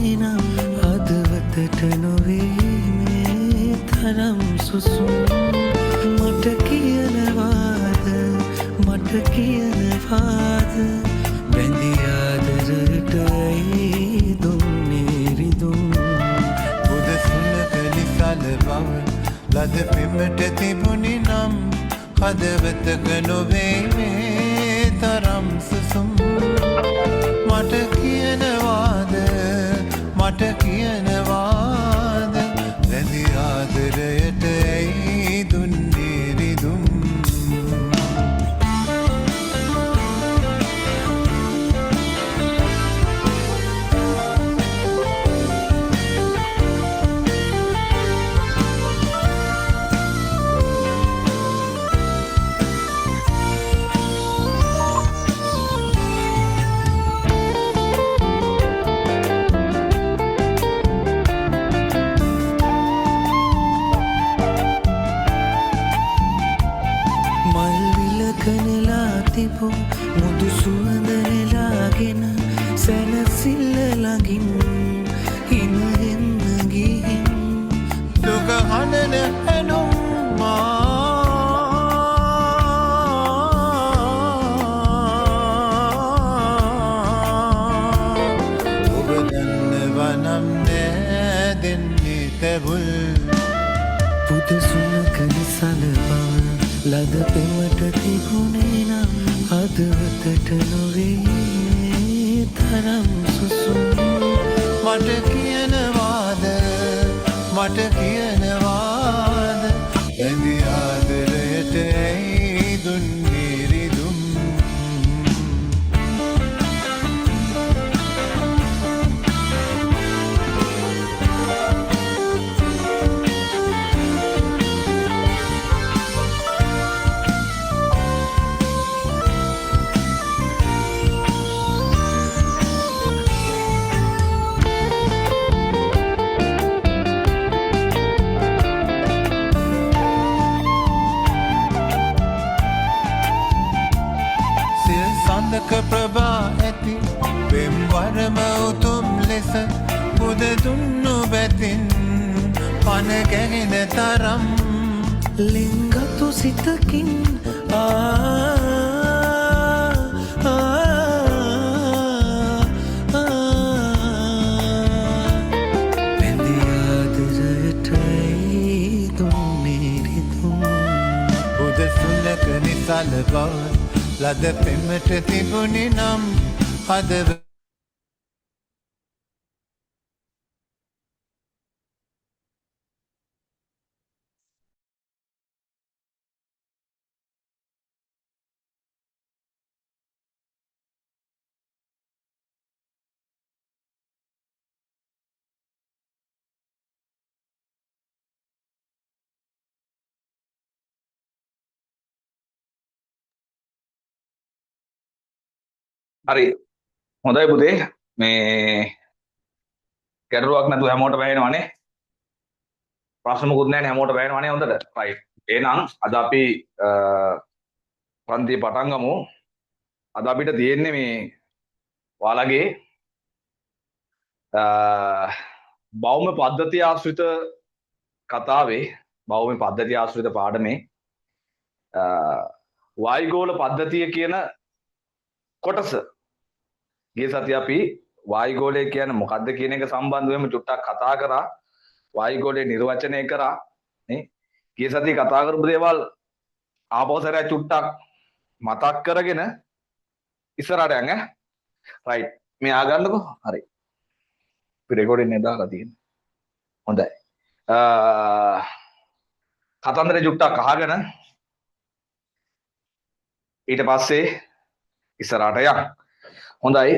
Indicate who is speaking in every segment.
Speaker 1: තිබුණේ නම් හදවතට නොවේ මේ තරම් සුසුම් මට කියනවාද මට කියනවාද බැඳි ආදරයට ඇයි දුන්නේ රිදුම්
Speaker 2: පුද සුනක නිසල බව ලද පෙමට තිබුණේ නම් හදවතක නොවේ මේ තරම් සුසුම් මට කියනවාද මට කියනවාද බැඳි ආදරයට ඇයි දුන්නේ රිදුම්
Speaker 1: තිබුම් මුදු සුවඳ නෙලාගෙන සැනසිල්ල ළඟින් හිම එන්න ගිහින්
Speaker 2: දුක හඬන හැනුම් ඔබ දන්නවනම් නෑ දෙන්නේ තැබුල්
Speaker 1: පුද සුනක නිසල බව ලද පෙමට තිබුණේ නම් හදවතට නොවේ තරම් සුසුම්
Speaker 2: මට කියනවාද මට කියනවාද බැඳි ආදරයට ඇයි දුන්නේ රිදුම් සඳක ප්‍රභා ඇති පෙම්වරම උතුම් ලෙස බුද දුන්නු බැතින් පන ගැහෙන තරම්
Speaker 1: ලිංගතු සිතකින් බැඳි ආදරයට ඇයි දුන්නේ රිදුම්
Speaker 2: බුද සුනක නිසල බව ලද පෙමට තිබුණේ නම් හදව
Speaker 3: හරි හොඳයි පුතේ මේ ගැටලුවක් නැතුව හැමෝටම වැහෙනවනේ ප්‍රශ්න මොකුත් නැහැ හැමෝටම වැහෙනවනේ හොඳට රයිට් එහෙනම් අද අපි පන්තිය පටන් ගමු අද අපිට තියෙන්නේ මේ ඔයාලගේ භෞම පද්ධතිය ආශ්‍රිත කතාවේ භෞම පද්ධතිය ආශ්‍රිත පාඩමේ වායුගෝල පද්ධතිය කියන කොටස ගිය සතිය අපි වායුගෝලය කියන්නේ මොකක්ද කියන එක සම්බන්ධවෙම චුට්ටක් කතා කරා වායුගෝලය නිර්වචනය කරා නේ ගිය සතිය කතා කරපු දේවල් ආපස්සට චුට්ටක් මතක් කරගෙන ඉස්සරහට යන්න රයිට් මේ ආගන්නකෝ හරි අපි රෙකෝඩින් එක දාලා තියෙනවා හොඳයි කතන්දරේ චුට්ටක් අහගෙන ඊට පස්සේ ඉස්සරහට යන්න හොඳයි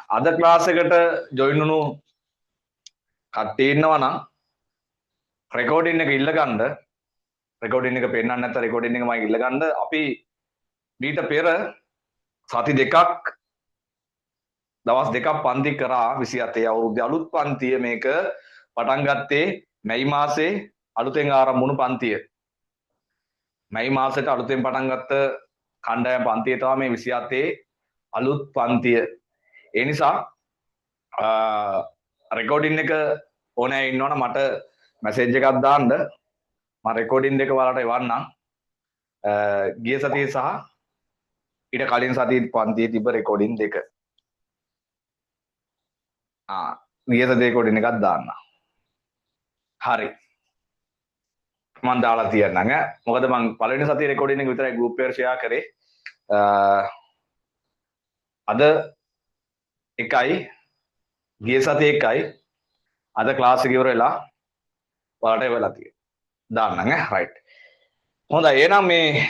Speaker 3: අද ක්ලාස් එකට ජොයින් වුණු කට්ටිය ඉන්නවා නම් රෙකෝඩින් එක ඉල්ල ගන්න රෙකෝඩින් එක පෙන්නන්න නැත්නම් රෙකෝඩින් එක මම ඉල්ල ගන්න අපි ඊට පෙර සති දෙකක් දවස් දෙකක් පන්ති කරා 27 අවුරුද්දේ අලුත් පන්තිය මේක පටන් ගත්තේ මැයි මාසේ අලුතෙන් ආරම්භ වුණු පන්තිය මැයි මාසෙට අලුතෙන් පටන් ගත්ත කණ්ඩායම් පන්තිය තමයි මේ 27 අලුත් පන්තිය. ඒ නිසා රෙකෝඩින් එක ඕනෑ ඉන්නවනම් මට මැසේජ් එකක් දාන්න. මම රෙකෝඩින් එක ඔයාලට එවන්නම්. ගිය සතියේ සහ ඊට කලින් සතියේ පන්තියේ තිබ්බ රෙකෝඩින් දෙක. ගිය සතියේ රෙකෝඩින් එකක් දාන්න. හරි. මම දාලා තියන්නම් ඈ. මොකද මම පළවෙනි සතියේ රෙකෝඩින් එක විතරයි ගෲප් එකට ෂෙයා කරේ. අද එකයි ගිය සතියේ එකයි අද ක්ලාස් එක ඉවර වෙලා ඔයාලට එවලා තියෙනවා. දාන්නම් ඈ. රයිට්. හොඳයි. එහෙනම් මේ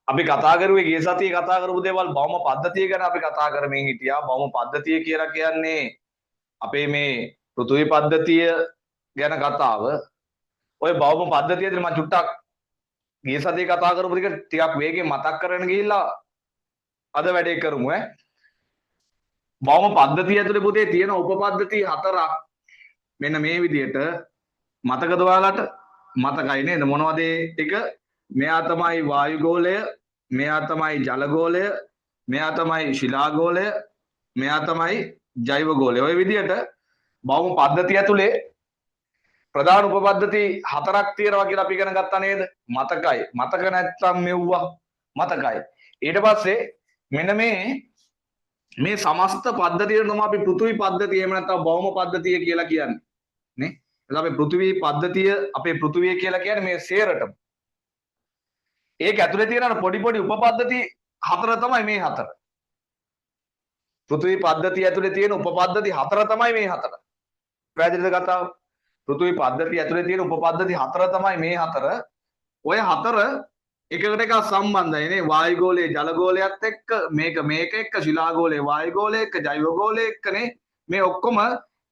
Speaker 3: අපි කතා කරුවේ ගිය සතියේ කතා කරපු දේවල් බවම පද්ධතිය ගැන අපි කතා කරමින් හිටියා. බවම පද්ධතිය කියලා කියන්නේ අපේ මේ පෘථිවි පද්ධතිය ගැන කතාව. ඔය බවම පද්ධතියදී මම චුට්ටක් ගිය සතියේ කතා කරපු ටික ටිකක් වේගෙන් මතක් කරගෙන ගිහිල්ලා අද වැඩේ කරමු ඈ. බවම පද්ධතිය ඇතුලේ පුතේ තියෙන උපපද්ධති හතරක් මෙන්න මේ විදිහට මතකද ඔයාලට? මතකයි නේද? මොනවද ඒ ටික? මෙයා තමයි වායු ගෝලය, මෙයා තමයි ජල ගෝලය, මෙයා තමයි ශිලා ගෝලය, මෙයා තමයි ජෛව ගෝලය. ඔය විදිහට බවම පද්ධතිය ඇතුලේ ප්‍රධාන උපපද්ධති හතරක් තියෙනවා කියලා අපි ඉගෙන ගත්තා නේද? මතකයි. මතක නැත්තම් මෙව්වා මතකයි. ඊට පස්සේ මෙන්න මේ සමස්ත පද්ධතියට තමයි අපි පෘථිවි පද්ධතිය එහෙම නැත්නම් භෞම පද්ධතිය කියලා කියන්නේ නේ. එතකොට අපි පෘථිවි පද්ධතිය අපේ පෘථිවිය කියලා කියන්නේ මේ සේරටම. ඒක ඇතුලේ තියෙන පොඩි පොඩි උපපද්ධති හතර තමයි මේ හතර. පෘථිවි පද්ධතිය ඇතුලේ තියෙන උපපද්ධති හතර තමයි මේ හතර. පැහැදිලිද කතාව? පෘථිවි පද්ධතිය ඇතුලේ තියෙන උපපද්ධති හතර තමයි මේ හතර. ඔය හතර එකකට එකක් සම්බන්ධයි නේ. වායු ගෝලයේ ජල ගෝලයත් එක්ක මේක එක්ක ශිලා ගෝලයේ වායු ගෝලය එක්ක ජෛව ගෝලය එක්කනේ මේ ඔක්කොම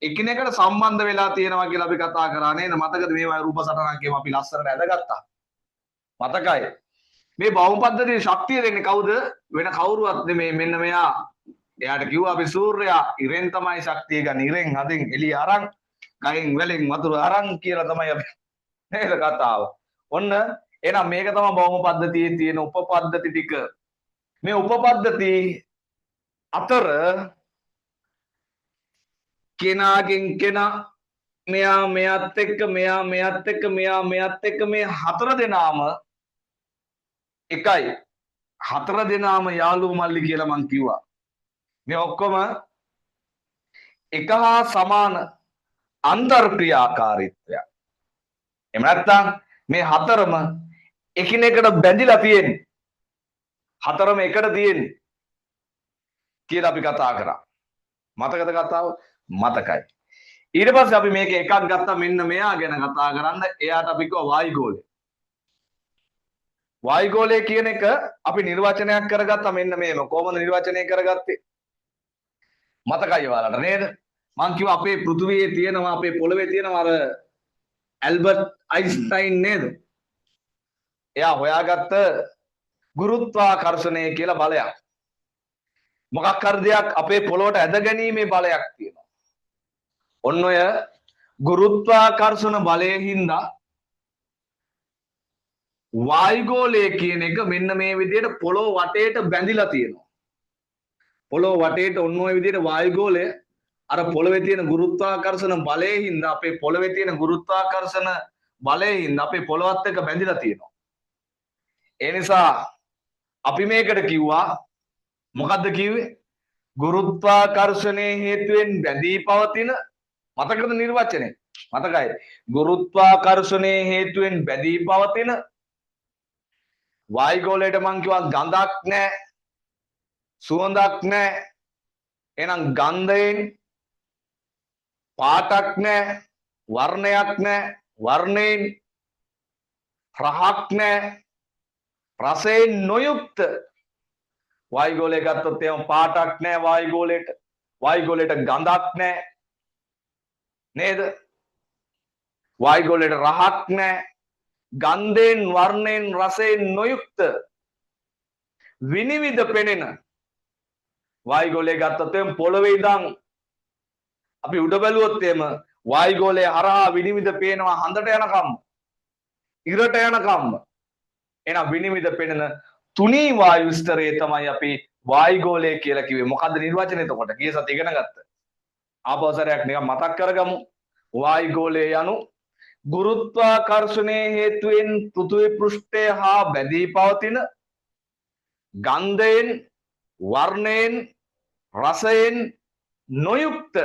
Speaker 3: එකිනෙකට සම්බන්ධ වෙලා තියෙනවා කියලා අපි කතා කරා නේද? මතකද මේවා රූප සටහනක් කියම අපි ලස්සනට ඇඳගත්තා. මතකයි. මේ භෞම පද්ධතියේ ශක්තිය දෙන්නේ කවුද? වෙන කවුරුවත් නෙමෙයි. මෙන්න මෙයා. එයාට කිව්වා අපි සූර්යයා ඉරෙන් තමයි ශක්තිය ගන්න. ඉරෙන් හදින් එළිය අරන් ගයින් වලින් වතුර අරන් කියලා තමයි අපි නේද කතාව. ඔන්න එහෙනම් මේක තමයි භෞම පද්ධතියේ තියෙන උපපද්ධති ටික. මේ උපපද්ධති අතර කෙනාගෙන් කෙනා මෙයා මෙයත් එක්ක මෙයා මෙයත් එක්ක මෙයා මෙයත් එක්ක මේ හතර දෙනාම එකයි. හතර දෙනාම යාළුවෝ මල්ලි කියලා මං කිව්වා. මේ ඔක්කොම එක හා සමාන අන්තර්ක්‍රියාකාරීත්වයක්. එහෙම නැත්නම් මේ හතරම එකිනෙකට බැඳිලා තියෙන්නේ. හතරම එකට තියෙන්නේ කියලා අපි කතා කරා. මතකද කතාව? මතකයි. ඊට පස්සේ අපි මේක එකක් ගත්තා මෙන්න මෙයා ගැන කතා කරන්න. එයාට අපි කිව්වා වායු ගෝලය. වායු ගෝලය කියන එක අපි නිර්වචනයක් කරගත්තා මෙන්න මේම. කොහොමද නිර්වචනය කරගත්තේ? මතකයි ඔයාලට නේද? මං කිව්වා අපේ පෘථිවියේ තියෙනවා අපේ පොළවේ තියෙනවා අර ඇල්බර්ට් අයින්ස්ටයින් නේද? එයා හොයාගත්ත ගුරුත්වාකර්ෂණය කියලා බලයක්. මොකක් හරි දෙයක් අපේ පොළොවට ඇද ගැනීමේ බලයක් තියෙනවා. ඔන්න ඔය ගුරුත්වාකර්ෂණ බලයෙන් හින්දා වායුගෝලය කියන එක මෙන්න මේ විදිහට පොළොව වටේට බැඳිලා තියෙනවා. පොළොව වටේට ඔන්න ඔය විදිහට වායුගෝලය අර පොළවේ තියෙන ගුරුත්වාකර්ෂණ බලයෙන් හින්දා අපේ පොළවේ තියෙන ගුරුත්වාකර්ෂණ බලයෙන් හින්දා අපේ පොළොවත් එක්ක බැඳිලා තියෙනවා. ඒ නිසා අපි මේකට කිව්වා මොකද්ද කිව්වේ? ගුරුත්වාකර්ෂණයේ හේතුවෙන් බැඳී පවතින මතකද නිර්වචනය? මතකයි. ගුරුත්වාකර්ෂණයේ හේතුවෙන් බැඳී පවතින වායුගෝලයට මං කිව්වා ගඳක් නැහැ, සුවඳක් නැහැ. එහෙනම් ගන්ධයෙන් පාටක් නැහැ, වර්ණයක් නැහැ, වර්ණයෙන් රහක් නැහැ, රසයෙන් නොයුක්ත වායුගෝලය ගත්තොත් එහෙනම් පාටක් නැහැ වායුගෝලයට. වායුගෝලයට ගඳක් නැහැ නේද? වායුගෝලයට රහක් නැහැ. ගන්ධයෙන් වර්ණයෙන් රසයෙන් නොයුක්ත විනිවිද පෙනෙන වායුගෝලය ගත්තොත් එහෙනම් පොළවේ ඉඳන් අපි උඩ බැලුවොත් එහෙම වායුගෝලය හරහා විනිවිද පේනවා හඳට යනකම්, ඉරට යනකම්. එහෙනම් විනිවිද පෙනෙන තුනී වායු ස්තරය තමයි අපි වායුගෝලය කියලා කිව්වේ. මොකද්ද නිර්වචනය එතකොට? ගිය සතියේ ඉගෙන ගත්තා. ආපස්සරයක් නිකන් මතක් කරගමු. වායුගෝලයේ යනු ගුරුත්වාකර්ෂණයේ හේතුවෙන් පෘථිවි පෘෂ්ඨය හා බැඳී පවතින ගන්ධයෙන් වර්ණයෙන් රසයෙන් නොයුක්ත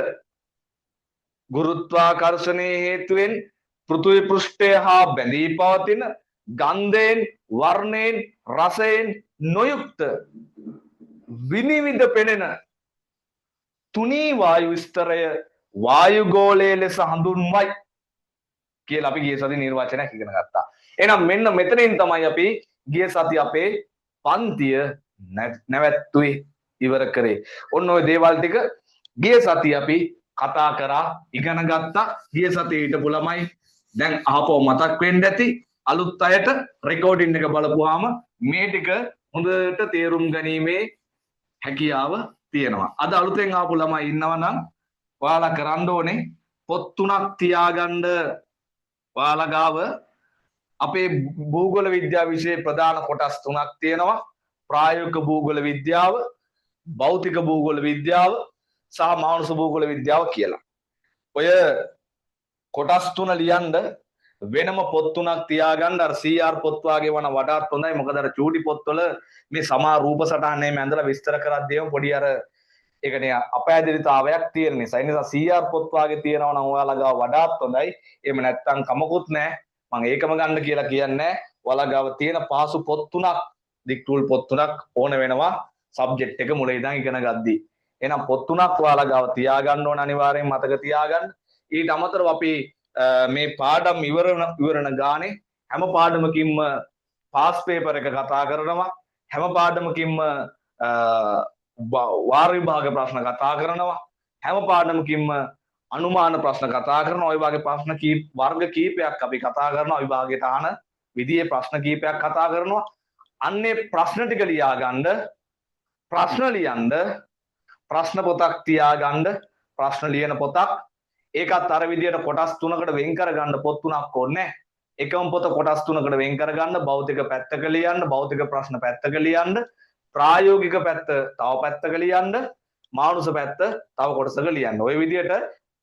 Speaker 3: ගුරුත්වාකර්ෂණයේ හේතුවෙන් පෘථිවි පෘෂ්ඨය හා බැඳී පවතින ගන්ධයෙන් වර්ණයෙන් රසයෙන් නොයුක්ත විනිවිද පෙනෙන තුනී වායු ස්තරය වායුගෝලයේ ලෙස හඳුන්වයි කියලා අපි ගිය සතියේ නිර්වචනයක් ඉගෙන ගත්තා. එහෙනම් මෙන්න මෙතනින් තමයි අපි ගිය සතිය අපේ පන්තිය නැවැත්තුවේ ඉවර කරේ. ඔන්න ඔය දේවල් ටික ගිය සතිය අපි කතා කරා ඉගෙන ගත්තා. ගිය සතියේ හිටපු ළමයි දැන් ආපහු මතක් වෙන්න ඇති. අලුත් අයට රෙකෝඩින් එක බලපුවාම මේ ටික හොඳට තේරුම් ගැනීමේ හැකියාව තියෙනවා. අද අලුතෙන් ආපු ළමයි ඉන්නවා නම් ඔයාලා කරන්න ඕනේ පොත් තුනක් තියාගන්න. ඔයාලා ගාව අපේ භූගෝල විද්‍යාව විෂයේ ප්‍රධාන කොටස් තුනක් තියෙනවා. ප්‍රායෝගික භූගෝල විද්‍යාව, භෞතික භූගෝල විද්‍යාව සහ මානව භූගෝල විද්‍යාව කියලා. ඔය කොටස් තුන ලියන්න වෙනම පොත් තුනක් තියාගන්න. අර CR පොත් වාගේ වන වඩාත් හොඳයි. මොකද අර චූටි පොත්වල මේ සමා රූප සටහන් එහෙම ඇඳලා විස්තර කරද්දී පොඩි අර ඒකනේ අපෑදිරිතාවයක් තියෙන නිසා. ඒ නිසා CR පොත් වාගේ තියෙනවා නම් ඔයාලා ගාව වඩාත් හොඳයි. එහෙම නැත්නම් කමකුත් නැහැ. මම ඒකම ගන්න කියලා කියන්නේ. ඔයාලා ගාව තියෙන පහසු පොත් තුනක්, දික්ටූල් පොත් තුනක් ඕන වෙනවා සබ්ජෙක්ට් එක මුල ඉඳන් ඉගෙන ගද්දී. එහෙනම් පොත් තුනක් ඔයාලා ගාව තියාගන්න ඕන අනිවාර්යෙන් මතක තියාගන්න. ඊට අමතරව අපි මේ පාඩම් ඉවරන ගානේ හැම පාඩමකින්ම පාස් පේපර් එක කතා කරනවා. හැම පාඩමකින්ම වාර විභාග ප්‍රශ්න කතා කරනවා. හැම පාඩමකින්ම අනුමාන ප්‍රශ්න කතා කරනවා. ওই වගේ ප්‍රශ්න වර්ග කීපයක් අපි කතා කරනවා. විභාගයට අහන විදිහේ ප්‍රශ්න කීපයක් කතා කරනවා. අන්නේ ප්‍රශ්න ටික ලියාගන්න, ප්‍රශ්න ලියන්න, ප්‍රශ්න පොතක් තියාගන්න, ප්‍රශ්න ලියන පොතක්. ඒකත් අර විදිහට කොටස් තුනකට වෙන් කරගන්න පොත් තුනක් ඕනේ. එකම පොත කොටස් තුනකට වෙන් කරගන්න. භෞතික පැත්තක ලියන්න, භෞතික ප්‍රශ්න පැත්තක ලියන්න, ප්‍රායෝගික පැත්ත තව පැත්තක ලියන්න, මානව පැත්ත තව කොටසක ලියන්න. ওই විදිහට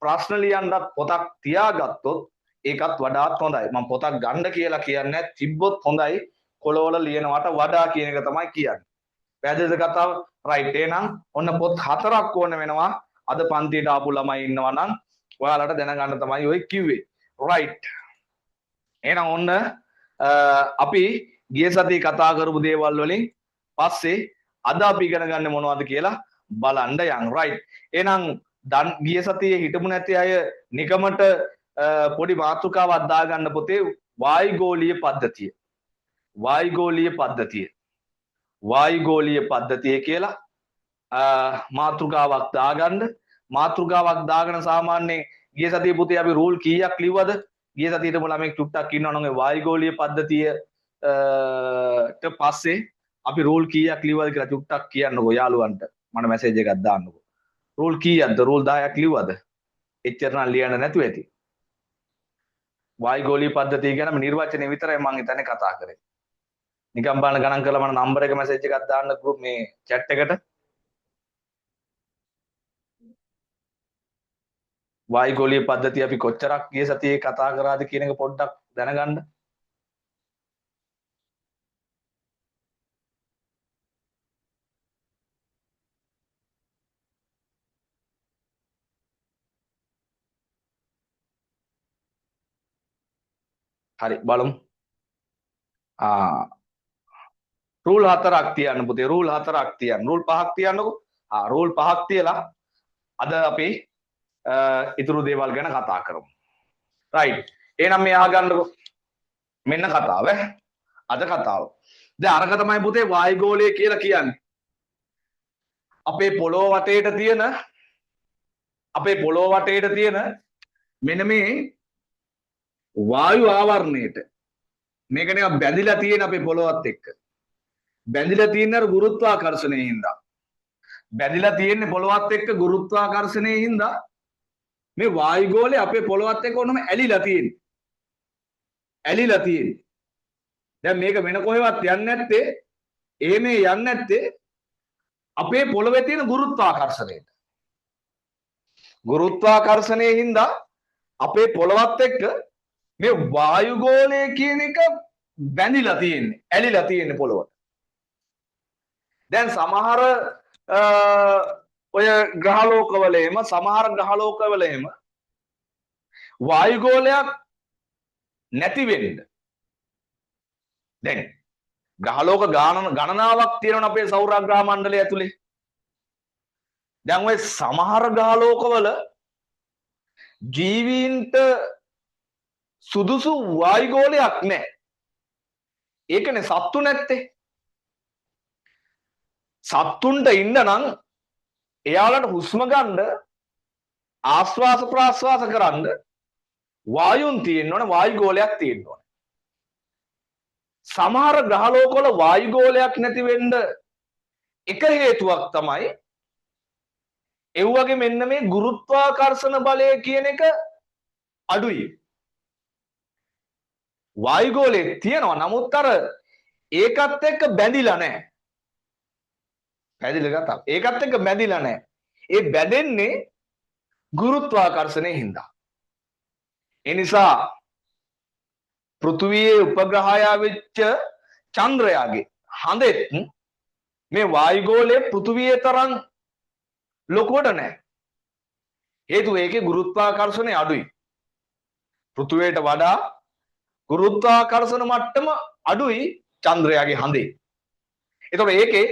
Speaker 3: ප්‍රශ්න ලියන්නත් පොතක් තියාගත්තොත් ඒකත් වඩාත් හොඳයි. මම පොතක් ගන්න කියලා කියන්නේ තිබ්බොත් හොඳයි. කොළවල ලියනවට වඩා කියන එක තමයි කියන්නේ. පැහැදිලිද කතාව? රයිට්. එහෙනම් ඔන්න පොත් 4ක් ඕන වෙනවා. අද පන්තියට ආපු ළමයි ඉන්නවා නම් ඔයාලට දැනගන්න තමයි ඔය කිව්වේ. රයිට්. එහෙනම් ඔන්න අපි ගිය සතියේ කතා කරපු දේවල් වලින් පස්සේ අද අපි ඉගෙන ගන්න මොනවද කියලා බලන්න යන්. රයිට්. එහෙනම් ගිය සතියේ හිටපු නැති අය නිකමට පොඩි මාතෘකාවක් දාගන්න පොතේ වායුගෝලීය පද්ධතිය. වායුගෝලීය පද්ධතිය. වායුගෝලීය පද්ධතිය කියලා මාතෘකාවක් දාගන්න. මාතෘකාවක් දාගෙන සාමාන්‍යයෙන් ගිය සතියේ පුතේ අපි රූල් කීයක් ලිව්වද? ගිය සතියේට ළමෙක් චුට්ටක් ඉන්නවා නම් ඒ වායුගෝලීය පද්ධතියට පස්සේ අපි රූල් කීයක් ලිව්වද කියලා චුට්ටක් කියන්නකෝ යාළුවන්ට. මට මැසේජ් එකක් දාන්නකෝ. රූල් කීයක්ද? රූල් 10ක් ලිව්වද? එච්චර නම් ලියන්න නැතුව ඇති. වායුගෝලීය පද්ධතිය ගැන නිර්වචනය විතරයි මම හිතන්නේ කතා කරේ. නිකම් බලන්න ගණන් කරලා මම නම්බර එක මැසේජ් එකක් දාන්න ගෲප් මේ chat එකට. වායුගෝලීය පද්ධතිය අපි කොච්චරක් ගිය සතියේ කතා කරාද කියන එක පොඩ්ඩක් දැනගන්න. හරි බලමු. රූල් 4ක් තියන්න පුතේ. රූල් 4ක් තියන්න. රූල් 5ක් තියන්නකෝ. රූල් 5ක් තියලා අද අපි ඉතුරු දේවල් ගැන කතා කරමු. රයිට්. එහෙනම් මේ අහගන්නකෝ. මෙන්න කතාව. අද කතාව. දැන් අරක තමයි පුතේ වායුගෝලය කියලා කියන්නේ. අපේ පොළොව වටේට තියෙන මෙන්න මේ වායු ආවරණයට මේක නිකන් බැඳිලා තියෙන අපේ පොළොවත් එක්ක. බැඳිලා තියෙන අර ගුරුත්වාකර්ෂණයෙන් හින්දා. බැඳිලා තියෙන්නේ පොළොවත් එක්ක ගුරුත්වාකර්ෂණයෙන් හින්දා මේ වායුගෝලය අපේ පොළොවත් එක්ක ඕනම ඇලිලා තියෙන්නේ. දැන් මේක වෙන කොහෙවත් යන්නේ නැත්තේ යන්නේ නැත්තේ අපේ පොළොවේ තියෙන ගුරුත්වාකර්ෂණයට. ගුරුත්වාකර්ෂණයේ හින්දා අපේ පොළවත් එක්ක මේ වායුගෝලය කියන එක බැඳිලා තියෙන්නේ, ඇලිලා තියෙන්නේ පොළොවට. දැන් සමහර ඔය ග්‍රහලෝකවලේම සමහර ග්‍රහලෝකවලේම වායුගෝලයක් නැති වෙන්න. දැන් ග්‍රහලෝක ගණනාවක් තියෙනවා අපේ සෞරග්‍රහ මණ්ඩලය ඇතුලේ. දැන් ඔය සමහර ග්‍රහලෝකවල ජීවීන්ට සුදුසු වායුගෝලයක් නැහැ. ඒකනේ සත්තු නැත්තේ. සත්තුන්ට ඉන්න නම් එයාලට හුස්ම ගන්න ආශ්වාස ප්‍රාශ්වාස කරන්න වායුන් තියෙන්න ඕනේ, වායුගෝලයක් තියෙන්න ඕනේ. සමහර ග්‍රහලෝකවල වායුගෝලයක් නැති වෙන්න එක හේතුවක් තමයි ඒ වගේ මෙන්න මේ ගුරුත්වාකර්ෂණ බලය කියන එක අඩුයි. වායුගෝලය තියෙනවා, නමුත් අර ඒකත් එක්ක බැඳිලා නැහැ. පැහැදිලිද කතාව? ඒකත් එක්ක බැඳිලා නැහැ. ඒ බැඳෙන්නේ ගුරුත්වාකර්ෂණයෙන් හින්දා. ඒ නිසා පෘථුවියේ උපග්‍රහය වෙච්ච චන්ද්‍රයාගේ හඳෙත් මේ වායුගෝලයේ පෘථුවියේ තරම් ලොකුවට නැහැ. හේතුව ඒකේ ගුරුත්වාකර්ෂණය අඩුයි. පෘථුවියට වඩා ගුරුත්වාකර්ෂණ මට්ටම අඩුයි චන්ද්‍රයාගේ හඳේ. ඒතකොට ඒකේ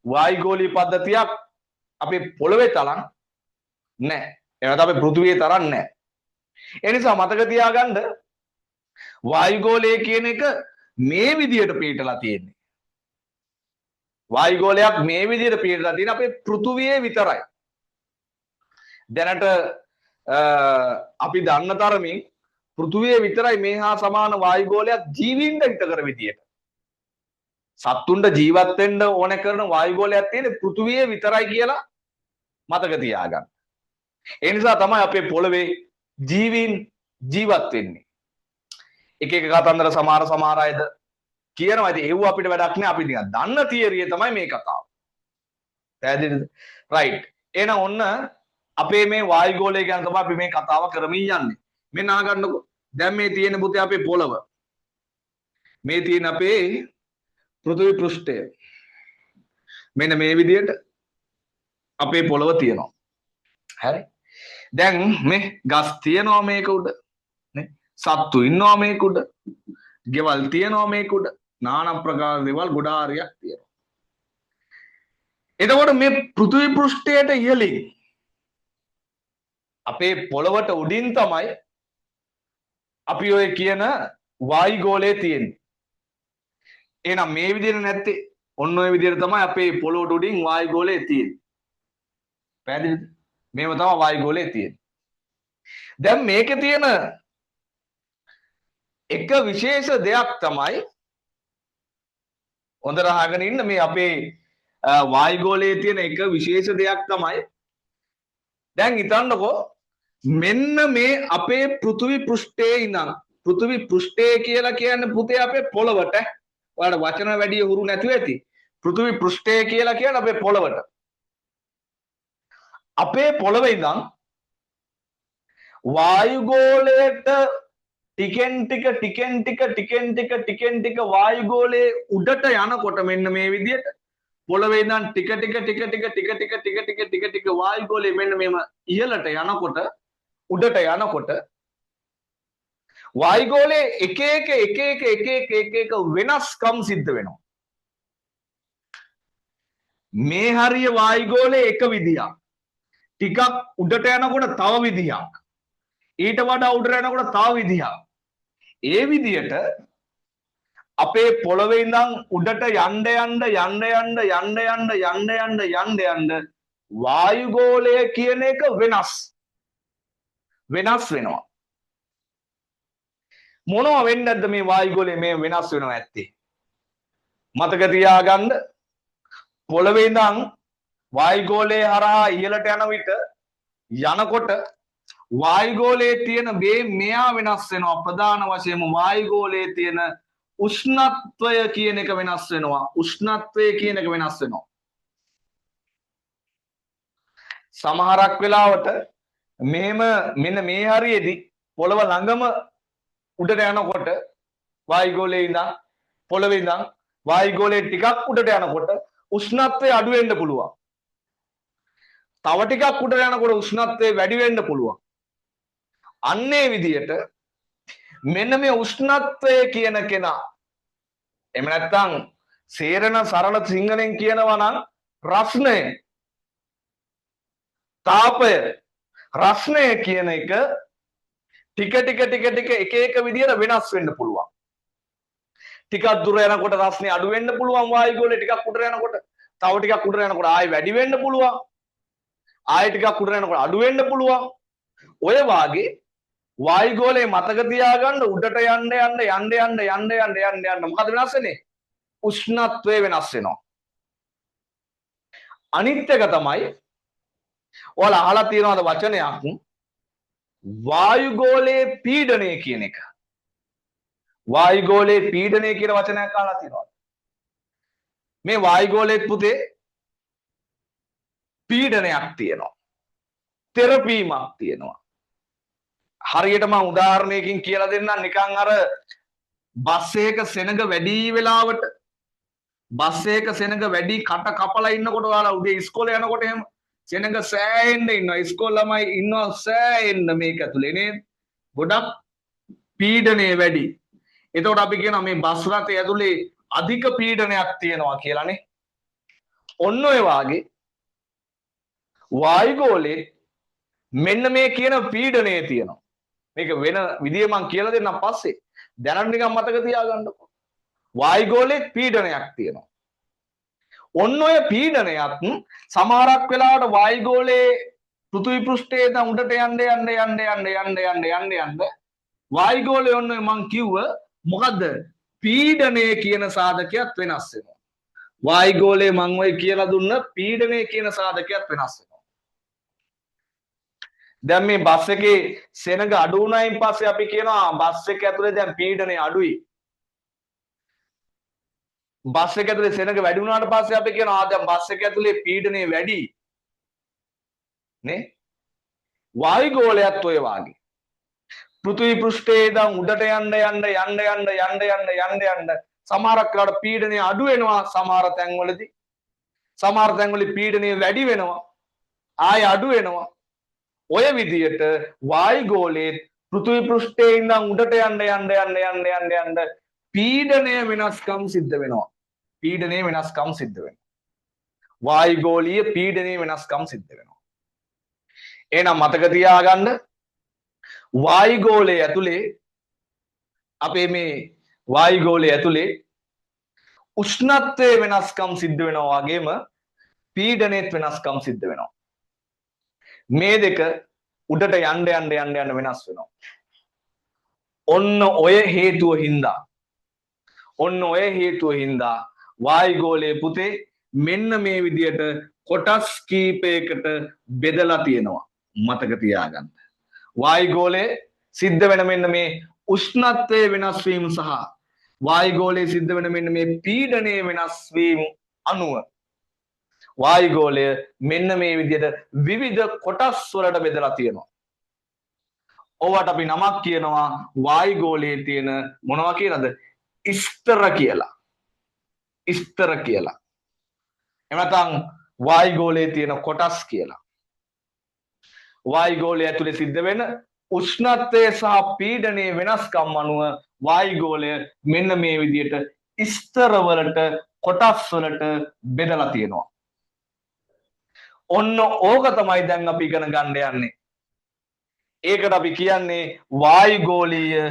Speaker 3: වායුගෝලීය පද්ධතියක් අපේ පොළවේ තරම් නැහැ. එහෙනම් අපේ පෘථුවියේ තරම් නැහැ. ඒ නිසා මතක තියාගන්න වායුගෝලය කියන එක මේ විදියට පිටලා තියෙන්නේ. වායුගෝලයක් මේ විදියට පිටලා තියෙන අපේ පෘථුවියේ විතරයි. දැනට අපි දන්න තරමින් පෘථුවියේ විතරයි මේ හා සමාන වායුගෝලයක් ජීවීන්ට හිතකර විදියට. සත්තුන්ට ජීවත් වෙන්න ඕන කරන වායුගෝලයක් තියෙන්නේ පෘථුවියේ විතරයි කියලා මතක තියාගන්න. ඒ නිසා තමයි අපේ පොළවේ ජීවීන් ජීවත් වෙන්නේ. එක එක කතන්දර සමහර අයද කියනවා. ඉතින් ඒව අපිට වැඩක් නෑ. අපි නිකන් දන්න තියරිය තමයි මේ කතාව. පැහැදිලිද? රයිට්. එහෙනම් ඔන්න අපේ මේ වායුගෝලය ගැන තමයි අපි මේ කතාව කරමින් යන්නේ. මෙන්න අහගන්නකො. දැන් මේ තියෙන පුතේ අපේ පොළව. මේ තියෙන අපේ පෘථිවි පෘෂ්ඨය. මෙන්න මේ විදියට අපේ පොළව තියෙනවා. හරි. දැන් මේ ගස් තියෙනවා මේක උඩ. නේ? සත්තු ඉන්නවා මේක උඩ. ගෙවල් තියෙනවා මේක උඩ. নানা ප්‍රකාර දේවල් ගොඩාරියක් තියෙනවා. එතකොට මේ පෘථිවි පෘෂ්ඨයට ඉහළින් අපේ පොළවට උඩින් තමයි අපි ඔය කියන වායුගෝලය තියෙන්නේ. එහෙනම් මේ විදිහට නැත්තේ ඔන්න ඔය විදිහට තමයි අපේ පොළොවට උඩින් වායුගෝලය තියෙන්නේ. පැහැදිලිද? මේව තමයි වායුගෝලය තියෙන්නේ. දැන් මේකේ තියෙන එක විශේෂ දෙයක් තමයි හොඳට අහගෙන ඉන්න මේ අපේ වායුගෝලයේ තියෙන එක විශේෂ දෙයක් තමයි දැන් හිතන්නකෝ මෙන්න මේ අපේ පෘථිවි පෘෂ්ඨයේ ඉඳන් පෘථිවි පෘෂ්ඨය කියලා කියන්නේ පුතේ අපේ පොළවට ඔයාලට වචන වැඩි හුරු නැතුව ඇති පෘථිවි පෘෂ්ඨය කියලා කියන්නේ අපේ පොළවට අපේ පොළවේ ඉඳන් වායුගෝලයට ටිකෙන් ටික වායුගෝලයේ උඩට යනකොට මෙන්න මේ විදිහට පොළවේ ඉඳන් ටික වායුගෝලයේ මෙන්න මේම ඉහළට යනකොට උඩට යනකොට වායුගෝලයේ එක එක වෙනස්කම් සිද්ධ වෙනවා. මේ හරිය වායුගෝලයේ එක විදියක්. ටිකක් උඩට යනකොට තව විදියක්. ඊට වඩා උඩට යනකොට තව විදියක්. ඒ විදියට අපේ පොළවේ ඉඳන් උඩට යන්න වායුගෝලය කියන එක වෙනස් වෙනවා. මොනවා වෙන්නේ නැද්ද මේ වායුගෝලය මේ වෙනස් වෙනවා ඇත්තේ? මතක තියාගන්න පොළවේ ඉඳන් වායුගෝලයේ හරහා ඉහළට යන විට යනකොට වායුගෝලයේ තියෙන මේ මෙයා වෙනස් වෙනවා. ප්‍රධාන වශයෙන්ම වායුගෝලයේ තියෙන උෂ්ණත්වය කියන එක වෙනස් වෙනවා. සමහරක් වෙලාවට මෙහෙම මෙන්න මේ හරියේදී පොළව ළඟම උඩට යනකොට වායුගෝලයේ ඉඳන් පොළවේ ඉඳන් වායුගෝලයේ ටිකක් උඩට යනකොට උෂ්ණත්වය අඩු වෙන්න පුළුවන්. තව ටිකක් උඩට යනකොට උෂ්ණත්වය වැඩි වෙන්න පුළුවන්. අන්නේ විදියට මෙන්න මේ උෂ්ණත්වය කියන කෙනා එහෙම නැත්නම් සේරන සරල සිංහලෙන් කියනවා නම් රස්නය තාපය රස්නය කියන එක ටික එක එක විදියට වෙනස් වෙන්න පුළුවන්. ටිකක් දුර යනකොට රස්නේ අඩු වෙන්න පුළුවන් වායුගෝලයේ ටිකක් උඩට යනකොට. තව ටිකක් උඩට යනකොට ආයෙ වැඩි වෙන්න පුළුවන්. ආයෙ ටිකක් උඩට යනකොට අඩු වෙන්න පුළුවන්. ඔය වාගේ වායුගෝලයේ මතක තියාගන්න උඩට යන්න මොකද වෙනස් වෙන්නේ? උෂ්ණත්වය වෙනස් වෙනවා. අනිත් එක තමයි ඔයාලා අහලා තියෙනවද වචනයක් වායුගෝලයේ පීඩනය කියන එක. වායුගෝලයේ පීඩනය කියන වචනයක් අහලා තියෙනවද? මේ වායුගෝලයේ පුතේ පීඩනයක් තියෙනවා. තෙරපීමක් තියෙනවා. හරියට මම උදාහරණයකින් කියලා දෙන්නම් නිකන් අර බස් එකක සෙනඟ වැඩි වෙලාවට බස් එකක සෙනඟ වැඩි කට කපලා ඉන්නකොට ඔයාලා උදේ ඉස්කෝලේ යනකොට එහෙම සෙනඟ සෑහෙන්න ඉන්නවා ඉස්කෝල ළමයි ඉන්නවා සෑහෙන්න මේක ඇතුලේ නේද ගොඩක් පීඩනය වැඩි. එතකොට අපි කියනවා මේ බස් රථය ඇතුලේ අධික පීඩනයක් තියෙනවා කියලානේ. ඔන්න ඔය වාගේ වායුගෝලයේ මෙන්න මේ කියන පීඩනය තියෙනවා. මේක වෙන විදිය මම කියලා දෙන්නම් පස්සේ. දැනට නිකන් මතක තියාගන්නකො. වායුගෝලයේ පීඩනයක් තියෙනවා. ඔන්න ඔය පීඩනයත් සමහරක් වෙලාවට වායුගෝලයේ පෘථිවි පෘෂ්ඨයේ ඉඳන් උඩට යන්න වායුගෝලයේ ඔන්න මම කිව්ව මොකද්ද? පීඩනය කියන සාධකයක් වෙනස් වෙනවා. වායුගෝලයේ මම ඔය කියලා දුන්න පීඩනය කියන සාධකයක් වෙනස් වෙනවා. දැන් මේ බස් එකේ සෙනඟ අඩු වුණායින් පස්සේ අපි කියනවා බස් එක ඇතුලේ දැන් පීඩනය අඩුයි. බස් එක ඇතුලේ සෙනඟ වැඩි වුණාට පස්සේ අපි කියනවා දැන් බස් එක ඇතුලේ පීඩනය වැඩි. නේ? වායුගෝලයත් ඔය වාගේ. පෘථිවි පෘෂ්ඨයේ ඉඳන් උඩට යන්න සමහරක් වෙලාවට පීඩනය අඩු වෙනවා සමහර තැන්වලදී. සමහර තැන්වල පීඩනය වැඩි වෙනවා. ආයෙ අඩු වෙනවා. ඔය විදියට වායුගෝලයේ පෘථිවි පෘෂ්ඨයේ ඉඳන් උඩට යන්න පීඩනය වෙනස්කම් සිද්ධ වෙනවා. පීඩනයේ වෙනස්කම් සිද්ධ වෙනවා. වායුගෝලීය පීඩනයේ වෙනස්කම් සිද්ධ වෙනවා. එහෙනම් මතක තියාගන්න වායුගෝලයේ ඇතුලේ අපේ මේ වායුගෝලයේ ඇතුලේ උෂ්ණත්වයේ වෙනස්කම් සිද්ධ වෙනවා වගේම පීඩනයේත් වෙනස්කම් සිද්ධ වෙනවා. මේ දෙක උඩට යන්න වෙනස් වෙනවා. ඔන්න ඔය හේතුව හින්දා වායුගෝලයේ පුතේ මෙන්න මේ විදියට කොටස් කීපයකට බෙදලා තියෙනවා. මතක තියාගන්න. වායුගෝලයේ සිද්ධ වෙන මෙන්න මේ උෂ්ණත්වයේ වෙනස් වීම සහ වායුගෝලයේ සිද්ධ වෙන මෙන්න මේ පීඩනයේ වෙනස් වීම අනුව වායුගෝලය මෙන්න මේ විදිහට විවිධ කොටස් වලට බෙදලා තියෙනවා. ඕවට අපි නමක් කියනවා වායුගෝලයේ තියෙන මොනවා කියලාද? ස්තර කියලා. ස්තර කියලා. එහෙම නැත්නම් වායුගෝලයේ තියෙන කොටස් කියලා. වායුගෝලය ඇතුලේ සිද්ධ වෙන උෂ්ණත්වය සහ පීඩනයේ වෙනස්කම් අනුව වායුගෝලය මෙන්න මේ විදිහට ස්තර වලට කොටස් වලට බෙදලා තියෙනවා. ඔන්න ඕක තමයි දැන් අපි ඉගෙන ගන්න යන්නේ. ඒකට අපි කියන්නේ වායුගෝලීය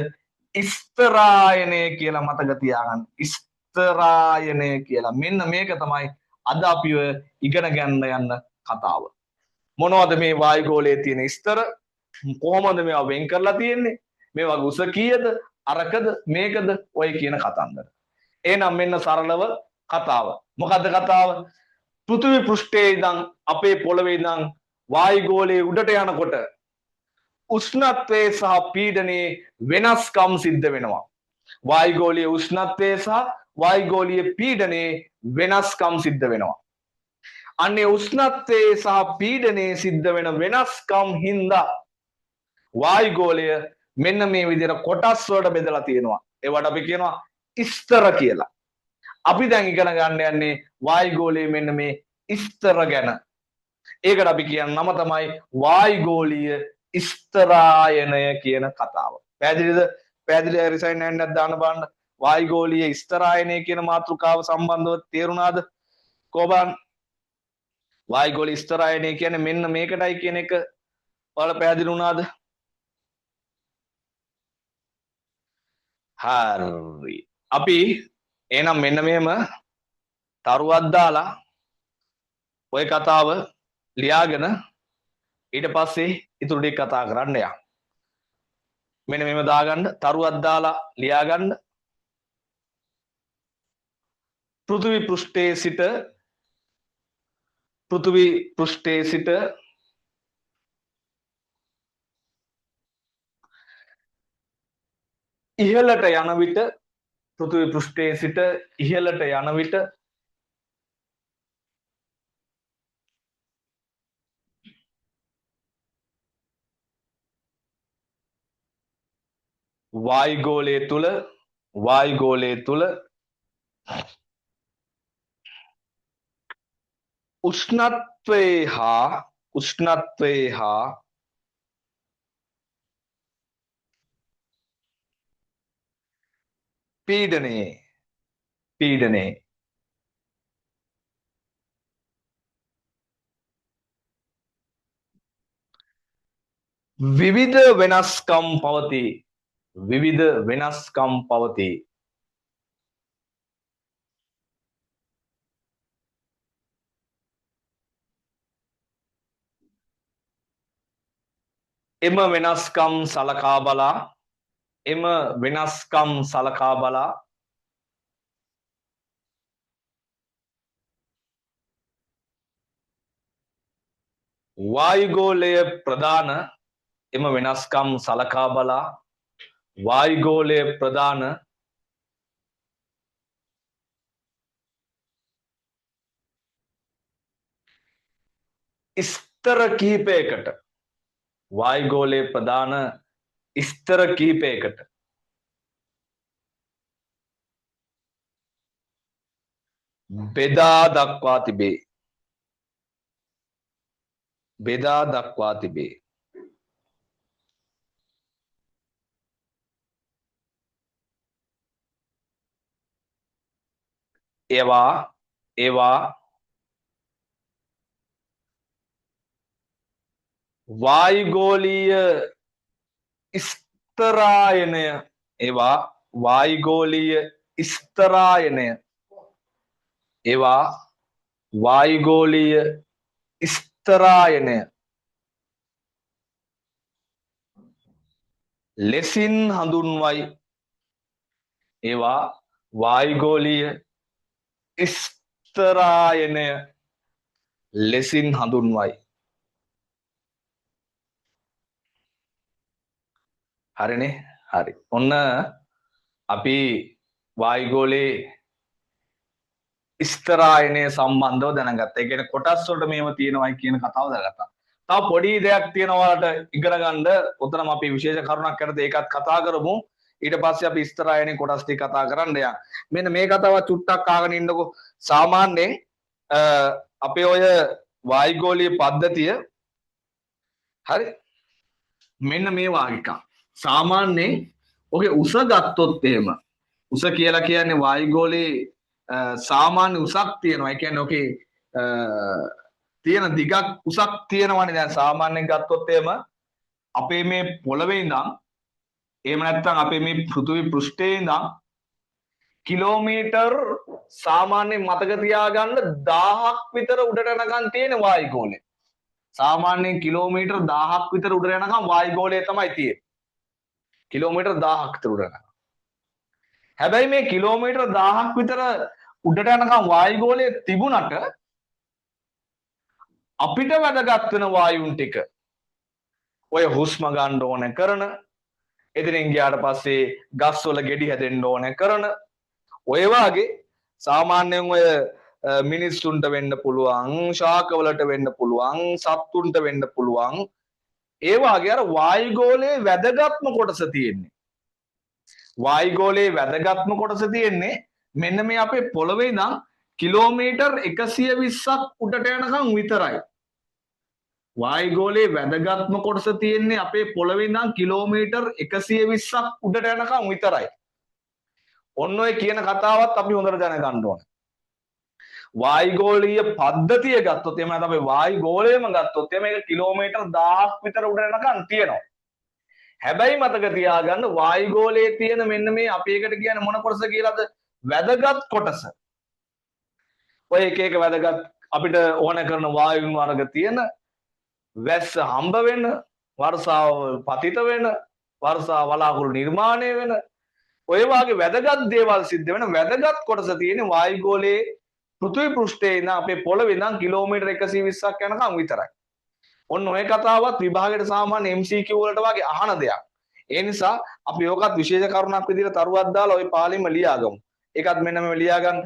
Speaker 3: ස්තරායනය කියලා මතක තියාගන්න. ස්තරායනය කියලා. මෙන්න මේක තමයි අද අපි ඉගෙන ගන්න යන කතාව. මොනවද මේ වායුගෝලයේ තියෙන ස්තර? කොහොමද මේවා වෙන් කරලා තියෙන්නේ? මේවා උස කීයද? අරකද මේකද? ඔය කියන කතන්දර. එහෙනම් මෙන්න සරලව කතාව. මොකද්ද කතාව? පෘථිවි පෘෂ්ඨයේ ඉඳන් අපේ පොළවේ ඉඳන් වායුගෝලයේ උඩට යනකොට උෂ්ණත්වයේ සහ පීඩනයේ වෙනස්කම් සිද්ධ වෙනවා. වායුගෝලීය උෂ්ණත්වයේ සහ වායුගෝලීය පීඩනයේ වෙනස්කම් සිද්ධ වෙනවා. අන්නේ උෂ්ණත්වයේ සහ පීඩනයේ සිද්ධ වෙන වෙනස්කම් හින්දා වායුගෝලය මෙන්න මේ විදිහට කොටස් වලට බෙදලා තියෙනවා. ඒවට අපි කියනවා ස්තර කියලා. අපි දැන් ඉගෙන ගන්න යන්නේ වායුගෝලයේ මෙන්න මේ ස්තර ගැන. ඒකට අපි කියන නම තමයි වායුගෝලීය ස්තරායනය කියන කතාව. පැහැදිලිද? පැහැදිලි රිසයින් එකක් දාන්න බලන්න. වායුගෝලීය ස්තරායනය කියන මාතෘකාව සම්බන්ධව තේරුණාද? කොහොමද? වායුගෝලීය ස්තරායනය කියන්නේ මෙන්න මේකටයි කියන එක ඔයාලා පැහැදිලි වුණාද? හරි. අපි එහෙනම් මෙන්න මෙහෙම තරුවක් දාලා ඔය කතාව ලියාගෙන ඊට පස්සේ ඉතුරු ටික කතා කරන්න යන්න. මෙන්න මෙහෙම දාගන්න තරුවක් දාලා ලියාගන්න. පෘථිවි පෘෂ්ඨයේ සිට ඉහළට යන විට පෘථිවි පෘෂ්ඨයේ සිට ඉහළට යන විට වායුගෝලයේ තුල උෂ්ණත්වයේ හා පීඩනයේ විවිධ වෙනස්කම් පවතී. එම වෙනස්කම් සලකා බලා වායුගෝලය ප්‍රධාන ස්තර කිහිපයකට බෙදා දක්වා තිබේ. ඒවා වායුගෝලීය ස්තරායනය ලෙසින් හඳුන්වයි. හරිනේ? හරි. ඔන්න අපි වායුගෝලයේ ස්තරායනය සම්බන්ධව දැනගත්තා. ඒ කියන්නේ කොටස් වලට මේව තියෙනවයි කියන කතාව දැනගත්තා. තව පොඩි දෙයක් තියෙනවා ඔයාලට ඉගෙන ගන්න. උතනම අපි විශේෂ කරුණක් කරද ඒකත් කතා කරමු. ඊට පස්සේ අපි ස්තරායනයේ කොටස් ටික කතා කරන්න යන්න. මෙන්න මේ කතාව චුට්ටක් අහගෙන ඉන්නකෝ. සාමාන්‍යයෙන් අපේ ඔය වායුගෝලීය පද්ධතිය හරි මෙන්න මේ වාගේ එකක්. සාමාන්‍යයෙන් ඔගේ උස ගත්තොත් එහෙම උස කියලා කියන්නේ වායුගෝලයේ සාමාන්‍ය උසක් තියෙනවා. ඒ කියන්නේ ඔකේ තියෙන දිගක් උසක් තියෙනවනේ. දැන් සාමාන්‍යයෙන් ගත්තොත් එහෙම අපේ මේ පොළවේ ඉඳන් එහෙම නැත්නම් අපේ මේ පෘථිවි පෘෂ්ඨයේ ඉඳන් කිලෝමීටර් සාමාන්‍යයෙන් මතක තියාගන්න 1000ක් විතර උඩට යනකම් තියෙන වායුගෝලය. සාමාන්‍යයෙන් කිලෝමීටර් 1000ක් විතර උඩට යනකම් වායුගෝලය තමයි තියෙන්නේ. කිලෝමීටර් 1000ක් විතර උඩට යනකම්. හැබැයි මේ කිලෝමීටර් 1000ක් විතර උඩට යනකම් වායුගෝලය තිබුණට අපිට වැදගත් වෙන වායුන් ටික ඔය හුස්ම ගන්න ඕන කරන, එදිනෙන් ගියාට පස්සේ ගස් වල ගෙඩි හැදෙන්න ඕන කරන, ඔය වාගේ සාමාන්‍යයෙන් ඔය මිනිස්සුන්ට වෙන්න පුළුවන්, ශාක වලට වෙන්න පුළුවන්, සත්තුන්ට වෙන්න පුළුවන් ඒ වගේ අර වායුගෝලයේ වැදගත්ම කොටස තියෙන්නේ. වායුගෝලයේ වැදගත්ම කොටස තියෙන්නේ මෙන්න මේ අපේ පොළවේ ඉඳන් කිලෝමීටර් 120ක් උඩට යනකම් විතරයි. වායුගෝලයේ වැදගත්ම කොටස තියෙන්නේ අපේ පොළවේ ඉඳන් කිලෝමීටර් 120ක් උඩට යනකම් විතරයි. ඔන්න ඔය කියන කතාවත් අපි හොඳට දැනගන්න ඕනේ. වායුගෝලීය පද්ධතිය ගත්තොත් එහෙම නැත්නම් අපි වායුගෝලයම ගත්තොත් එහෙම මේක කිලෝමීටර් 1000ක් විතර උඩ යනකම් තියෙනවා. හැබැයි මතක තියාගන්න වායුගෝලයේ තියෙන මෙන්න මේ අපි එකට කියන්නේ මොන කොටස කියලාද? වැදගත් කොටස. ඔය එක එක වැදගත් අපිට ඕන කරන වායුන් වර්ග තියෙන වැස්ස හම්බ වෙන, වර්ෂාව පතිත වෙන, වර්ෂා වලාකුළු නිර්මාණය වෙන ඔය වගේ වැදගත් දේවල් සිද්ධ වෙන වැදගත් කොටස තියෙන වායුගෝලයේ පෘථිවි පෘෂ්ඨයේ ඉඳන් අපේ පොළවේ ඉඳන් කිලෝමීටර් 120ක් යනකම් විතරයි. ඔන්න ඔය කතාවත් විභාගයට සාමාන්‍ය MCQ වලට වගේ අහන දෙයක්. ඒ නිසා අපි යෝගත් විශේෂ කරුණක් විදිහට තරුවක් දාලා ওই පාළිම ලියාගමු. ඒකත් මෙන්න මෙව ලියා ගන්න.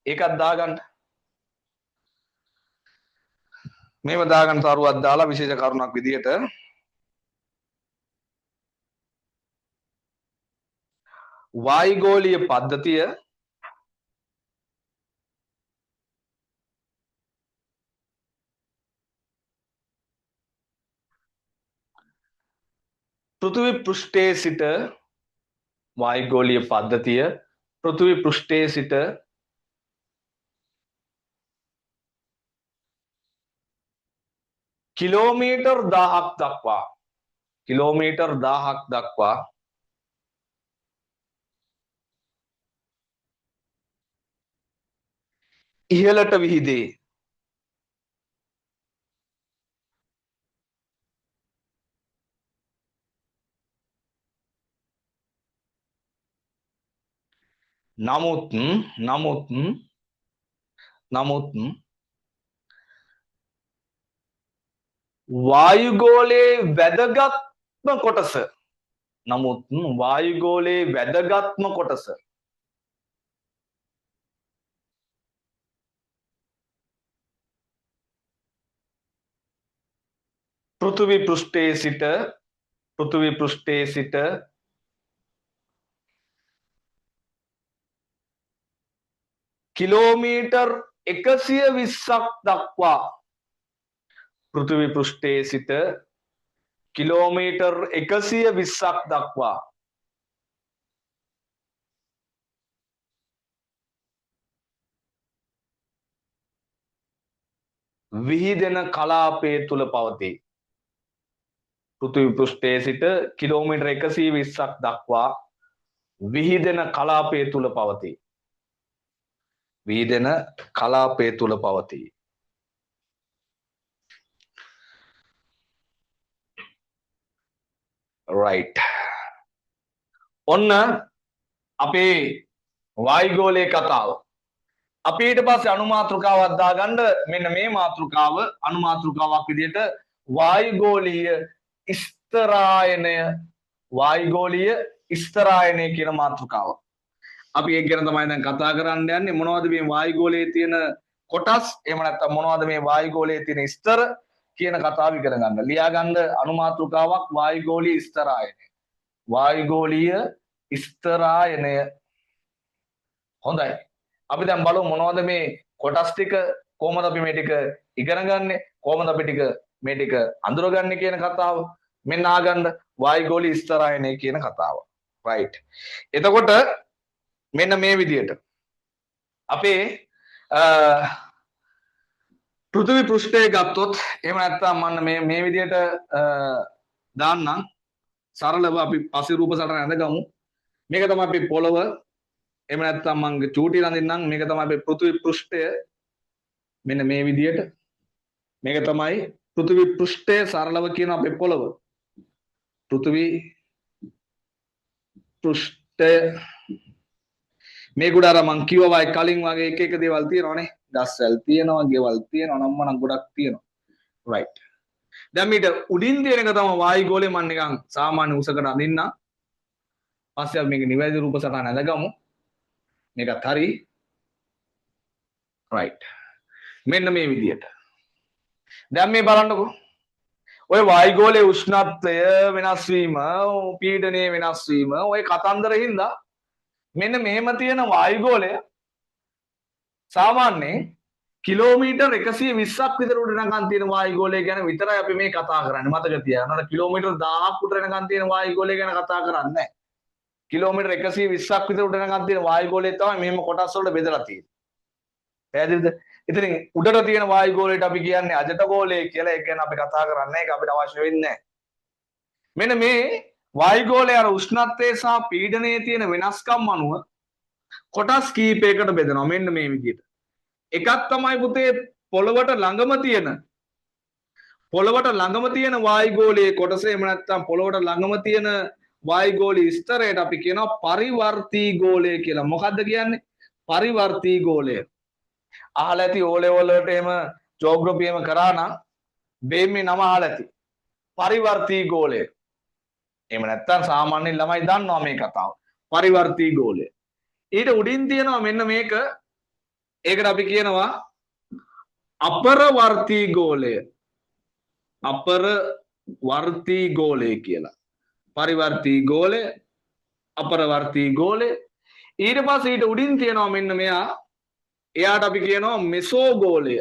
Speaker 3: ඒකත් දාගන්න. මේව දාගන්න තරුවක් දාලා විශේෂ කරුණක් විදිහට වායුගෝලීය පද්ධතිය පෘථිවි පෘෂ්ඨයේ සිට වායුගෝලීය පද්ධතිය පෘථිවි පෘෂ්ඨයේ සිට කිලෝමීටර් 1000ක් දක්වා ඉහළට විහිදේ. නමුත් වායුගෝලයේ වැදගත්ම කොටස පෘථිවි පෘෂ්ඨයේ සිට කිලෝමීටර් 120ක් දක්වා පෘථිවි පෘෂ්ඨයේ සිට කිලෝමීටර් 120ක් දක්වා විහිදෙන කලාපය තුල පවතී. පෘථිවි පෘෂ්ඨයේ සිට කිලෝමීටර් 120ක් දක්වා විහිදෙන කලාපය තුල පවතී. right. ඔන්න අපේ වායුගෝලයේ කතාව. අපි ඊට පස්සේ අනුමාත්‍රකාවක් දාගන්න මෙන්න මේ මාත්‍රකාව අනුමාත්‍රකාවක් විදිහට වායුගෝලීය ස්තරායනය කියන මාතෘකාව. අපි ඒක ගැන තමයි දැන් කතා කරන්න යන්නේ. මොනවද මේ වායුගෝලයේ තියෙන කොටස්? එහෙම නැත්නම් මොනවද මේ වායුගෝලයේ තියෙන ස්තර කියන කතාව ඉගෙන ගන්න. ලියා ගන්න අනුමාත්‍රකාවක් වායුගෝලීය ස්තරායනය. හොඳයි. අපි දැන් බලමු මොනවද මේ කොටස් ටික, කොහොමද අපි මේ ටික ඉගෙන ගන්නෙ, කොහොමද අපි මේ ටික අඳුරගන්නේ කියන කතාව. මෙන්න ආගන්න වායුගෝලීය ස්තරායනය කියන කතාව. right. එතකොට මෙන්න මේ විදියට අපේ පෘථිවි පෘෂ්ඨය ගත්තොත් එහෙම නැත්නම් මම මේ විදියට දාන්නම් සරලව අපි පස්සේ රූප සටහන ඇඳගමු. මේක තමයි අපේ පොළව. එහෙම නැත්නම් මම චූටි රඳින්නම්. මේක තමයි අපේ පෘථිවි පෘෂ්ඨය. මෙන්න මේ විදියට මේක තමයි පෘථිවි පෘෂ්ඨය. සරලව කියන අපේ පොළව. පෘථිවි පෘෂ්ඨය මේකට අර මං කිව්වා වයි කලින් වගේ එක දේවල් තියෙනවානේ. ගස්වැල් තියෙනවා, ගෙවල් තියෙනවා, නම්මනම් ගොඩක් තියෙනවා. right. දැන් මේට උඩින් තියෙන එක තමයි වායුගෝලය. මම නිකන් සාමාන්‍ය උසකට අඳින්නම්. පස්සේ අපි මේක නිවැරදි රූප සටහන ඇඳගමු. මේකත් හරි. right. මෙන්න මේ විදියට. දැන් මේ බලන්නකෝ. ඔය වායුගෝලයේ උෂ්ණත්වය වෙනස් වීම, පීඩනය වෙනස් වීම, ඔය කතන්දර හින්දා මෙන්න මෙහෙම තියෙන වායුගෝලය සාමාන්‍යයෙන් කිලෝමීටර් 120ක් විතර උඩ යනකම් තියෙන වායුගෝලය ගැන විතරයි අපි මේ කතා කරන්නේ. මතක තියාගන්න. කිලෝමීටර් 1000ක් උඩ යනකම් තියෙන වායුගෝලය ගැන කතා කරන්නේ නැහැ. කිලෝමීටර් 120ක් විතර උඩ යනකම් තියෙන වායුගෝලය තමයි මෙහෙම කොටස් වලට බෙදලා තියෙන්නේ. පැහැදිලිද? ඉතින් උඩට තියෙන වායුගෝලයට අපි කියන්නේ අජට ගෝලය කියලා. ඒක ගැන අපි කතා කරන්නේ. ඒක අපිට අවශ්‍ය වෙන්නේ නැහැ. මෙන්න මේ වායුගෝලයේ අර උෂ්ණත්වයේ සහ පීඩනයේ තියෙන වෙනස්කම් අනුව කොටස් කීපයකට බෙදනවා. මෙන්න මේ විදිහට. එකක් තමයි පුතේ පොළවට ළඟම තියෙන වායුගෝලයේ කොටස. එහෙම නැත්නම් පොළවට ළඟම තියෙන වායුගෝලීය ස්තරයට අපි කියනවා පරිවර්තී ගෝලය කියලා. මොකද්ද කියන්නේ? පරිවර්තී ගෝලය. අහලා ඇති O level වලට එහෙම ජෝග්‍රෆි එහෙම කරා නම් මේ නම අහලා ඇති. පරිවර්තී ගෝලය. එහෙම නැත්නම් සාමාන්‍ය ළමයි දන්නවා මේ කතාව. පරිවර්තී ගෝලය. ඊට උඩින් තියෙනවා මෙන්න මේක. ඒකට අපි කියනවා අපරවර්තී ගෝලය. අපරවර්තී ගෝලය කියලා. පරිවර්තී ගෝලය, අපරවර්තී ගෝලය. ඊට පස්සේ ඊට උඩින් තියෙනවා මෙන්න මෙයා. එයාට අපි කියනවා මෙසෝ ගෝලය.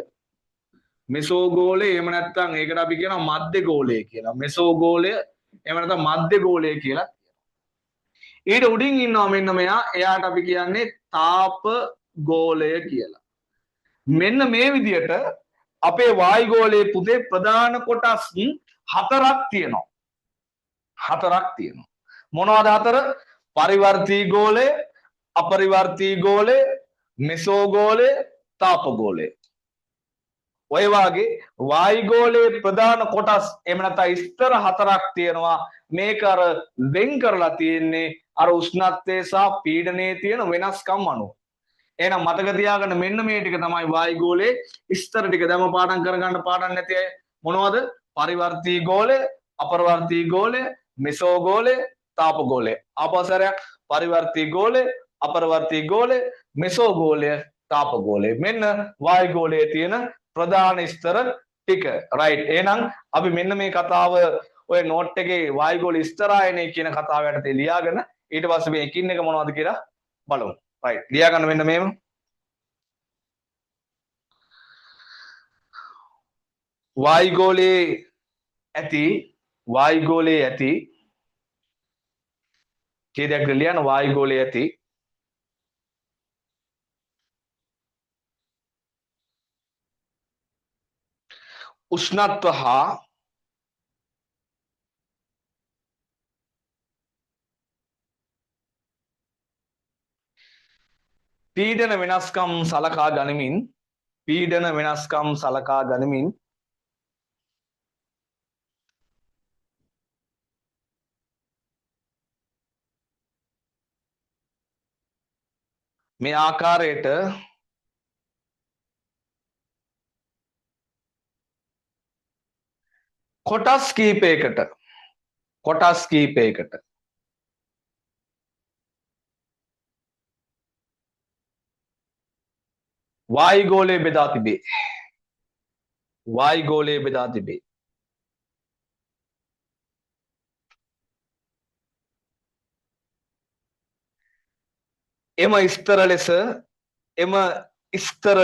Speaker 3: මෙසෝ ගෝලය එහෙම නැත්නම් ඒකට අපි කියනවා මධ්‍ය ගෝලය කියලා. මෙසෝ ගෝලය එහෙම නැත්නම් මධ්‍ය ගෝලය කියලා. ඊට උඩින් ඉන්නවා මෙන්න මෙයා. එයාට අපි කියන්නේ තාප ගෝලය කියලා. මෙන්න මේ විදිහට අපේ වායුගෝලයේ පුතේ ප්‍රධාන කොටස් හතරක් තියෙනවා. මොනවද හතර? පරිවර්තී ගෝලය, අපරිවර්තී ගෝලය, මෙසෝ ගෝලය, තාප ගෝලය. ඔය වාගේ වායුගෝලයේ ප්‍රධාන කොටස් එහෙම නැත්නම් ස්තර හතරක් තියෙනවා. මේක අර වෙන් කරලා තියෙන්නේ අර උෂ්ණත්වයේ සහ පීඩනයේ තියෙන වෙනස්කම් අනුව. එහෙනම් මතක තියාගන්න මෙන්න මේ ටික තමයි වායුගෝලයේ ස්තර ටික. දැන් පාඩම් කරගන්න පාඩම් නැති අය මොනවද? පරිවර්තී ගෝලය, අපරිවර්තී ගෝලය, මෙසෝ ගෝලය, තාප ගෝලය. ආපස්සරයක් පරිවර්තී ගෝලය, අපරිවර්තී ගෝලය, මෙසෝ ගෝලය, තාප ගෝලය. මෙන්න වායුගෝලයේ තියෙන ප්‍රධාන ස්තර ටික. රයිට්. එහෙනම් අපි මෙන්න මේ කතාව ඔය නෝට් එකේ වායුගෝල ස්තරායනය කියන කතාව යටතේ ලියාගෙන ඊට පස්සේ මේ එකින් එක මොනවද කියලා බලමු. රයිට්. ලියා ගන්න මෙන්න මේව. වායුගෝලයේ ඇති කීයක් ලියන වායුගෝලයේ ඇති උෂ්ණත්ව හා පීඩන වෙනස්කම් සලකා ගනිමින් මේ ආකාරයට කොටස් කීපයකට වායුගෝලය බෙදා තිබේ. එම ස්තර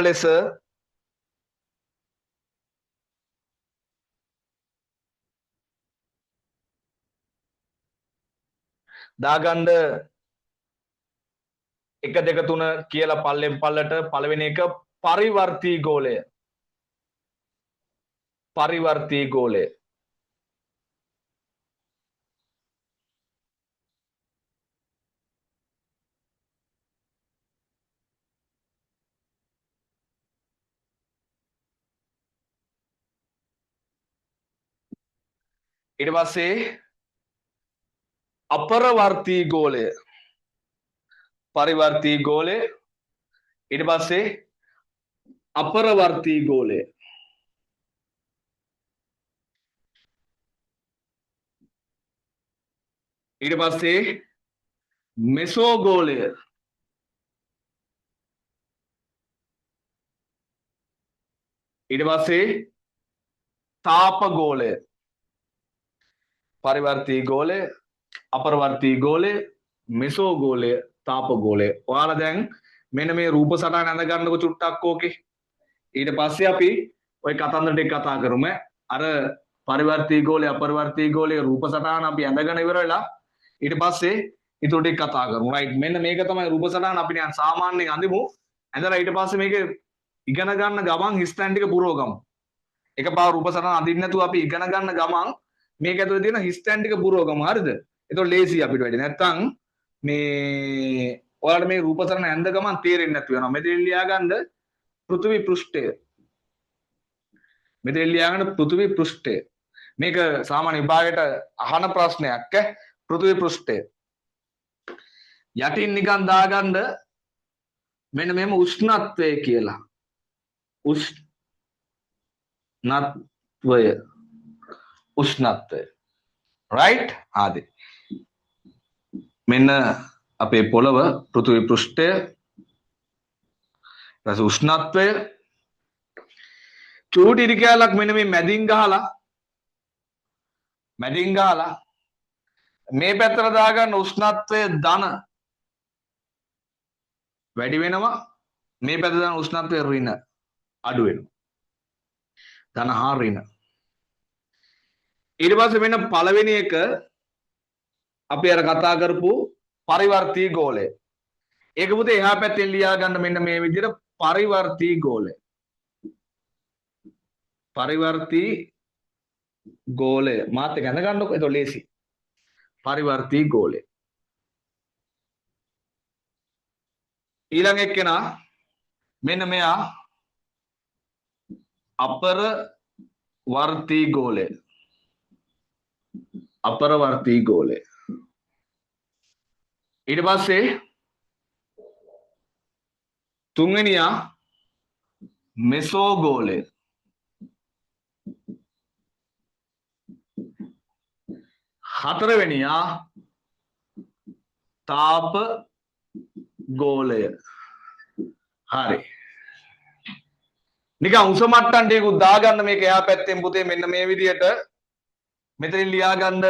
Speaker 3: ලෙස දාගන්න 1 2 3 කියලා පල්ලෙන් පල්ලට පළවෙනි එක පරිවර්තී ගෝලය. ඊට පස්සේ අපරවර්තී ගෝලය. පරිවර්තී ගෝලය. ඊට පස්සේ අපරවර්තී ගෝලය. ඊට පස්සේ මෙසෝ ගෝලය. ඊට පස්සේ තාප ගෝලය. පරිවර්තී ගෝලය, අපරවර්තී ගෝලය, මෙසෝ ගෝලය, තාප ගෝලය. ඔයාලා දැන් මෙන්න මේ රූප සටහන ඇඳ ගන්නකො චුට්ටක් ඕකේ. ඊට පස්සේ අපි ওই කතන්දර ටික කතා කරමු. අර පරිවර්තී ගෝලය, අපරිවර්තී ගෝලය රූප සටහන අපි ඇඳගෙන ඉවර වෙලා ඊට පස්සේ ඊටු ටික කතා කරමු. රයිට්. මෙන්න මේක තමයි රූප සටහන අපි නිකන් සාමාන්‍යයෙන් අඳිමු. ඇඳලා ඊට පස්සේ මේක ඉගෙන ගන්න ගමන් හිස්ටෑන් ටික පුරව ගමු. එකපාර රූප සටහන අඳින්න නැතුව අපි ඉගෙන ගන්න ගමන් මේක ඇතුලේ තියෙන හිස්ටෑන් ටික පුරව ගමු. හරිද? එතකොට ලේසි අපිට වැඩි. නැත්තම් මේ ඔයාලට මේ රූප සටහන ඇඳ ගමන් තේරෙන්නේ නැතු වෙනවා. මෙතන ලියාගන්න පෘථිවි පෘෂ්ඨය. මෙතන ලියාගන්න පෘථිවි පෘෂ්ඨය. මේක සාමාන්‍ය විභාගයට අහන ප්‍රශ්නයක් පෘථිවි පෘෂ්ඨය. යටින් නිකන් දාගන්න මෙන්න මෙහෙම උෂ්ණත්වය කියලා. උෂ්ණත්වය. රයිට්? ආදී. මෙන්න අපේ පොළව පෘථිවි පෘෂ්ඨය. ඊට උෂ්ණත්වය. චූටි ඉරි කැලක් මෙන්න මේ මැදින් ගහලා මේ පැත්තට දාගන්න උෂ්ණත්වය ධන වැඩි වෙනවා. මේ පැත්තට දාන උෂ්ණත්වය ඍණ අඩු වෙනවා. ධන හා ඍණ. ඊට පස්සේ මෙන්න පළවෙනි එක අපි අර කතා කරපු පරිවර්තී ගෝලය. ඒක පුතේ එහා පැත්තෙන් ලියා ගන්න මෙන්න මේ විදිහට පරිවර්තී ගෝලය. පරිවර්තී ගෝලය මාත් එක ඇඳ ගන්නකො. ඒක ලේසි. පරිවර්තී ගෝලය. ඊළඟ එක්කෙනා මෙන්න මෙයා අපරවර්තී ගෝලය. අපරවර්තී ගෝලය. ඊට පස්සේ තුන්වෙනියා මෙසෝ ගෝලය. හතරවෙනියා තාප ගෝලය. හරි. නිකන් උස මට්ටම් ටිකකුත් දාගන්න මේක එහා පැත්තෙන් පුතේ මෙන්න මේ විදියට මෙතනින් ලියා ගන්න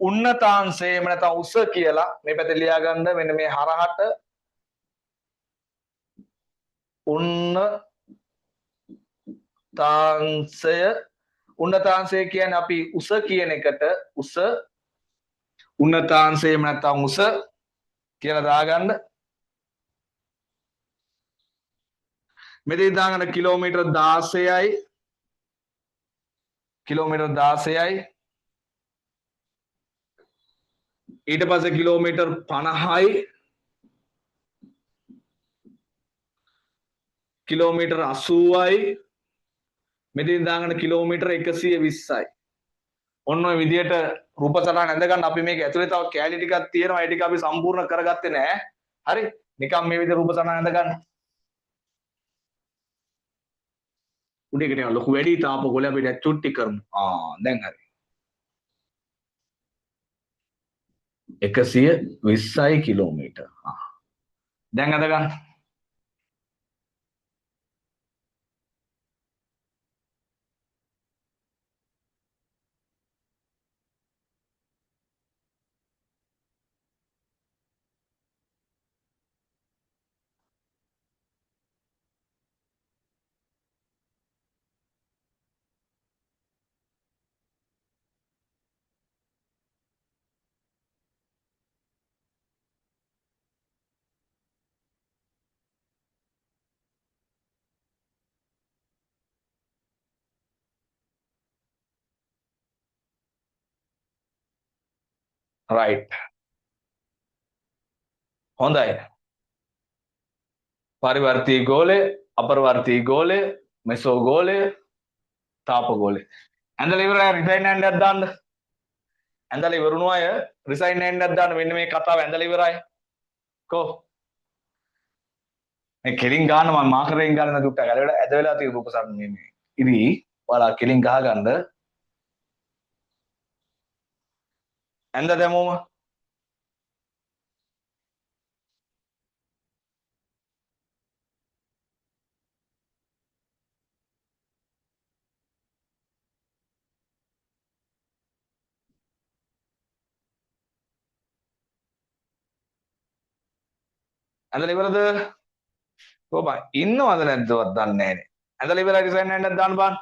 Speaker 3: උන්නතාංශය එහෙම නැත්නම් උස කියලා. මේ පැත්තේ ලියා ගන්න මෙන්න මේ හරහට උන්නතාංශය. උන්නතාංශය කියන්නේ අපි උස කියන එකට උස උන්නතාංශය එහෙම නැත්නම් උස කියලා දාගන්න. මෙතෙන් දාගන්න කිලෝමීටර් 16යි කිලෝමීටර් 16යි. ඊට පස්සේ කිලෝමීටර් 50යි කිලෝමීටර් 80යි. මෙතෙන් දාගන්න කිලෝමීටර් 120යි. ඔන්න ඔය විදියට රූප සටහන ඇඳ ගන්න. අපි මේක ඇතුලේ තව කැලි ටිකක් තියෙනවා. ඒ ටික අපි සම්පූර්ණ කරගත්තේ නැහැ. හරි? නිකන් මේ විදිහට රූප සටහන ඇඳ ගන්න. උඩේකට යන ලොකු වැඩි තාප ගෝලය අපිට චුට්ටි කරමු. දැන් හරි. 120යි කිලෝමීටර්. දැන් ඇඳ ගන්න. රයිට්. හොඳයි. පරිවර්තී ගෝලය, අපරවර්තී ගෝලය, මෙසෝ ගෝලය, තාප ගෝලය. ඇඳලා ඉවරයි. රිසයින් හෑන්ඩ් එකක් දාන්න. ඇඳලා ඉවරුණු අය රිසයින් හෑන්ඩ් එකක් දාන්න. මෙන්න මේ කතාව ඇඳලා ඉවරයි. කො මේ කෙලින් ගන්න මම මාකරයෙන් ගන්න දුට්ටක් ඇද වෙලා තියෙන රූප සටහන මේ ඉරි ඔයාලා කෙලින් ගහ ගන්න. ඇඳ දැමුවම ඇඳලා ඉවරද? කොහොමයි? ඉන්නවද නැද්දවත් දන්නේ නැහනේ. ඇඳලා ඉවරයි රිසයින් නැද්ද දාන්න බලන්න.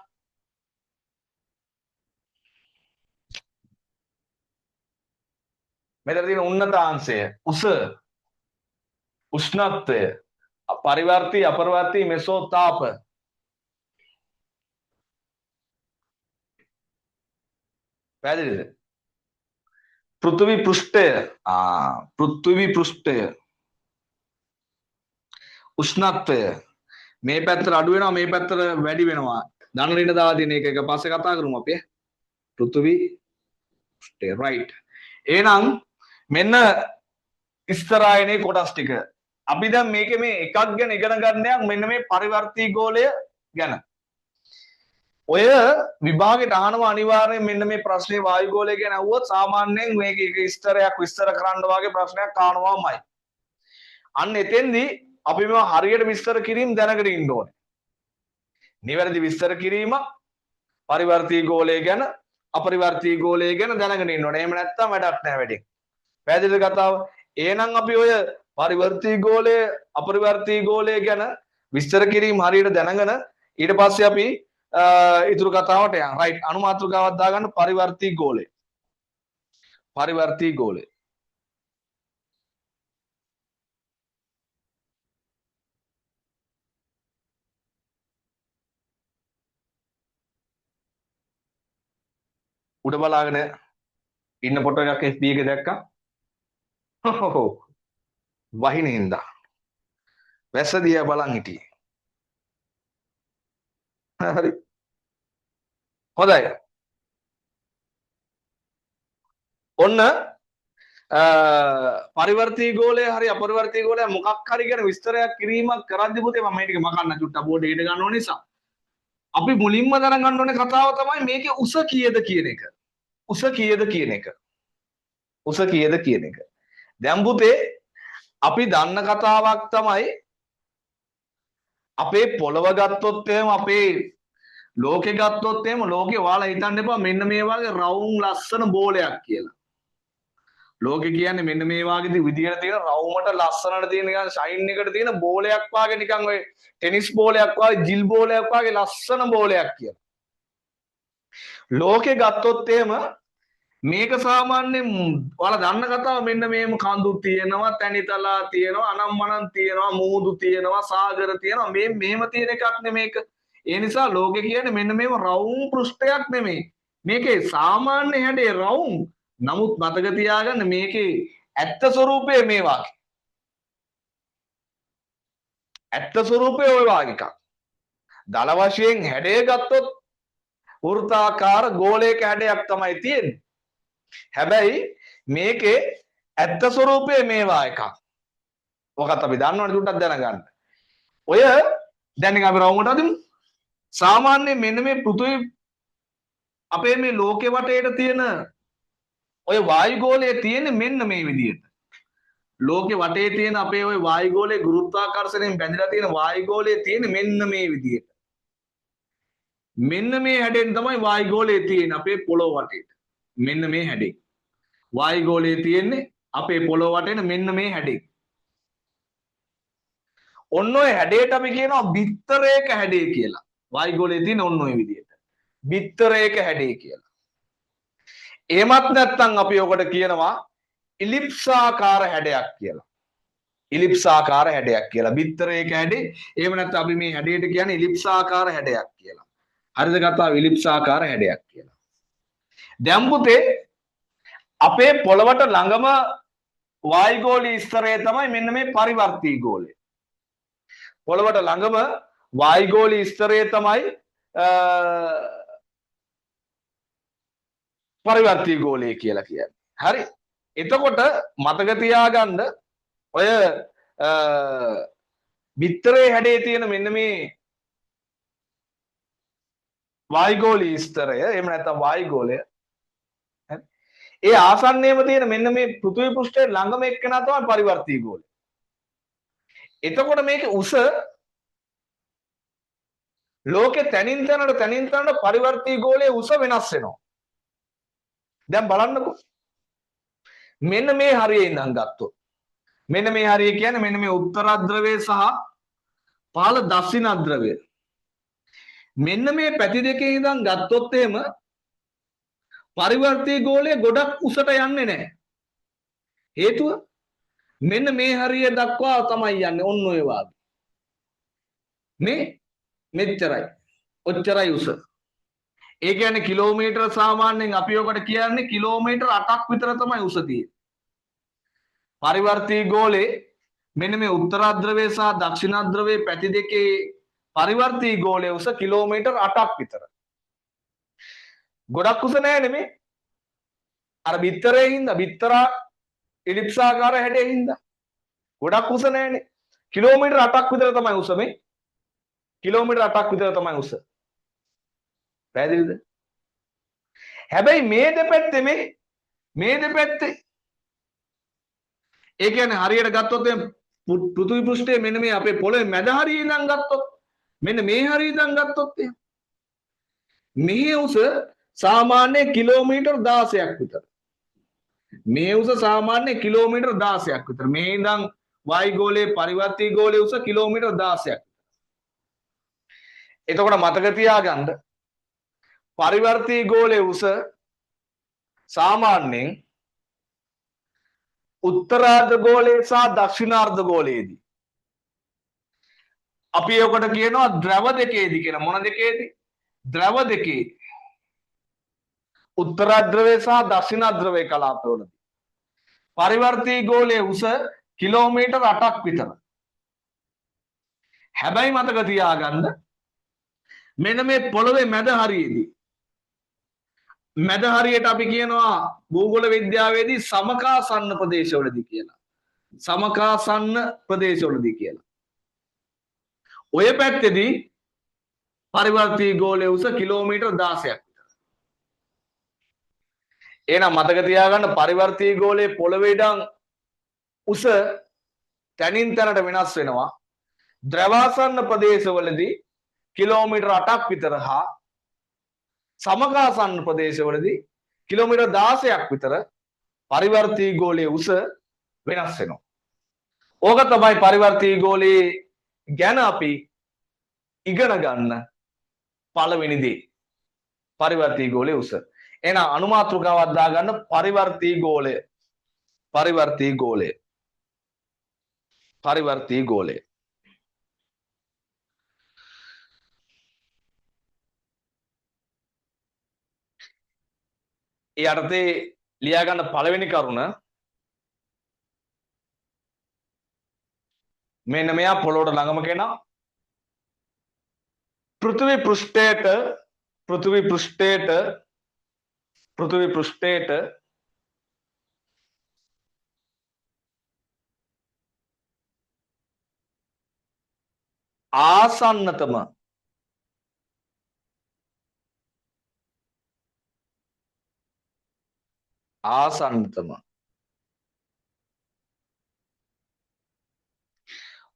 Speaker 3: මෙතන තියෙන උන්නතාංශය, උස, උෂ්ණත්වය, පරිවර්තී, අපරිවර්තී, මෙසෝතාප. පැහැදිලිද? පෘථිවි පෘෂ්ඨය. පෘථිවි පෘෂ්ඨය. උෂ්ණත්වය. මේ පැත්තට අඩු වෙනවා, මේ පැත්තට වැඩි වෙනවා. ධන ඍණ දාලා තියෙන එක පස්සේ කතා කරමු අපි. පෘථිවි පෘෂ්ඨය. right. එහෙනම් මෙන්න ඉස්තරායනේ කොටස් ටික. අපි දැන් මේකේ මේ එකක් ගැන ඉගෙන ගන්නයක් මෙන්න මේ පරිවර්තී ගෝලය ගැන. ඔය විභාගෙට අහනවා අනිවාර්යෙන් මෙන්න මේ ප්‍රශ්නේ වායු ගෝලය ගැන අහුවොත් සාමාන්‍යයෙන් මේක එක විස්තරයක් විස්තර කරන්න වාගේ ප්‍රශ්නයක් අහනවාමයි. අන්න එතෙන්දී අපි මේවා හරියට විස්තර කිරීම දැනගෙන ඉන්න ඕනේ. නිවැරදි විස්තර කිරීම පරිවර්තී ගෝලය ගැන අපරිවර්තී ගෝලය ගැන දැනගෙන ඉන්න ඕනේ. එහෙම නැත්නම් වැඩක් නැහැ වැඩි. පැහැදිලිද කතාව? එහෙනම් අපි ඔය පරිවර්තී ගෝලය අපරිවර්තී ගෝලය ගැන විස්තර කිරීම හරියට දැනගෙන ඊට පස්සේ අපි ඉතුරු කතාවට යන්න. රයිට්. අනුමාත්‍රකාවක් දාගන්න පරිවර්තී ගෝලය. පරිවර්තී ගෝලය. උඩ බලාගෙන ඉන්න ෆොටෝ එකක් FB එකේ දැක්කා. වහින හින්දා. වැස්ස දිහා බලන් හිටියේ. හරි. හොඳයි. ඔන්න පරිවර්තී ගෝලය හරි අපරිවර්තී ගෝලය මොකක් හරි ගැන විස්තරයක් කිරීමක් කරද්දී පුතේ මම මේ ටික මකන්න චුට්ටක් බෝඩ් එකට ගන්න ඕන නිසා අපි මුලින්ම දැනගන්න ඕනේ කතාව තමයි මේකේ උස කීයද කියන එක. උස කීයද කියන එක. උස කීයද කියන එක. දැන් පුතේ අපි දන්න කතාවක් තමයි අපේ පොළව ගත්තොත් එහෙම අපේ ලෝකෙ ගත්තොත් එහෙම ලෝකේ ඔයාලා හිතන්න එපා මෙන්න මේ වගේ රවුම් ලස්සන බෝලයක් කියලා. ලෝකෙ කියන්නේ මෙන්න මේ වගේ විදියට තියෙන රවුමට ලස්සනට තියෙන නිකන් ෂයින් එකට තියෙන බෝලයක් වගේ නිකන් ඔය ටෙනිස් බෝලයක් වගේ ජිල් බෝලයක් වගේ ලස්සන බෝලයක් කියලා. ලෝකෙ ගත්තොත් එහෙම මේක සාමාන්‍යයෙන් ඔයාලා දන්න කතාව මෙන්න මේම කඳු තියෙනවා, තැනිතලා තියෙනවා, අනම්මනම් තියෙනවා, මූදු තියෙනවා, සාගර තියෙනවා. මේ මෙහෙම තියෙන එකක් නෙමේක. ඒ නිසා ලෝකෙ කියන්නේ මෙන්න මේම රවුම් පෘෂ්ඨයක් නෙමෙයි. මේකේ සාමාන්‍ය හැඩේ රවුම්. නමුත් මතක තියාගන්න මේකේ ඇත්ත ස්වરૂපය මේ වාගේ. ඇත්ත ස්වરૂපය ওই වාගේ එකක්. දල වශයෙන් හැඩය ගත්තොත් වෘත්තාකාර ගෝලයක හැඩයක් තමයි තියෙන්නේ. හැබැයි මේකේ ඇත්ත ස්වરૂපය මේවා එකක්. ඔකත් අපි දන්නවනේ දුට්ටක් දැනගන්න. ඔය දැන් නිකන් අපි රවුමට අදිමු. සාමාන්‍යයෙන් මෙන්න මේ පෘථිවි අපේ මේ ලෝකේ වටේට තියෙන ඔය වායු ගෝලය තියෙන්නේ මෙන්න මේ විදිහට. ලෝකේ වටේ තියෙන අපේ ওই වායු ගෝලයේ ගුරුත්වාකර්ෂණයෙන් බැඳලා තියෙන වායු ගෝලය තියෙන්නේ මෙන්න මේ විදිහට. මෙන්න මේ හැඩෙන් තමයි වායු ගෝලය තියෙන්නේ අපේ පොළොව වටේට. මෙන්න මේ හැඩේ. වායු ගෝලය තියෙන්නේ අපේ පොළොව වටේන මෙන්න මේ හැඩේ. ඔන්න ඔය හැඩයට අපි කියනවා බිත්තරයක හැඩය කියලා. වායු ගෝලයේ තියෙන ඔන්න ඔය විදිහට. බිත්තරයක හැඩය කියලා. එහෙමත් නැත්නම් අපි ඔකට කියනවා ඉලිප්සාකාර හැඩයක් කියලා. ඉලිප්සාකාර හැඩයක් කියලා. බිත්තරයක හැඩේ. එහෙම නැත්නම් අපි මේ හැඩයට කියන්නේ ඉලිප්සාකාර හැඩයක් කියලා. හරිද කතාව? ඉලිප්සාකාර හැඩයක් කියලා. දැන් පුතේ අපේ පොළවට ළඟම වායුගෝලීය ස්තරය තමයි මෙන්න මේ පරිවර්තී ගෝලය. පොළවට ළඟම වායුගෝලීය ස්තරය තමයි පරිවර්තී ගෝලය කියලා කියන්නේ. හරි. එතකොට මතක තියාගන්න ඔය බිත්තරේ හැඩේ තියෙන මෙන්න මේ වායුගෝලීය ස්තරය එහෙම නැත්නම් වායුගෝලය ඒ ආසන්නයේම තියෙන මෙන්න මේ පෘථිවි පෘෂ්ඨයේ ළඟම එක්කෙනා තමයි පරිවර්තී ගෝලය. එතකොට මේකේ උස ලෝකේ තනින් තනට පරිවර්තී ගෝලයේ උස වෙනස් වෙනවා. දැන් බලන්නකෝ. මෙන්න මේ හරියේ ඉඳන් ගත්තොත් මෙන්න මේ හරිය කියන්නේ මෙන්න මේ උත්තර ද්‍රවය සහ පහළ දක්ෂිණ ද්‍රවය. මෙන්න මේ පැති දෙකේ ඉඳන් ගත්තොත් එහෙම පරිවර්තී ගෝලය ගොඩක් උසට යන්නේ නැහැ. හේතුව මෙන්න මේ හරිය දක්වා තමයි යන්නේ ඔන්න ඔය වාගේ. මේ මෙච්චරයි. ඔච්චරයි උස. ඒ කියන්නේ කිලෝමීටර සාමාන්‍යයෙන් අපි ඔකට කියන්නේ කිලෝමීටර 8ක් විතර තමයි උස තියෙන්නේ. පරිවර්තී ගෝලේ මෙන්න මේ උත්තර ද්‍රවය සහ දක්ෂිණ ද්‍රවයේ පැති දෙකේ පරිවර්තී ගෝලයේ උස කිලෝමීටර 8ක් විතර. ගොඩක් උස නෑ නෙමේ. අර බිත්තරේ හින්දා බිත්තරා ඉලිප්සාකාර හැඩේ හින්දා ගොඩක් උස නෑනේ. කිලෝමීටර 8ක් විතර තමයි උස මේ. කිලෝමීටර 8ක් විතර තමයි උස. පැහැදිලිද? හැබැයි මේ දෙපැත්තේ මේ දෙපැත්තේ ඒ කියන්නේ හරියට ගත්තොත් පෘථිවි පෘෂ්ඨයේ මෙන්න මේ අපේ පොළවේ මැද හරිය ඉඳන් ගත්තොත් මෙන්න මේ හරිය ඉඳන් ගත්තොත් මේ උස සාමාන්‍ය කිලෝමීටර් 16ක් විතර. මේ උස සාමාන්‍ය කිලෝමීටර් 16ක් විතර. මේ ඉඳන් වායුගෝලයේ පරිවර්තී ගෝලයේ උස කිලෝමීටර් 16ක්. එතකොට මතක තියාගන්න පරිවර්තී ගෝලයේ උස සාමාන්‍යයෙන් උත්තරාර්ධ ගෝලයේ සහ දක්ෂිණාර්ධ ගෝලයේදී අපි ඔකට කියනවා ද්‍රව දෙකේදී කියලා. මොන දෙකේදී? ද්‍රව දෙකේ. උත්තරාර්ධ සහ දක්ෂිණාර්ධ කලාපවලදී පරිවර්තී ගෝලයේ උස කිලෝමීටර් 8ක් විතර. හැබැයි මතක තියාගන්න මෙන්න මේ පොළවේ මැද හරියේදී මැද හරියට අපි කියනවා භූගෝල විද්‍යාවේදී සමකාසන්න ප්‍රදේශවලදී කියලා. සමකාසන්න ප්‍රදේශවලදී කියලා. ඔය පැත්තේදී පරිවර්තී ගෝලයේ උස කිලෝමීටර් 16ක් විතර. එහෙනම් මතක තියාගන්න පරිවර්තී ගෝලයේ පොළවේ ඉඳන් උස තනින් තනට වෙනස් වෙනවා. ද්‍රවාසන්න ප්‍රදේශවලදී කිලෝමීටර් 8ක් විතර හා සමකාසන්න ප්‍රදේශවලදී කිලෝමීටර් 16ක් විතර පරිවර්තී ගෝලයේ උස වෙනස් වෙනවා. ඕක තමයි පරිවර්තී ගෝලයේ ගැන අපි ඉගෙන ගන්න පළවෙනි දේ. පරිවර්තී ගෝලයේ උස. එහෙනම් අනුමාත්‍රකාවක් දාගන්න පරිවර්තී ගෝලය. පරිවර්තී ගෝලය. පරිවර්තී ගෝලය. ඒ අර්ථේ ලියා ගන්න පළවෙනි කරුණ මෙන්න මෙයා පොළොවට ළඟම කෙනා පෘථිවි පෘෂ්ඨයට ආසන්නතම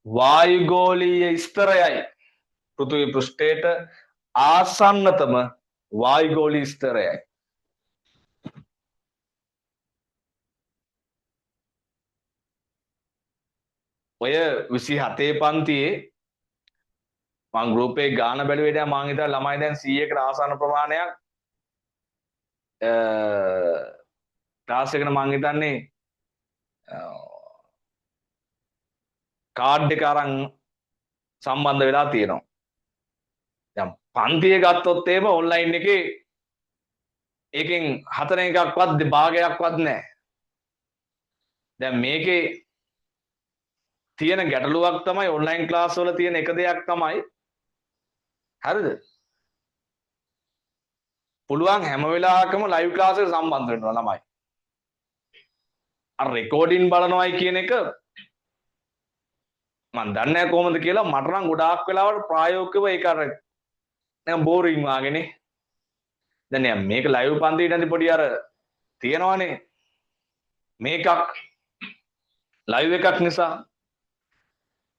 Speaker 3: වායුගෝලීය ස්තරයයි. පෘථිවි පෘෂ්ඨයට ආසන්නතම වායුගෝලීය ස්තරයයි. ඔය 27 පන්තියේ මං ගෲප් එකේ ගාන බැලුවේ දැන් මං හිතා ළමයි දැන් 100කට ආසන්න ප්‍රමාණයක් ක්ලාස් එකට මං හිතන්නේ කාඩ් එක අරන් සම්බන්ධ වෙලා තියෙනවා. දැන් පන්තිය ගත්තොත් එහෙම ඔන්ලයින් එකේ එකෙන් 4 එකක්වත් භාගයක්වත් නැහැ. දැන් මේකේ තියෙන ගැටලුවක් තමයි ඔන්ලයින් ක්ලාස් වල තියෙන එක දෙයක් තමයි හරිද? පුළුවන් හැම වෙලාවකම ලයිව් ක්ලාස් එකට සම්බන්ධ වෙනවා ළමයි. අර රෙකෝඩින් බලනවායි කියන එක මම දන්නේ නැහැ කොහොමද කියලා. මට නම් ගොඩාක් වෙලාවට ප්‍රායෝගිකව ඒක අර නිකන් බෝරින් වාගේනේ. දැන් මේක ලයිව් පන්තියේදී පොඩි අර තියෙනවනේ මේකක් ලයිව් එකක් නිසා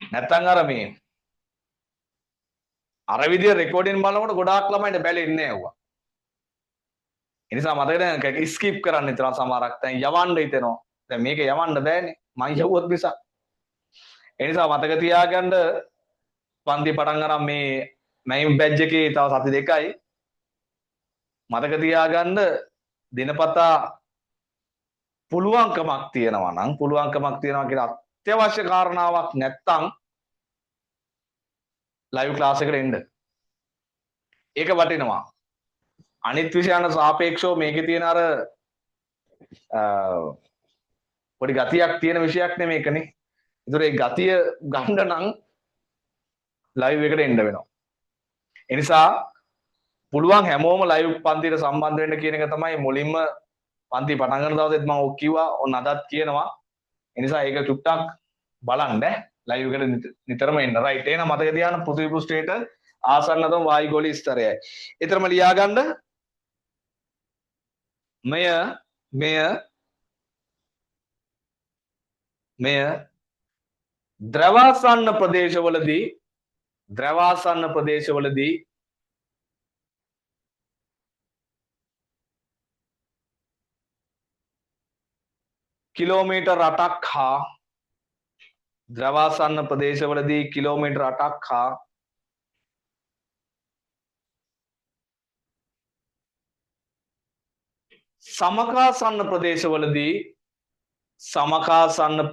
Speaker 3: නැත්තම් අර මේ අර විදිය රෙකෝඩින් බලනකොට ගොඩාක් ළමයින්ට බැලෙන්නේ නැහැ වුණා. ඒ නිසා මතක දැන් ස්කිප් කරන්න හිතනවා සමහරක්. දැන් යවන්න හිතෙනවා. දැන් මේක යවන්න බෑනේ. මං යවුවත් නිසා. ඒ නිසා මතක තියාගන්න පන්ති පටන් අරන් මේ නයිම් බැජ් එකේ තව සති දෙකයි. මතක තියාගන්න දිනපතා පුළුවන්කමක් තියෙනවා කියලා අත්‍යවශ්‍ය කාරණාවක් නැත්තම් ලයිව් ක්ලාස් එකට එන්න. ඒක වටිනවා. අනිත් විෂයන්ට සාපේක්ෂව මේකේ තියෙන අර පොඩි ගතියක් තියෙන විෂයක් නේ මේකනේ. ඒතර ඒ ගතිය ගන්න නම් ලයිව් එකට එන්න වෙනවා. ඒ නිසා පුළුවන් හැමෝම ලයිව් පන්තියට සම්බන්ධ වෙන්න කියන එක තමයි මුලින්ම පන්ති පටන් ගන්න දවසේත් මම ඔක් කිව්වා. ඔන්න අදත් කියනවා. ඒ නිසා ඒක චුට්ටක් බලන්න ලයිව් එකට නිතරම එන්න. රයිට්. එහෙනම් මතක තියාගන්න පෘථිවි පෘෂ්ඨයට ආසන්නතම වායුගෝලීය ස්තරයයි. ඊතරම ලියා ගන්න මෙය ද්‍රවාසන්න ප්‍රදේශවලදී කිලෝමීටර් 8ක් හා ද්‍රවාසන්න ප්‍රදේශවලදී කිලෝමීටර් 8ක් හා සමකාසන්න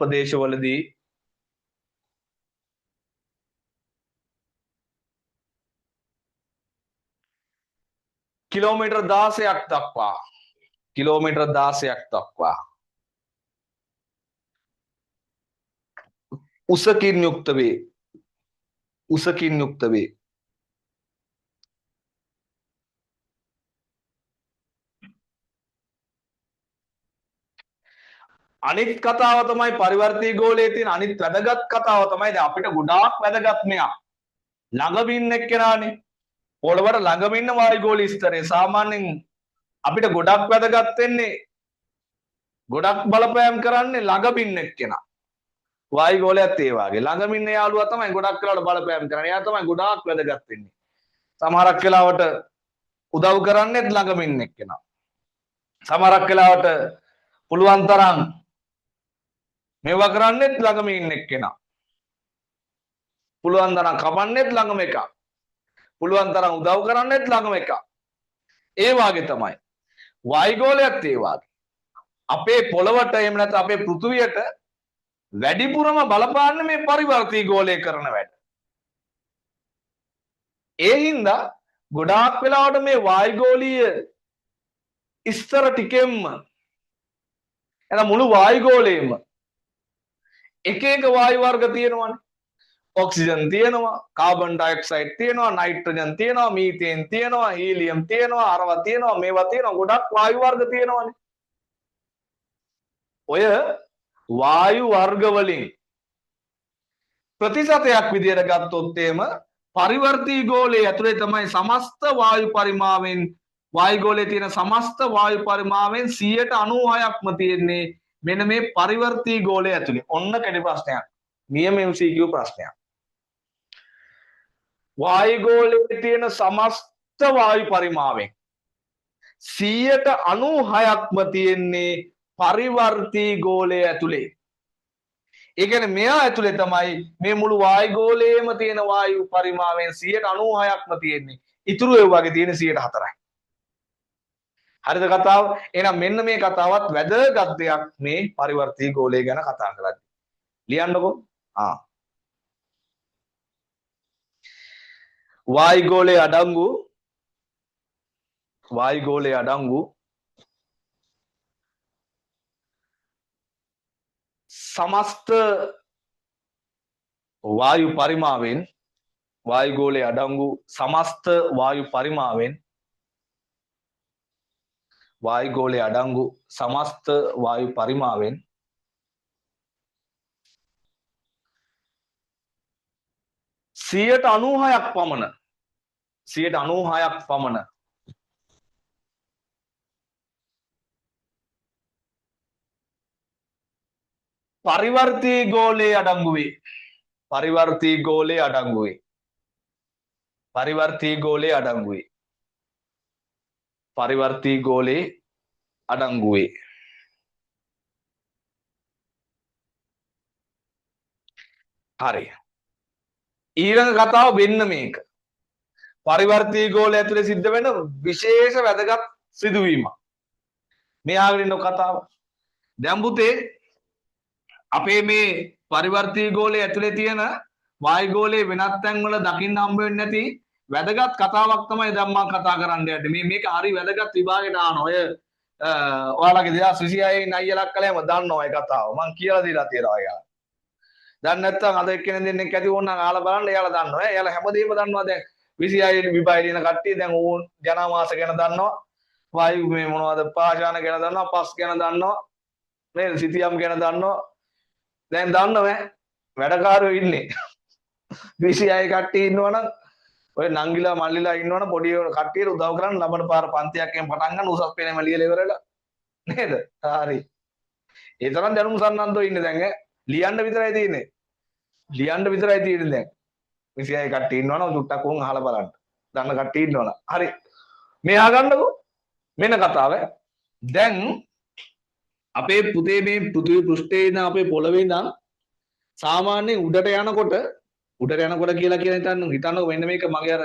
Speaker 3: ප්‍රදේශවලදී කිලෝමීටර් 16ක් දක්වා උසකින් යුක්ත වේ. අනිත් කතාව තමයි පරිවර්තී ගෝලයේ තියෙන අනිත් වැදගත් කතාව තමයි දැන් අපිට ගොඩාක් වැදගත් මෙයා. ළඟම ඉන්න එක්කෙනානේ. පොළවට ළඟම ඉන්න වායුගෝලීය ස්තරය සාමාන්‍යයෙන් අපිට ගොඩක් වැදගත් වෙන්නේ ගොඩක් බලපෑම් කරන්නේ ළඟම ඉන්න එක්කෙනා. වායුගෝලයත් ඒ වගේ ළඟම ඉන්න යාළුවා තමයි ගොඩක් වෙලාවට බලපෑම් කරන්නේ. එයා තමයි ගොඩාක් වැදගත් වෙන්නේ. සමහරක් වෙලාවට උදව් කරන්නේත් ළඟම ඉන්න එක්කෙනා. සමහරක් වෙලාවට පුළුවන් තරම් මේවා කරන්නේත් ළඟම ඉන්න එක්කෙනා. පුළුවන් තරම් කපන්නේත් ළඟම එකා. පුළුවන් තරම් උදව් කරන්නේත් ළඟම එකා. ඒ වාගේ තමයි. වායුගෝලයත් ඒ වාගේ. අපේ පොළවට එහෙම නැත්නම් අපේ පෘථුවියට වැඩිපුරම බලපාන්නේ මේ පරිවර්තී ගෝලය කරන වැඩ. ඒ හින්දා ගොඩාක් වෙලාවට මේ වායුගෝලීය ස්තර ටිකෙන්ම එන මුළු වායුගෝලයේම එක එක වායු වර්ග තියෙනවානේ. ඔක්සිජන් තියෙනවා, කාබන් ඩයොක්සයිඩ් තියෙනවා, නයිට්‍රජන් තියෙනවා, මීතේන් තියෙනවා, හීලියම් තියෙනවා, අරවා තියෙනවා, මේවා තියෙනවා, ගොඩක් වායු වර්ග තියෙනවානේ. ඔය වායු වර්ග වලින් ප්‍රතිශතයක් විදියට ගත්තොත් එහෙම පරිවර්තී ගෝලයේ ඇතුලේ තමයි සමස්ත වායු පරිමාවෙන් වායුගෝලයේ තියෙන සමස්ත වායු පරිමාවෙන් 96%ක්ම තියෙන්නේ මෙන්න මේ පරිවර්තී ගෝලයේ ඇතුලේ. ඔන්න කෙටි ප්‍රශ්නයක්. නියම MCQ ප්‍රශ්නයක්. වායුගෝලයේ තියෙන සමස්ත වායු පරිමාවෙන් 96%ක්ම තියෙන්නේ පරිවර්තී ගෝලයේ ඇතුලේ. ඒ කියන්නේ මෙයා ඇතුලේ තමයි මේ මුළු වායුගෝලයේම තියෙන වායු පරිමාවෙන් 96%ක්ම තියෙන්නේ. ඉතුරු ඒ වගේ තියෙන 104යි. හරිද කතාව? එහෙනම් මෙන්න මේ කතාවත් වැදගත් දෙයක් මේ පරිවර්තී ගෝලය ගැන කතා කරද්දී. ලියන්නකෝ. වායුගෝලයේ අඩංගු समस्त वायु परिमावेन वायुगोले अडंगु समस्त वायु परिमावेन वायुगोले अडंगु समस्त वायु परिमावेन 96ක් පමණ परिवर्ती गोले अडंगुवे හරි. ඊළඟ කතාව වෙන්න මේක. පරිවර්තී ගෝලය ඇතුලේ සිද්ධ වෙන විශේෂ වැදගත් සිදුවීමක්. මේ ආගෙන ඉන්න කතාව. දැන් පුතේ අපේ මේ පරිවර්තී ගෝලය ඇතුලේ තියෙන වායු ගෝලයේ වෙනත් තැන්වල දකින්න හම්බ වෙන්නේ නැති වැදගත් කතාවක් තමයි දැන් මම කතා කරන්න යන්නේ. මේක හරි වැදගත් විභාගෙට ආන ඔය ඔයාලගේ 2026 නයියලක් කලේම දන්නවා ඒ කතාව. මම කියලා දීලා තියෙනවා එයාලා. දැන් නැත්තම් අද එක්කෙනෙක් දෙන්නෙක් ඇති ඕනනම් ආලා බලන්න එයාලා දන්නවා. එයාලා හැමදේම දන්නවා දැන් 26 විභාගය දින කට්ටිය දැන් ඕන් ජනමාස ගැන දන්නවා. වායු මේ මොනවද පාෂාණ ගැන දන්නවා, පස් ගැන දන්නවා. නේද? සිතියම් ගැන දන්නවා. දැන් දන්නව වැඩකාරයෝ ඉන්නේ 26 කට්ටිය ඉන්නවනම් ඔය නංගිලා මල්ලිලා ඉන්නවනම් පොඩි කට්ටියට උදව් කරන්න ලබන පාර පන්තියක්ෙන් පටන් ගන්න උසස් පෙළේම ලියලා ඉවරලා නේද? හරි. ඒ තරම් දැනුම් සම්බන්ධව ඉන්නේ දැන් ලියන්න විතරයි තියෙන්නේ. ලියන්න විතරයි තියෙන්නේ දැන්. 26 කට්ටිය ඉන්නවනම් චුට්ටක් උන් අහලා බලන්න. දන්න කට්ටිය ඉන්නවනම්. හරි. මේ අහගන්නකෝ. මෙන්න කතාව. දැන් අපේ පුතේ මේ පෘථිවි පෘෂ්ඨයේ ඉඳන් අපේ පොළවේ ඉඳන් සාමාන්‍යයෙන් උඩට යනකොට කියලා හිතන්නකො මෙන්න මේක මගේ අර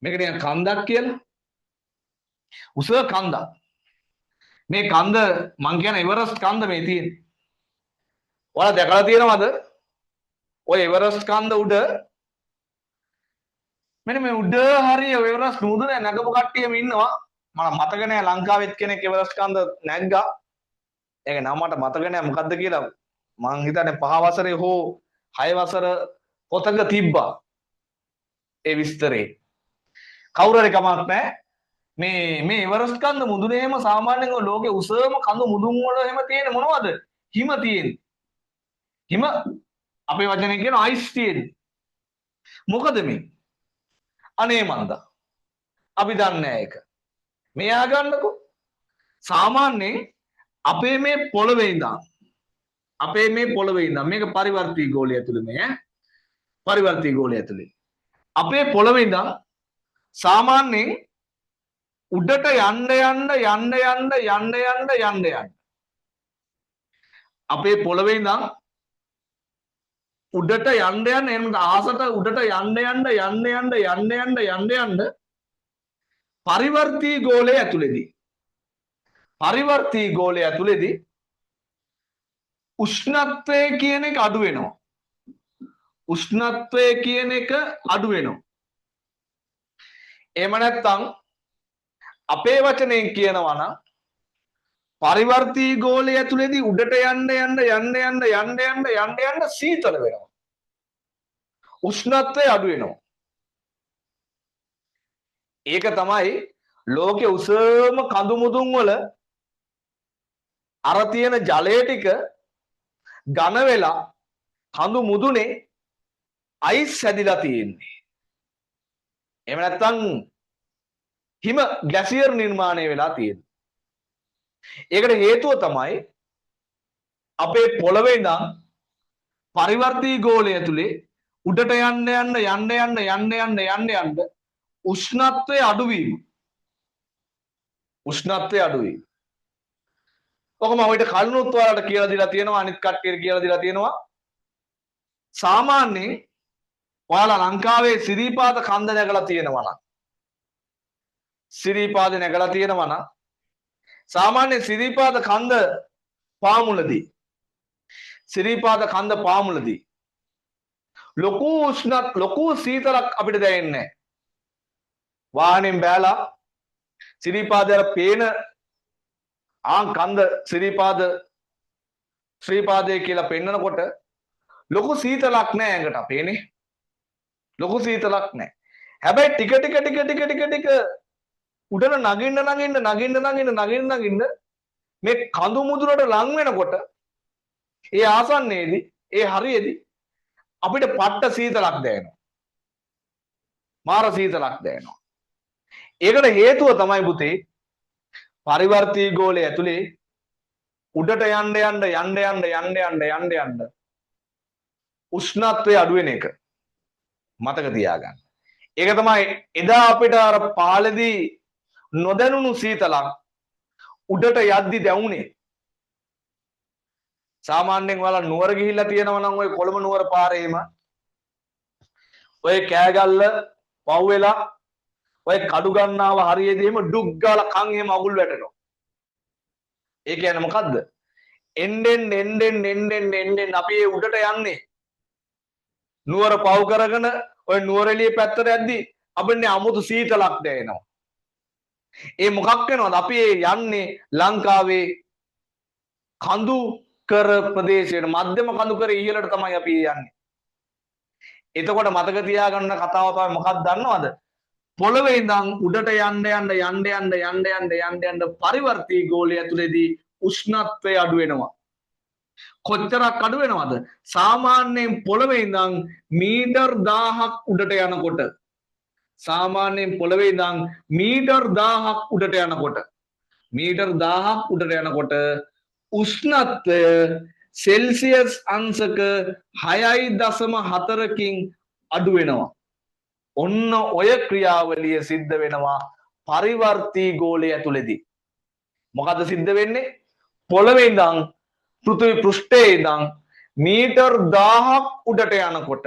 Speaker 3: මේක නිකන් කන්දක් කියලා. උස කන්දක්. මේ කන්ද මං කියන එවරස්ට් කන්ද මේ තියෙන්නේ. ඔයාලා දැකලා තියෙනවද? ඔය එවරස්ට් කන්ද උඩ මෙන්න මේ උඩ හරිය එවරස්ට් නුදුනේ නැගපු කට්ටියම ඉන්නවා. මම මතක නෑ ලංකාවෙත් කෙනෙක් එවරස්ට් කන්ද නැග්ගා. ඒක නම මට මතක නෑ මොකද්ද කියලා. මං හිතන්නේ 5 වසරේ හෝ 6 වසර පොතක තිබ්බා. ඒ විස්තරේ. කවුරු හරි කමක් නෑ. මේ එවරස්ට් කන්ද මුදුනේම සාමාන්‍යයෙන් ඔය ලෝකේ උසම කඳු මුදුන් වල එහෙම තියෙන මොනවද? හිම තියෙන්නේ. හිම අපේ වචනෙන් කියන අයිස් තියෙන්නේ. මොකද මේ? අනේ මන්දා. අපි දන්නේ නෑ ඒක. මෙයා ගන්නකො. සාමාන්‍යයෙන් අපේ මේ පොළවේ ඉඳන් මේක පරිවර්තී ගෝලය ඇතුලේ මේ පරිවර්තී ගෝලය ඇතුලේ අපේ පොළවේ ඉඳන් සාමාන්‍යයෙන් උඩට යන්න අපේ පොළවේ ඉඳන් උඩට යන්න එහෙනම් ආසට උඩට යන්න පරිවර්තී ගෝලය ඇතුලේදී උෂ්ණත්වය කියන එක අඩු වෙනවා. එහෙම නැත්නම් අපේ වචනෙන් කියනවා නම් පරිවර්තී ගෝලය ඇතුලේදී උඩට යන්න සීතල වෙනවා. උෂ්ණත්වය අඩු වෙනවා. ඒක තමයි ලෝකේ උසම කඳු මුදුන් වල අර තියෙන ජලය ටික ඝන වෙලා කඳු මුදුනේ අයිස් හැදිලා තියෙන්නේ. එහෙම නැත්නම් හිම ග්ලැසියර් නිර්මාණය වෙලා තියෙන්නේ. ඒකට හේතුව තමයි අපේ පොළවේ ඉඳන් පරිවර්තී ගෝලය ඇතුලේ උඩට යන්න උෂ්ණත්වයේ අඩුවීම. ඔකම ඔයිට කලිනුත් ඔයාලට කියලා දීලා තියෙනවා අනිත් කට්ටියට කියලා දීලා තියෙනවා. සාමාන්‍යයෙන් ඔයාලා ලංකාවේ සිරිපාද කන්ද නැගලා තියෙනවා නම් සාමාන්‍ය සිරිපාද කන්ද පාමුලදී ලොකු සීතලක් අපිට දැනෙන්නේ නැහැ. වාහනෙන් බෑලා සිරිපාදේ අර පේන කන්ද ශ්‍රීපාදේ කියලා පෙන්නකොට ලොකු සීතලක් නෑ ඇඟට අපේනේ. ලොකු සීතලක් නෑ. හැබැයි ටික උඩට නගින්න මේ කඳු මුදුනට ලං වෙනකොට ඒ ආසන්නයේදී ඒ හරියේදී අපිට පට්ට සීතලක් දැනෙනවා. මාර සීතලක් දැනෙනවා. ඒකට හේතුව තමයි පුතේ පරිවර්තී ගෝලය ඇතුලේ උඩට යන්න උෂ්ණත්වය අඩු වෙන එක මතක තියාගන්න. ඒක තමයි එදා අපිට අර පාළේදී නොදැනුණු සීතලක් උඩට යද්දි දැනුනේ. සාමාන්‍යයෙන් ඔයාලා නුවර ගිහිල්ලා තියෙනවා නම් ওই කොළඹ නුවර පාරේම ඔය කෑගල්ල පව් වෙලා ඔය කඩු ගන්නාව හරියේදී එහෙම ඩුක් ගාලා කන් එහෙම අගුල් වැටෙනවා. ඒ කියන්නේ මොකද්ද? එන්නෙන් අපි ඒ උඩට යන්නේ. නුවර පව් කරගෙන ඔය නුවරඑළිය පැත්තට යද්දි අපින්නේ අමුතු සීතලක් දැනෙනවා. ඒ මොකක් වෙනවද? අපි යන්නේ ලංකාවේ කඳු කර ප්‍රදේශයට මධ්‍යම කඳු කර ඉහළට තමයි අපි යන්නේ. එතකොට මතක තියාගන්න කතාව තමයි මොකක්ද දන්නවද? පොළවේ ඉඳන් උඩට යන්න පරිවර්තී ගෝලය ඇතුලේදී උෂ්ණත්වය අඩු වෙනවා. කොච්චරක් අඩු වෙනවද? සාමාන්‍යයෙන් පොළවේ ඉඳන් මීටර් 1000ක් උඩට යනකොට සාමාන්‍යයෙන් පොළවේ ඉඳන් මීටර් 1000ක් උඩට යනකොට උෂ්ණත්වය සෙල්සියස් අංශක 6.4කින් අඩු වෙනවා. ඔන්න ඔය ක්‍රියාවලිය සිද්ධ වෙනවා පරිවර්තී ගෝලය ඇතුළේදී. මොකද සිද්ධ වෙන්නේ? පොළවේ ඉඳන් පෘථිවි පෘෂ්ඨයේ ඉඳන් මීටර් 1000ක් උඩට යනකොට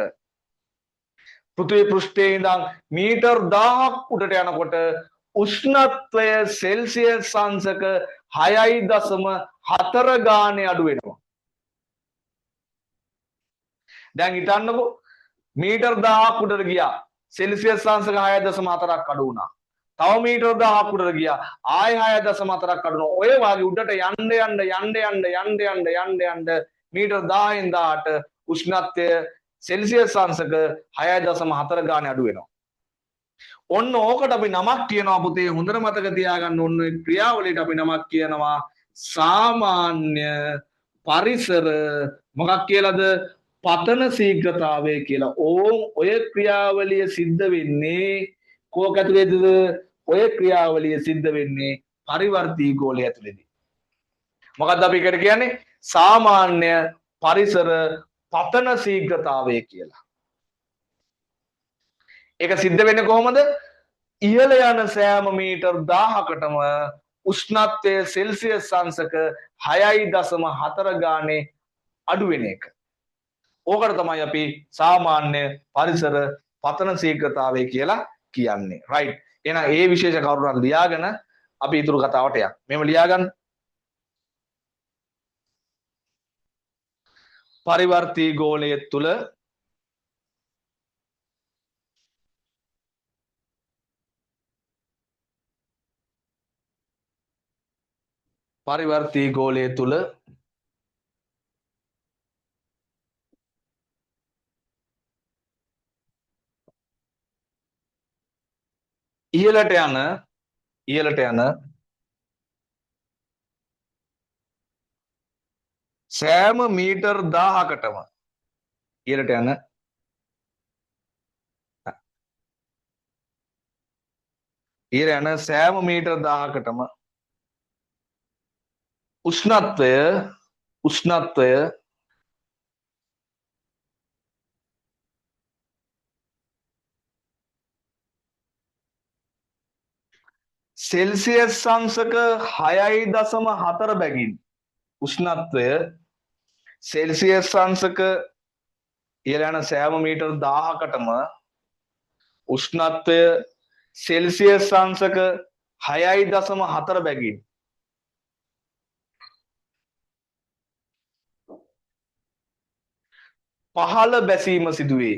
Speaker 3: පෘථිවි පෘෂ්ඨයේ ඉඳන් මීටර් 1000ක් උඩට යනකොට උෂ්ණත්වය සෙල්සියස් අංශක 6.4 ගානේ අඩු වෙනවා. දැන් හිතන්නකෝ මීටර් 1000ක් උඩට ගියා සෙල්සියස් අංශක 6.4ක් අඩු වුණා. තව මීටර් 1000ක් උඩට ගියා ආයෙ 6.4ක් අඩු වුණා. ඔය වගේ උඩට යන්න මීටර් 1000න් 18 උෂ්ණත්වය සෙල්සියස් අංශක 6.4 ගානේ අඩු වෙනවා. ඔන්න ඕකට අපි නමක් කියනවා පුතේ හොඳට මතක තියාගන්න ඕන ක්‍රියාවලියට අපි නමක් කියනවා සාමාන්‍ය පරිසර මොකක් කියලාද පතන ශීඝ්‍රතාවය කියලා. ඔය ක්‍රියාවලිය සිද්ධ වෙන්නේ කෝක ඇතුලේද? ඔය ක්‍රියාවලිය සිද්ධ වෙන්නේ පරිවර්තී ගෝලය ඇතුලේදී. මොකද්ද අපි එකට කියන්නේ? සාමාන්‍ය පරිසර පතන ශීඝ්‍රතාවය කියලා. ඒක සිද්ධ වෙන්නේ කොහොමද? ඉහළ යන සෑම මීටර් 1000කටම උෂ්ණත්වය සෙල්සියස් අංශක 6.4 ගානේ අඩු වෙන එක. ඕකට තමයි අපි සාමාන්‍ය පරිසර පතන ශීඝ්‍රතාවය කියලා කියන්නේ. රයිට්. එහෙනම් ඒ විශේෂ කරුණක් ලියාගෙන අපි ඊතුරු කතාවට යමු. මෙහෙම ලියාගන්න. පරිවර්තී ගෝලය තුල පරිවර්තී ගෝලය තුල ඉහළට යන සෑම මීටර් 1000කටම ඉහළට යන සෑම මීටර් 1000කටම උෂ්ණත්වය සෙල්සියස් අංශක 6.4 බැගින් උෂ්ණත්වය සෙල්සියස් අංශක ඉහළ යන සෑම මීටර් 1000කටම උෂ්ණත්වය සෙල්සියස් අංශක 6.4 බැගින් පහළ බැසීම සිදුවේ.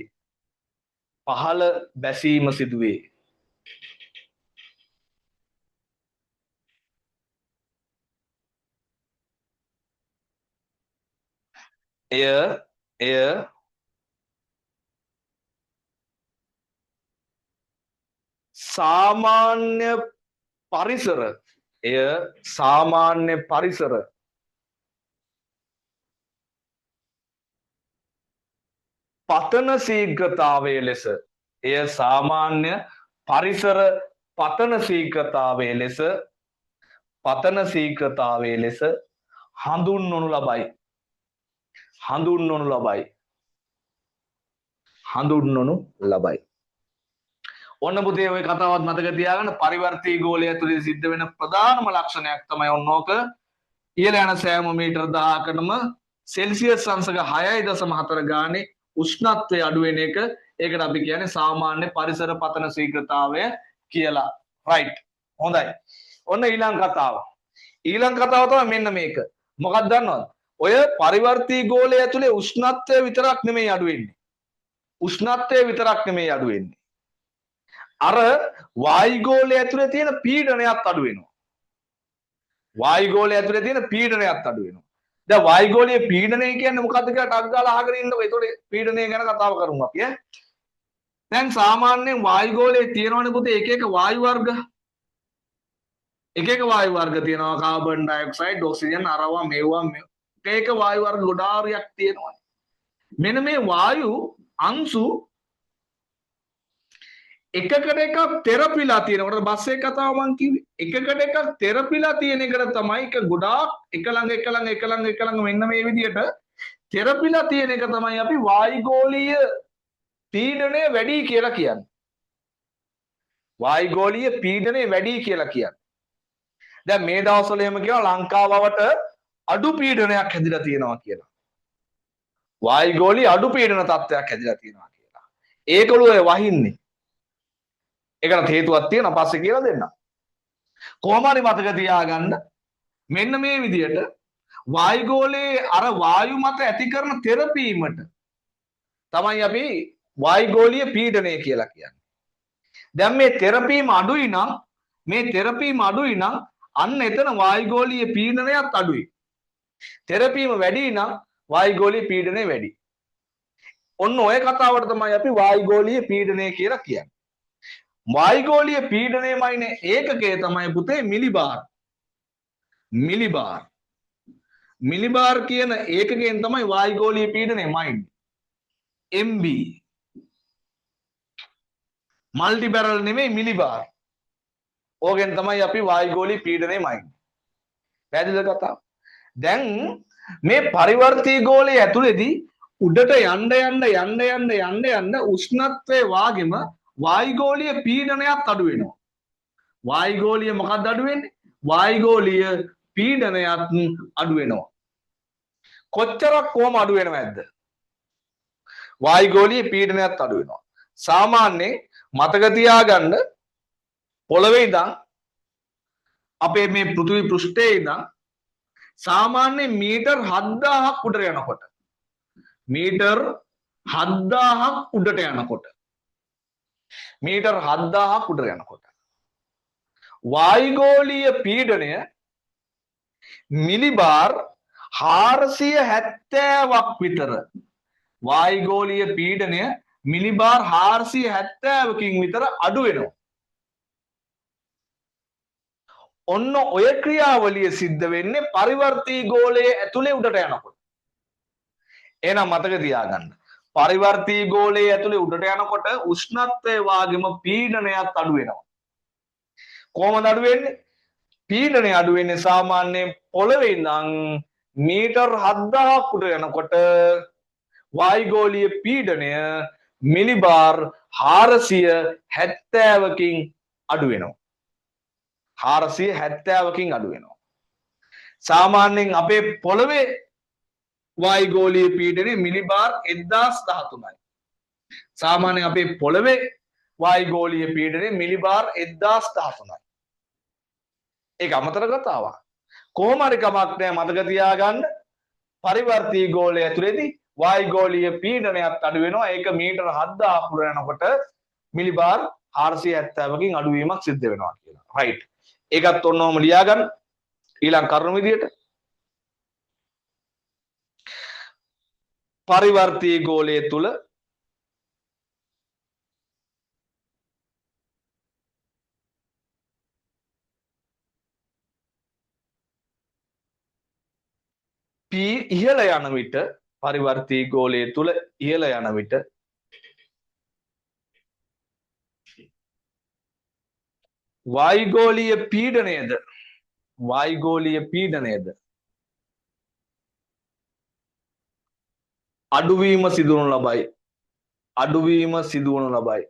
Speaker 3: එය සාමාන්‍ය පරිසර පතන ශීඝ්‍රතාවය ලෙස හඳුන්වනු ලබයි. ඔන්න පුතේ ඔය කතාවත් මතක තියාගන්න. පරිවර්තී ගෝලය ඇතුලේ සිද්ධ වෙන ප්‍රධානම ලක්ෂණයක් තමයි ඔන්නෝක ඉහළ යන සෑම මීටර් 1000කටම සෙල්සියස් අංශක 6.4 ගානේ උෂ්ණත්වය අඩු වෙන එක ඒකට අපි කියන්නේ සාමාන්‍ය පරිසර පතන ශීඝ්‍රතාවය කියලා. රයිට්. හොඳයි. ඔන්න ඊළඟ කතාව. ඊළඟ කතාව තමයි මෙන්න මේක. මොකක්ද දන්නවද? ඔය පරිවර්තී ගෝලය ඇතුලේ උෂ්ණත්වය විතරක් නෙමෙයි අඩු වෙන්නේ. උෂ්ණත්වය විතරක් නෙමෙයි අඩු වෙන්නේ. අර වායුගෝලය ඇතුලේ තියෙන පීඩනයත් අඩු වෙනවා. වායුගෝලය ඇතුලේ තියෙන පීඩනයත් අඩු වෙනවා. දැන් වායුගෝලීය පීඩනය කියන්නේ මොකක්ද කියලා ටක් ගාලා අහගෙන ඉන්නකො. ඒතකොට පීඩනය ගැන කතාව කරමු අපි ඈ. දැන් සාමාන්‍යයෙන් වායුගෝලයේ තියෙනවනේ පුතේ එක එක වායු වර්ග. එක එක වායු වර්ග තියෙනවා. කාබන් ඩයොක්සයිඩ්, ඔක්සිජන්, අරවා මේවා එක එක වායු වර්ග ගොඩාරියක් තියෙනවා. මෙන්න මේ වායු අංශු එකකට එකක් තෙරපිලා තියෙනකොට බස් එක කතාව මං කිව්වේ එකකට එකක් තෙරපිලා තියෙන එකට තමයි එක ගොඩාක් එක ළඟ මෙන්න මේ විදිහට තෙරපිලා තියෙන එක තමයි අපි වායුගෝලීය පීඩනය වැඩි කියලා කියන්නේ. වායුගෝලීය පීඩනය වැඩි කියලා කියන්නේ. දැන් මේ දවස්වල එහෙම කියනවා ලංකාවට අඩු පීඩනයක් හැදිලා තියෙනවා කියලා. වායුගෝලීය අඩු පීඩන තත්ත්වයක් හැදිලා තියෙනවා කියලා. ඒකළු ඔය වහින්නේ. ඒකට හේතුවක් තියෙනවා පස්සේ කියලා දෙන්න. කොහොම හරි මතක තියාගන්න මෙන්න මේ විදිහට වායුගෝලයේ අර වායු මත ඇති කරන තෙරපීමට තමයි අපි වායුගෝලීය පීඩනය කියලා කියන්නේ. දැන් මේ තෙරපීම අඩුයි නම් අන්න එතන වායුගෝලීය පීඩනයත් අඩුයි. තෙරපීම වැඩි නම් වායුගෝලීය පීඩනය වැඩි. ඔන්න ඔය කතාවට තමයි අපි වායුගෝලීය පීඩනය කියලා කියන්නේ. වායුගෝලීය පීඩනයමයින ඒකකය තමයි පුතේ මිලිබාර්. මිලිබාර් කියන ඒකකයෙන් තමයි වායුගෝලීය පීඩනය මයින්නේ. MB මල්ටි බැරල් නෙමෙයි මිලිබාර්. ඕකෙන් තමයි අපි වායුගෝලීය පීඩනය මයින්නේ. පැහැදිලිද කතාව? දැන් මේ පරිවර්තී ගෝලයේ ඇතුලේදී උඩට යන්න උෂ්ණත්වයේ වාගෙම වායුගෝලීය පීඩනයත් අඩු වෙනවා. වායුගෝලීය මොකක්ද අඩු වෙන්නේ? වායුගෝලීය පීඩනයත් අඩු වෙනවා. කොච්චරක් කොහම අඩු වෙනවද? වායුගෝලීය පීඩනයත් අඩු වෙනවා. සාමාන්‍යයෙන් මතක තියාගන්න පොළවේ ඉඳන් අපේ මේ පෘථිවි පෘෂ්ඨයේ ඉඳන් සාමාන්‍ය මීටර් 7000ක් උඩට යනකොට මීටර් 7000ක් උඩට යනකොට වායුගෝලීය පීඩනය මිලිබාර් 470ක් විතර වායුගෝලීය පීඩනය මිලිබාර් 470කින් විතර අඩු වෙනවා. ඔන්න ඔය ක්‍රියාවලිය සිද්ධ වෙන්නේ පරිවර්තී ගෝලයේ ඇතුලේ උඩට යනකොට. එහෙනම් මතක තියාගන්න. පරිවර්තී ගෝලයේ ඇතුලේ උඩට යනකොට උෂ්ණත්වයේ වාගෙම පීඩනයත් අඩු වෙනවා. කොහොමද අඩු වෙන්නේ? පීඩනය අඩු වෙන්නේ සාමාන්‍යයෙන් පොළවේ ඉඳන් මීටර් 7000ක් උඩ යනකොට වායුගෝලීය පීඩනය මිලිබාර් 470කින් අඩු වෙනවා. 470කින් අඩු වෙනවා. සාමාන්‍යයෙන් අපේ පොළවේ වායුගෝලීය පීඩනය මිලිබාර් 1013යි. සාමාන්‍යයෙන් අපේ පොළවේ වායුගෝලීය පීඩනය මිලිබාර් 1013යි. ඒක අමතර කතාවක්. කොහොම හරි කමක් නැහැ මතක තියාගන්න. පරිවර්තී ගෝලය ඇතුලේදී වායුගෝලීය පීඩනයත් අඩු වෙනවා. ඒක මීටර 7000 පුර යනකොට මිලිබාර් 470කින් අඩු වීමක් සිද්ධ වෙනවා කියලා. රයිට්. ඒකත් ඔන්නෝම ලියා ගන්න. ඊළඟ කරුණු විදියට පරිවර්තී ගෝලය තුල P ඉහළ යන විට පරිවර්තී ගෝලය තුල ඉහළ යන විට වායුගෝලීය පීඩනයද අඩුවීම සිදුවනු ලබයි.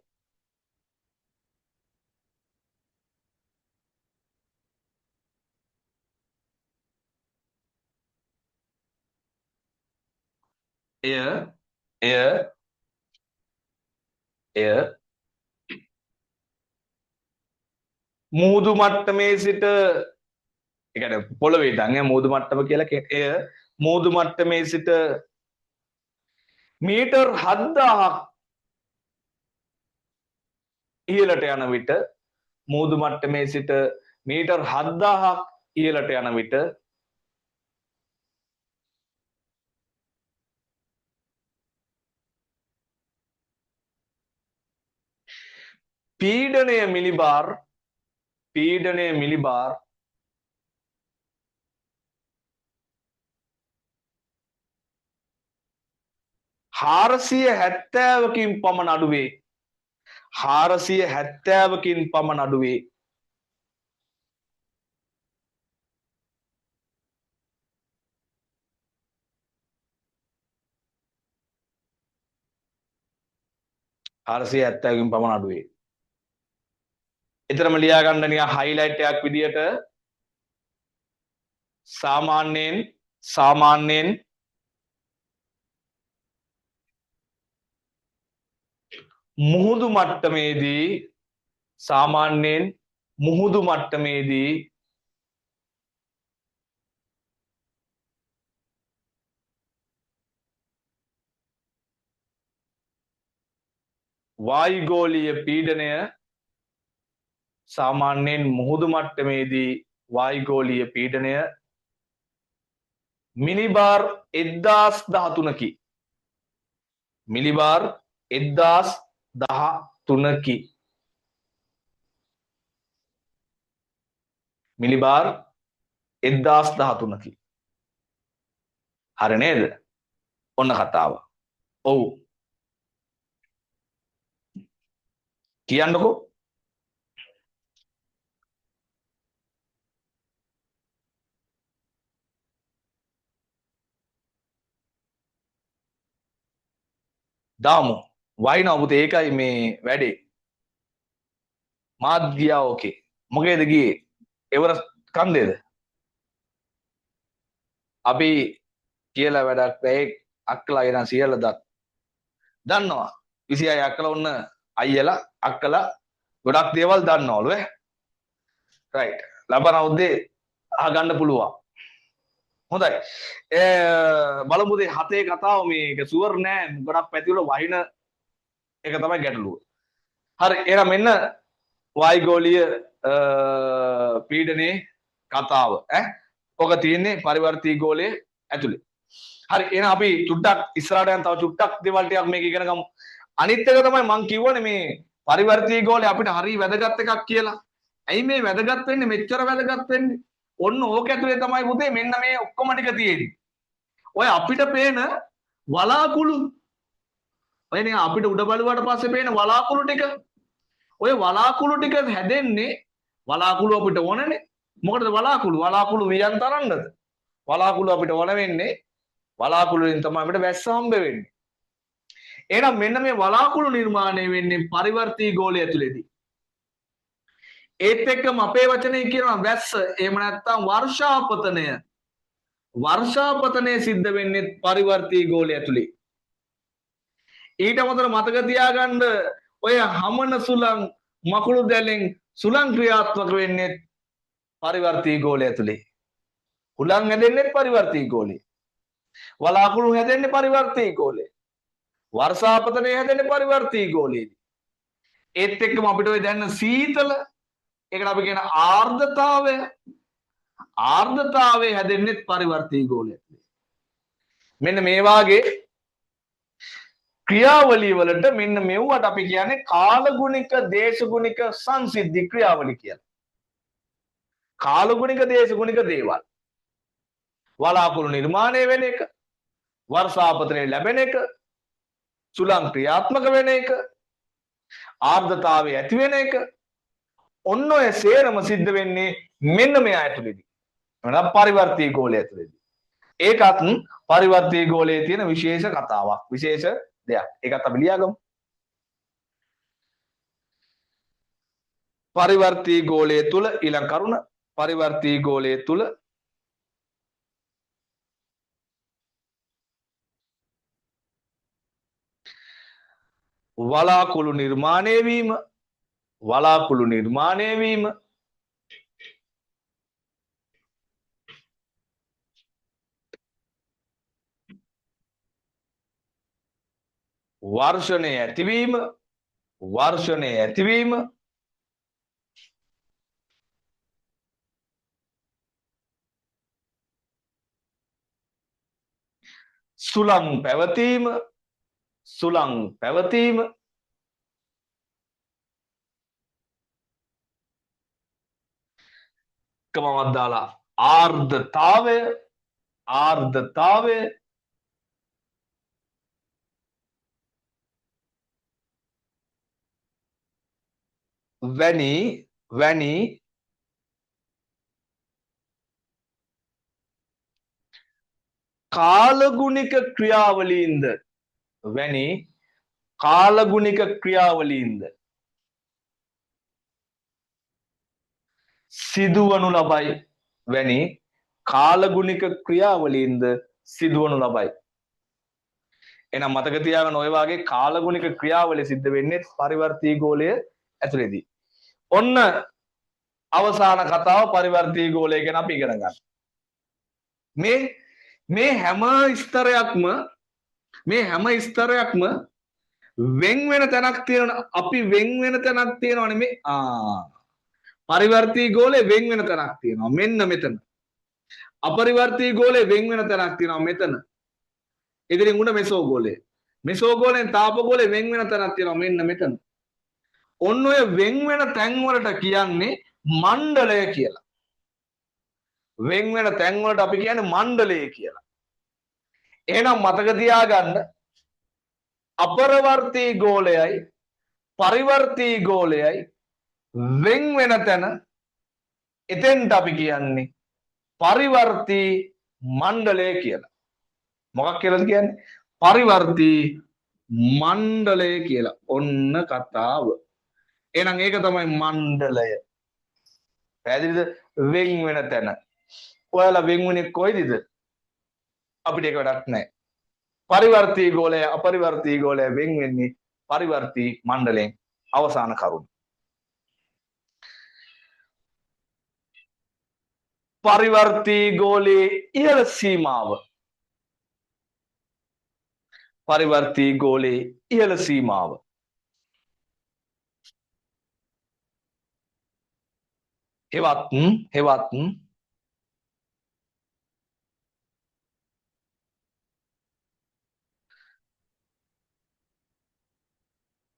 Speaker 3: එය එය එය මුහුදු මට්ටමේ සිට ඒ කියන්නේ පොළවේ ඉඳන් මුහුදු මට්ටම කියලා එය මුහුදු මට්ටමේ සිට මීටර් 7000ක් ඉහළට යන විට මුහුදු මට්ටමේ සිට මීටර් 7000ක් ඉහළට යන විට පීඩනය මිලිබාර් 470කින් පමණ අඩුවේ 470කින් පමණ අඩුවේ පමණ අඩුවේ එතරම් ලියා ගන්න නිකන් හයිලයිට් එකක් විදියට සාමාන්‍යයෙන් මුහුදු මට්ටමේදී වායුගෝලීය පීඩනය සාමාන්‍යයෙන් මුහුදු මට්ටමේදී වායුගෝලීය පීඩනය මිලිබාර් 1013කි මිලිබාර් 1013කි මිලිබාර් 1013කි හරි නේද ඔන්න කතාව ඔව් කියන්නකෝ දාමු වයින්ව පුතේ ඒකයි මේ වැඩේ මාත් ගියා ඕකේ මොකේද ගියේ එවරස්ට් කන්දේද අපි කියලා වැඩක් නැහැ අක්කලා එන සියල්ල දන්නවා 26 අක්කලා ඔන්න අයියලා අක්කලා ගොඩක් දේවල් දන්නවලු රයිට් ලබන අවුරුද්දේ අහගන්න පුළුවන් හොඳයි බලමු දේ හතේ කතාව මේක සුවර් නෑ ගොඩක් පැතිවල වහින එක තමයි ගැටලුව හරි එහෙනම් මෙන්න වායුගෝලීය පීඩනයේ කතාව ඔක තියෙන්නේ පරිවර්තී ගෝලයේ ඇතුලේ හරි එහෙනම් අපි චුට්ටක් ඉස්සරහට යන තව චුට්ටක් දේවල් ටිකක් මේක ඉගෙන ගමු අනිත් එක තමයි මම කියවනේ මේ පරිවර්තී ගෝලය අපිට හරිය වැදගත් එකක් කියලා ඇයි මේ වැදගත් වෙන්නේ මෙච්චර වැදගත් වෙන්නේ ඔන්න ඕක ඇතුලේ තමයි පුතේ මෙන්න මේ ඔක්කොම ටික තියෙන්නේ. ඔය අපිට පේන වලාකුළු ඔය නේ අපිට උඩ බලුවාට පස්සේ පේන වලාකුළු ටික ඔය වලාකුළු ටික හැදෙන්නේ වලාකුළු අපිට ඕනනේ. මොකටද වලාකුළු? වලාකුළු වියන් තරන්නද? වලාකුළු අපිට ඕන වෙන්නේ වලාකුළු වලින් තමයි අපිට වැස්ස හම්බ වෙන්නේ. එහෙනම් මෙන්න මේ වලාකුළු නිර්මාණය වෙන්නේ පරිවර්තී ගෝලය ඇතුලේදී. ඒත් එක්කම අපේ වචනේ කියනවා වැස්ස එහෙම නැත්නම් වර්ෂාපතනය සිද්ධ වෙන්නේ පරිවර්තී ගෝලය ඇතුලේ ඊට අමතරව මතක තියාගන්න ඔය හමන සුළං මකුළු දැලෙන් සුළං ක්‍රියාත්මක වෙන්නේ පරිවර්තී ගෝලය ඇතුලේ හුලං හැදෙන්නේ පරිවර්තී ගෝලේ වලාකුළු හැදෙන්නේ පරිවර්තී ගෝලේ වර්ෂාපතනය හැදෙන්නේ පරිවර්තී ගෝලේදී ඒත් එක්කම අපිට ඔය දැනන සීතල ඒකට අපි කියන ආර්ද්‍රතාවය හැදෙන්නේ පරිවර්තී ගෝලය ඇතුලේ. මෙන්න මේ වාගේ ක්‍රියාවලිය වලට මෙන්න මෙව්වට අපි කියන්නේ කාලගුණික දේශගුණික සංසිද්ධි ක්‍රියාවලිය කියලා. කාලගුණික දේශගුණික දේවල්. වලාකුළු නිර්මාණය වෙන එක, වර්ෂාපතනය ලැබෙන එක, සුළං ක්‍රියාත්මක වෙන එක, ආර්ද්‍රතාවය ඇති වෙන එක ඔන්න ඔය සේරම සිද්ධ වෙන්නේ මෙන්න මේ ඇතුලේදී. එහෙනම් පරිවර්තී ගෝලය ඇතුලේදී. ඒකත් පරිවර්තී ගෝලයේ තියෙන විශේෂ කතාවක්. විශේෂ දෙයක්. ඒකත් අපි ලියාගමු. පරිවර්තී ගෝලය තුල ඊළඟ කරුණ පරිවර්තී ගෝලය තුල වලාකුළු නිර්මාණය වීම වලාකුළු නිර්මාණය වීම වර්ෂණය ඇතිවීම වර්ෂණය ඇතිවීම සුළං පැවතීම සුළං පැවතීම කමවත් දාලා ආර්ධතාවය ආර්ධතාවය වැනි වැනි කාලගුණික ක්‍රියාවලීන්ද වැනි කාලගුණික ක්‍රියාවලීන්ද සිදුවනු ලබයි වැනි කාලගුණික ක්‍රියාවලීන්ද සිදුවනු ලබයි. එහෙනම් මතක තියාගන්න ඔය වාගේ කාලගුණික ක්‍රියාවලිය සිද්ධ වෙන්නේ පරිවර්තී ගෝලය ඇතුළේදී. ඔන්න අවසාන කතාව පරිවර්තී ගෝලය ගැන අපි ඉගෙන ගන්න. මේ හැම ස්තරයක්ම වෙන් වෙන තැනක් තියෙනවා. අපි වෙන් වෙන තැනක් තියෙනවා නෙමෙයි. පරිවර්තී ගෝලේ වෙන් වෙන තැනක් තියෙනවා. මෙන්න මෙතන. අපරිවර්තී ගෝලේ වෙන් වෙන තැනක් තියෙනවා මෙතන. ඉදිරින් උඩ මෙසෝ ගෝලේ. මෙසෝ ගෝලෙන් තාප ගෝලේ වෙන් වෙන තැනක් තියෙනවා මෙන්න මෙතන. ඔන්න ඔය වෙන් වෙන තැන් වලට කියන්නේ මණ්ඩලය කියලා. වෙන් වෙන තැන් වලට අපි කියන්නේ මණ්ඩලය කියලා. එහෙනම් මතක තියාගන්න අපරවර්තී ගෝලයයි පරිවර්තී ගෝලයයි වෙන් වෙන තැන එතෙන්ට අපි කියන්නේ පරිවර්තී මණ්ඩලය කියලා. මොකක් කියලාද කියන්නේ? පරිවර්තී මණ්ඩලය කියලා. ඔන්න කතාව. එහෙනම් ඒක තමයි මණ්ඩලය. පැහැදිලිද? වෙන් වෙන තැන. ඔයාලා වෙන් වෙන්නේ කොයිදද? අපිට ඒක වැඩක් නැහැ. පරිවර්තී ගෝලය අපරිවර්තී ගෝලය වෙන් වෙන්නේ පරිවර්තී මණ්ඩලයෙන්. අවසාන කරුණ. පරිවර්තී ගෝලයේ ඉහළ සීමාව. පරිවර්තී ගෝලයේ ඉහළ සීමාව. හෙවත්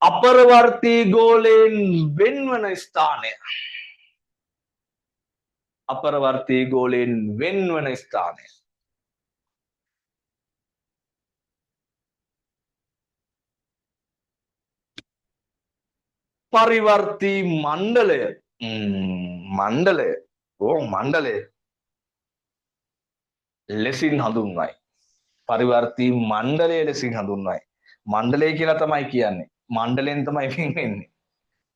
Speaker 3: අපරවර්තී ගෝලයෙන් වෙන්වන ස්ථානය. අපරවර්තී ගෝලයෙන් වෙන්වන ස්ථානය. පරිවර්තී මණ්ඩලය. මණ්ඩලය ලෙසින් හඳුන්වයි. පරිවර්තී මණ්ඩලය ලෙසින් හඳුන්වයි. මණ්ඩලය කියලා තමයි කියන්නේ. මණ්ඩලයෙන් තමයි වෙන් වෙන්නේ.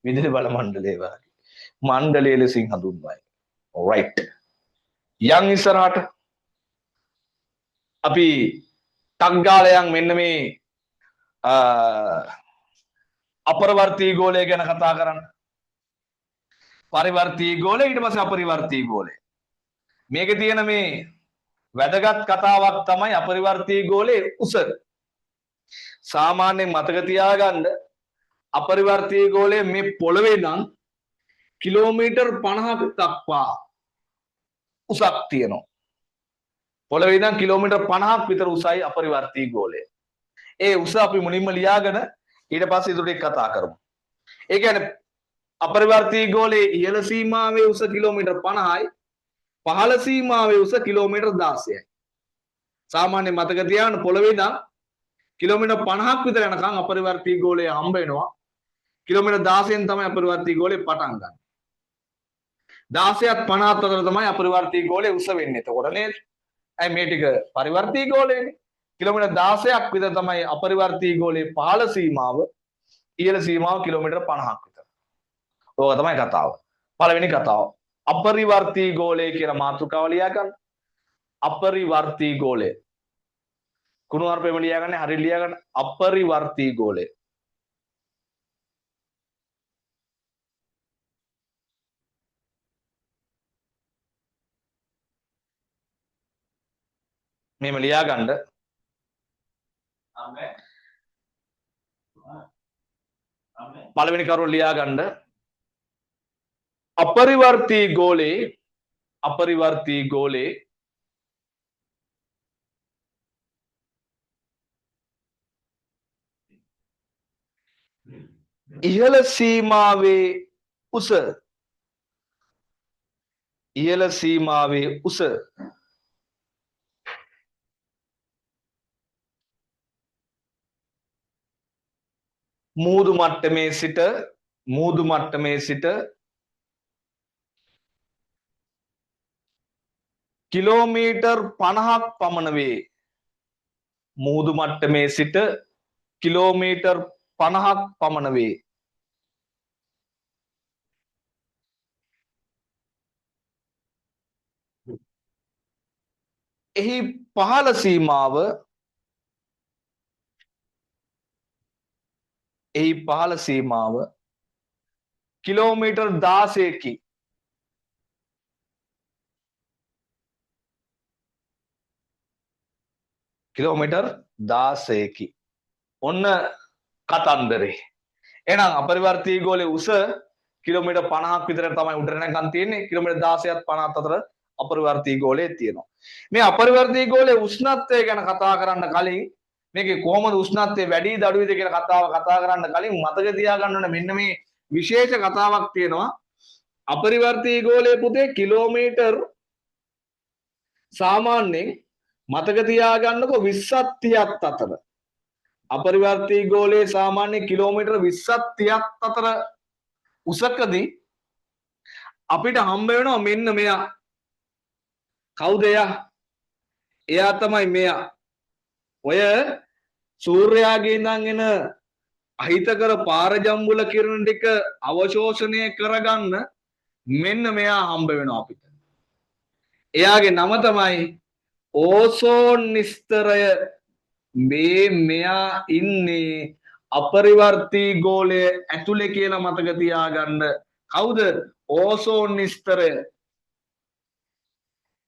Speaker 3: විදුලි බල මණ්ඩලය වගේ. මණ්ඩලය ලෙසින් හඳුන්වයි. right. යන් ඉස්සරහට අපි ටක් ගාලා යන් මෙන්න මේ අපරවර්තී ගෝලය ගැන කතා කරන්න. පරිවර්තී ගෝලය ඊට පස්සේ අපරිවර්තී ගෝලය. මේකේ තියෙන මේ වැදගත් කතාවක් තමයි අපරිවර්තී ගෝලයේ උස. සාමාන්‍යයෙන් මතක තියාගන්න අපරිවර්තී ගෝලයේ මේ පොළවේ නම් කිලෝමීටර් 50ක් දක්වා උසක් තියෙනවා. පොළවේ ඉඳන් කිලෝමීටර් 50ක් විතර උසයි අපරිවර්තී ගෝලය. ඒ උස අපි මුලින්ම ලියාගෙන ඊට පස්සේ ඊට ටික කතා කරමු. ඒ කියන්නේ අපරිවර්තී ගෝලයේ ඉහළ සීමාවේ උස කිලෝමීටර් 50යි පහළ සීමාවේ උස කිලෝමීටර් 16යි. සාමාන්‍ය මතක තියාගන්න පොළවේ ඉඳන් කිලෝමීටර් 50ක් විතර යනකම් අපරිවර්තී ගෝලය හම්බ වෙනවා. කිලෝමීටර් 16න් තමයි අපරිවර්තී ගෝලය පටන් ගන්න. 16ත් 50ත් අතර තමයි අපරිවර්තී ගෝලය උස වෙන්නේ. එතකොට නේද? ඇයි මේ ටික පරිවර්තී ගෝලයනේ. කිලෝමීටර් 16ක් විතර තමයි අපරිවර්තී ගෝලයේ පහළ සීමාව. ඉහළ සීමාව කිලෝමීටර් 50ක් විතර. ඕක තමයි කතාව. පළවෙනි කතාව. අපරිවර්තී ගෝලය කියන මාතෘකාව ලියා ගන්න. අපරිවර්තී ගෝලය. කුණුහරුපෙම ලියා ගන්න. හරිය ලියා ගන්න. අපරිවර්තී ගෝලය. මෙහෙම ලියා ගන්න. පළවෙනි කරුණ ලියා ගන්න. අපරිවර්තී ගෝලේ ඉහළ සීමාවේ උස මුහුදු මට්ටමේ සිට කිලෝමීටර් 50ක් පමණ වේ. මුහුදු මට්ටමේ සිට කිලෝමීටර් 50ක් පමණ වේ. එහි පහළ සීමාව කිලෝමීටර් 16කි. කිලෝමීටර් 16කි. ඔන්න කතන්දරේ. එහෙනම් අපරිවර්තී ගෝලයේ උස කිලෝමීටර් 50ක් විතර තමයි උඩට නැගන් තියෙන්නේ. කිලෝමීටර් 16ත් 50ත් අතර අපරිවර්තී ගෝලයේ තියෙනවා. මේ අපරිවර්තී ගෝලයේ උෂ්ණත්වය ගැන කතා කරන්න කලින් මේකේ කොහොමද උෂ්ණත්වය වැඩිද අඩුයිද කියලා කතා කරන්න කලින් මතක තියාගන්න ඕනේ මෙන්න මේ විශේෂ කතාවක් තියෙනවා. අපරිවර්තී ගෝලයේ පුතේ කිලෝමීටර් සාමාන්‍යයෙන් මතක තියාගන්නකො 20ත් 30ත් අතර. අපරිවර්තී ගෝලයේ සාමාන්‍ය කිලෝමීටර් 20ත් 30ත් අතර උසකදී අපිට හම්බ වෙනවා මෙන්න මෙයා. කවුද එයා? එයා තමයි මෙයා. ඔය සූර්යාගේ ඉඳන් එන අහිතකර පාරජම්බුල කිරණ ටික අවශෝෂණය කරගන්න මෙන්න මෙයා හම්බ වෙනවා අපිට. එයාගේ නම තමයි ඕසෝන් ස්තරය. මෙයා ඉන්නේ අපරිවර්තී ගෝලයේ ඇතුලේ කියලා මතක තියාගන්න. කවුද? ඕසෝන් ස්තරය.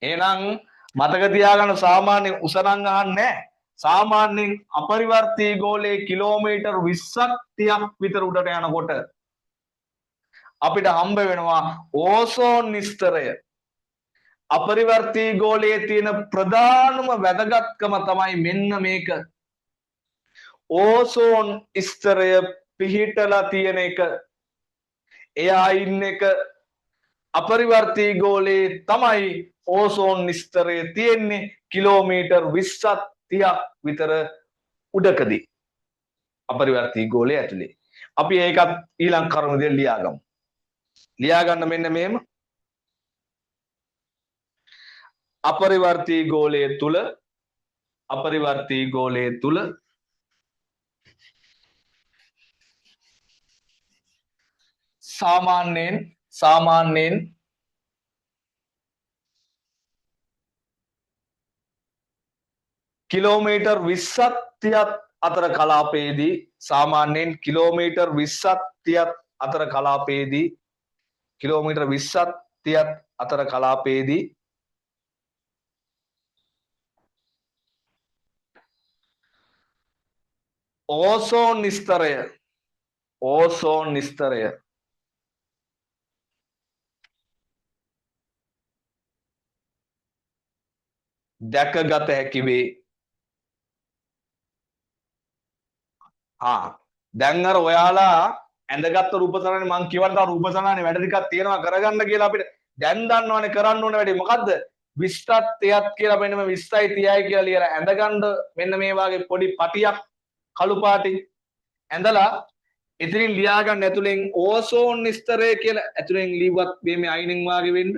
Speaker 3: එහෙනම් මතක තියාගන්න සාමාන්‍ය උසනම් අහන්නේ සාමාන්‍යයෙන් අපරිවර්තී ගෝලයේ කිලෝමීටර් 20ක් 30ක් විතර උඩට යනකොට අපිට හම්බ වෙනවා ඕසෝන් ස්තරය. අපරිවර්තී ගෝලයේ තියෙන ප්‍රධානම වැදගත්කම තමයි මෙන්න මේක. ඕසෝන් ස්තරය පිහිටලා තියෙන එක. එයා ඉන්න එක අපරිවර්තී ගෝලයේ තමයි ඕසෝන් ස්තරය තියෙන්නේ කිලෝමීටර් 20ක් 30ක් විතර උඩකදී අපරිවර්තී ගෝලයේ ඇතුලේ. අපි ඒකත් ඊළඟ කරුණ විදිහට ලියාගමු. ලියා ගන්න මෙන්න මෙහෙම. අපරිවර්තී ගෝලයේ තුල සාමාන්‍යයෙන් කිලෝමීටර් 20ත් 30ත් අතර කලාපයේදී සාමාන්‍යයෙන් කිලෝමීටර් 20ත් 30ත් අතර කලාපයේදී කිලෝමීටර් 20ත් 30ත් අතර කලාපයේදී ඕසෝන් ස්තරය දැකගත හැකි වේ. දැන් අර ඔයාලා ඇඳගත්තු රූපසටහනේ මං කියවන්න රූපසටහනේ වැඩ ටිකක් තියෙනවා කරගන්න කියලා අපිට දැන් දන්නවනේ කරන්න ඕන වැඩේ මොකද්ද 20ත් 30ත් කියලා මෙන්න මේ 20යි 30යි කියලා ලියලා ඇඳගන්න මෙන්න මේ වාගේ පොඩි පටියක් කළු පාටින් ඇඳලා එතනින් ලියා ගන්න ඇතුලෙන් ඕසෝන් ස්තරය කියලා ඇතුලෙන් ලිව්වත් මේ අයිනින් වාගේ වෙන්න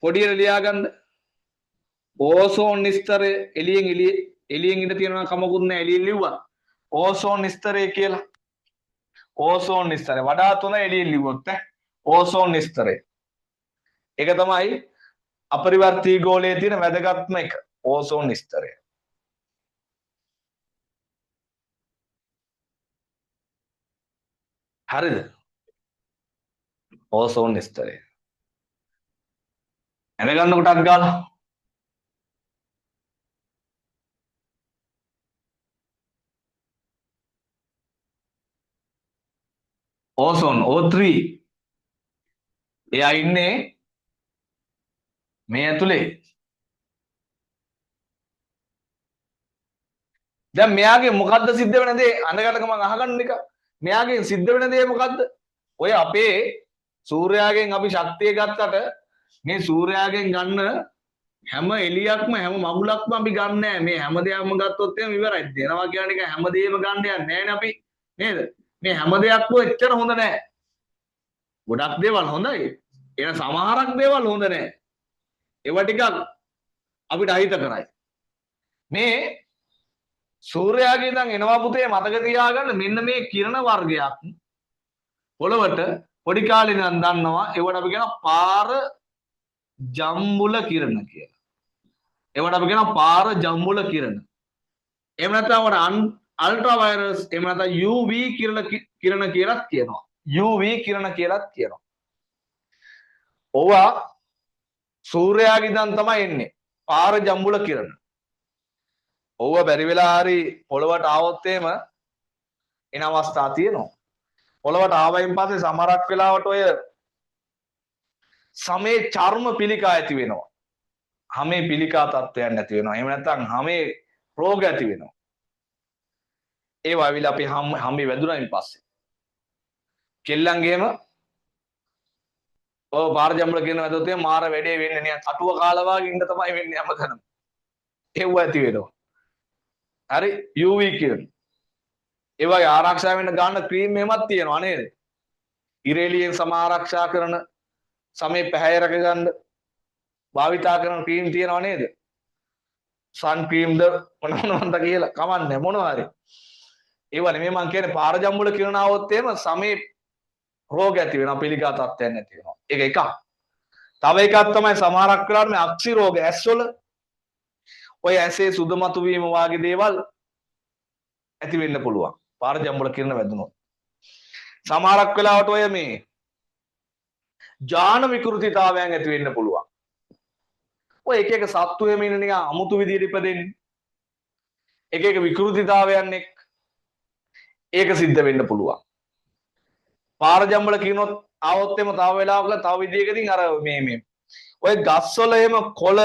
Speaker 3: පොඩියට ලියා ගන්න ඕසෝන් ස්තරය එළියෙන් ඉඳ තියෙනවා කමකුත් නැහැ එළියෙන් ලිව්වා ඕසෝන් ස්තරය කියලා ඕසෝන් ස්තරය වඩාත් හොඳ එළියෙන් ලිව්වොත් ඕසෝන් ස්තරය ඒක තමයි අපරිවර්තී ගෝලයේ තියෙන වැදගත්ම එක ඕසෝන් ස්තරය හරිද ඕසෝන් ස්තරය එනගන්න කොටක් ගාලා ඕසෝන් O3 එයා ඉන්නේ මේ ඇතුලේ. දැන් මෙයාගේ මොකද්ද සිද්ධ වෙන දේ අඳගටක මම අහගන්න එක. මෙයාගෙන් සිද්ධ වෙන දේ මොකද්ද? ඔය අපේ සූර්යාගෙන් අපි ශක්තිය ගත්තට මේ සූර්යාගෙන් ගන්න හැම එළියක්ම හැම මගුලක්ම අපි ගන්න නැහැ. මේ හැම දෙයක්ම ගත්තොත් එහෙම ඉවරයි. දෙනවා කියන එක හැම දෙයක්ම ගන්න යන්නේ නැහැ අපි. නේද? මේ හැම දෙයක්ම එච්චර හොඳ නැහැ. ගොඩක් දේවල් හොඳයි. එන සමහරක් දේවල් හොඳ නැහැ. ඒවා ටිකක් අපිට අහිත කරයි. මේ සූර්යාගේ ඉඳන් එනවා පුතේ මතක තියාගන්න මෙන්න මේ කිරණ වර්ගයක් පොළවට පොඩි කාලේ ඉඳන් දන්නවා ඒවට අපි කියනවා පාර ජම්බුල කිරණ කියලා. ඒවට අපි කියනවා පාර ජම්බුල කිරණ. එහෙම නැත්නම් වඩ අල්ට්‍රා වයලට් එහෙම නැත්නම් UV කිරණ කියලාත් කියනවා. UV කිරණ කියලාත් කියනවා. ඕවා සූර්යාගේ ඉඳන් තමයි එන්නේ. පාර ජම්බුල කිරණ. ඔව්ව බැරි වෙලා හරි පොළවට ආවොත් එහෙම එන අවස්ථා තියෙනවා. පොළවට ආවයින් පස්සේ සමහරක් වෙලාවට ඔය සමේ චර්ම පිළිකා ඇති වෙනවා. හැමේ පිළිකා තත්ත්වයන් ඇති වෙනවා. එහෙම නැත්නම් හැමේ රෝග ඇති වෙනවා. ඒවා ඇවිල්ලා අපි හැමේ වැදුනායින් පස්සේ කෙල්ලන්ගේම ඔය පාර ජම්බුල කියන වැදුවොත් එහෙම මාර වැඩේ වෙන්නේ නෑ. කටුව කාලා වගේ ඉන්න තමයි වෙන්නේ හැමතැනම. ඒව ඇති වෙනවා. හරි UV කිරණ. ඒ වගේ ආරක්ෂා වෙන්න ගන්න ක්‍රීම් එහෙමත් තියෙනවා නේද? ඉරේලියෙන් සම ආරක්ෂා කරන සමේ පැහැය රැක ගන්න භාවිතා කරන ක්‍රීම් තියෙනවා නේද? සන් ක්‍රීම්ද මොනවද කියලා කමන්නේ මොනවා හරි. ඒවා නෙමෙයි මම කියන්නේ පාර ජම්බුල කිරණ આવොත් එහෙම සමේ රෝග ඇති වෙනවා පිළිකා තත්ත්වයන් ඇති වෙනවා. ඒක එකක්. තව එකක් තමයි සමහරක් වෙලාවට මේ අක්ෂි රෝග ඇස්වල ඔය ඇසේ සුදු මතු වීම වාගේ දේවල් ඇති වෙන්න පුළුවන්. පාර ජම්බුල කිරණ වැදුනොත්. සමහරක් වෙලාවට ඔය මේ ජාන විකෘතිතාවයන් ඇති වෙන්න පුළුවන්. ඔය එක එක සත්තු එහෙම ඉන්න නිකන් අමුතු විදියට ඉපදෙන්නේ. එක එක විකෘතිතාවයන් එක්ක ඒක සිද්ධ වෙන්න පුළුවන්. පාර ජම්බුල කිරණොත් ආවොත් එම තව වෙලාවක තව විදියකින් අර මේ ඔය ගස්වල එහෙම කොළ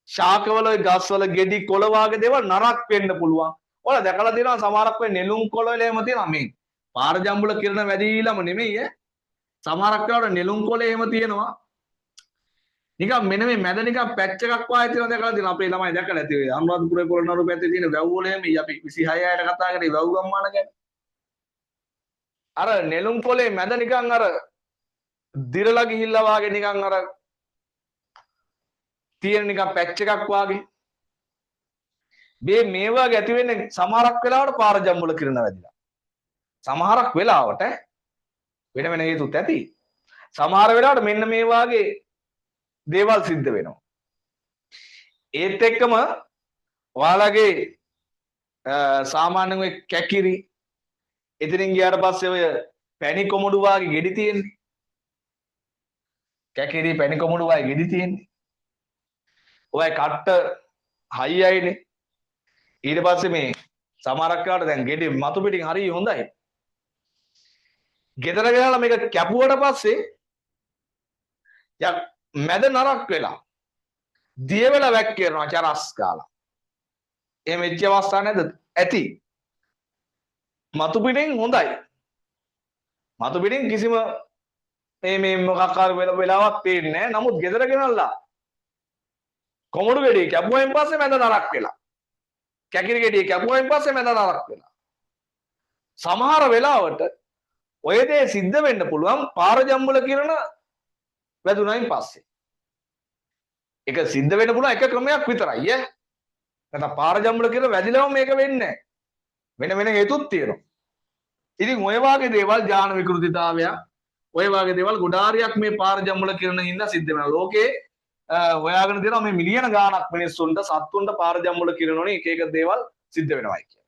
Speaker 3: ශාකවල ගස්වල ගෙඩි කොළ වාගේ දේවල් නරක් වෙන්න පුළුවන්. ඔයාලා දැකලා තියෙනවා සමහරක් වෙයි නෙළුම් කොළ වල එහෙම තියෙනවා මේ. පාර ජම්බුල කිරණ වැඩිලම නෙමෙයි ඈ. සමහරක් වෙලාවට නෙළුම් කොළ එහෙම තියෙනවා. නිකන් මෙන්න මේ මැද නිකන් පැච් එකක් වාගේ තියෙනවා දැකලා තියෙනවා. අපේ ළමයි දැකලා ඇති වෙයි. අනුරාධපුරේ පොළොන්නරු පැත්තේ තියෙන වැව් වල එහෙම අපි 26 අයට කතා කරේ වැව් ගම්මාන ගැන. අර නෙළුම් කොළේ මැද නිකන් අර දිරලා ගිහිල්ලා වාගේ නිකන් අර තියෙන නිකන් පැච් එකක් වාගේ මේ වගේ ඇති වෙන්නේ සමහරක් වෙලාවට පාර ජම්බුල කිරණ වැදිලා. සමහරක් වෙලාවට වෙන වෙන හේතුත් ඇති. සමහර වෙලාවට මෙන්න මේ වාගේ දේවල් සිද්ධ වෙනවා. ඒත් එක්කම ඔයාලගේ සාමාන්‍යයෙන් ඔය කැකිරි එතනින් ගියාට පස්සේ ඔය පැණි කොමුඩු වාගේ ගෙඩි තියෙන්නේ. කැකිරි පැණි කොමුඩු වාගේ ගෙඩි තියෙන්නේ. ඔය කට්ට හයියයිනේ. ඊට පස්සේ මේ සමහරක් වෙලාවට දැන් ගෙඩි මතු පිටින් හරිය හොඳයි. ගෙදර ගහලා මේක කැපුවට පස්සේ මැද නරක් වෙලා දිය වෙලා වැක්කිරනවා චරස් කාලා. එහෙම වෙච්ච අවස්ථා නැද්ද? ඇති. මතු පිටින් හොඳයි. මතු පිටින් කිසිම මේ මොකක් හරි වෙලාවක් පේන්නේ නැහැ. නමුත් ගෙදර ගෙනල්ලා කොමුඩු ගෙඩිය කැපුවෙන් පස්සේ මැද නරක් වෙලා. කැකිරි ගෙඩිය කැපුවෙන් පස්සේ මැද නරක් වෙලා. සමහර වෙලාවට ඔය දේ සිද්ධ වෙන්න පුළුවන් පාර ජම්බුල කිරණ වැදුනයින් පස්සේ. ඒක සිද්ධ වෙන්න පුළුවන් එක ක්‍රමයක් විතරයි ඈ. නැත්නම් පාර ජම්බුල කිරණ වැදිලාම මේක වෙන්නේ නැහැ. වෙන වෙන හේතුත් තියෙනවා. ඉතින් ඔය වාගේ දේවල් ඥාන විකෘතිතාවය ඔය වාගේ දේවල් ගොඩාරියක් මේ පාර ජම්බුල කිරණ හින්දා සිද්ධ වෙනවා. ලෝකේ හොයාගෙන දෙනවා මේ මිලියන ගාණක් මිනිස්සුන්ට සත්තුන්ට පාර ජම්බුල කිරණ වලින් එක එක දේවල් සිද්ධ වෙනවායි කියලා.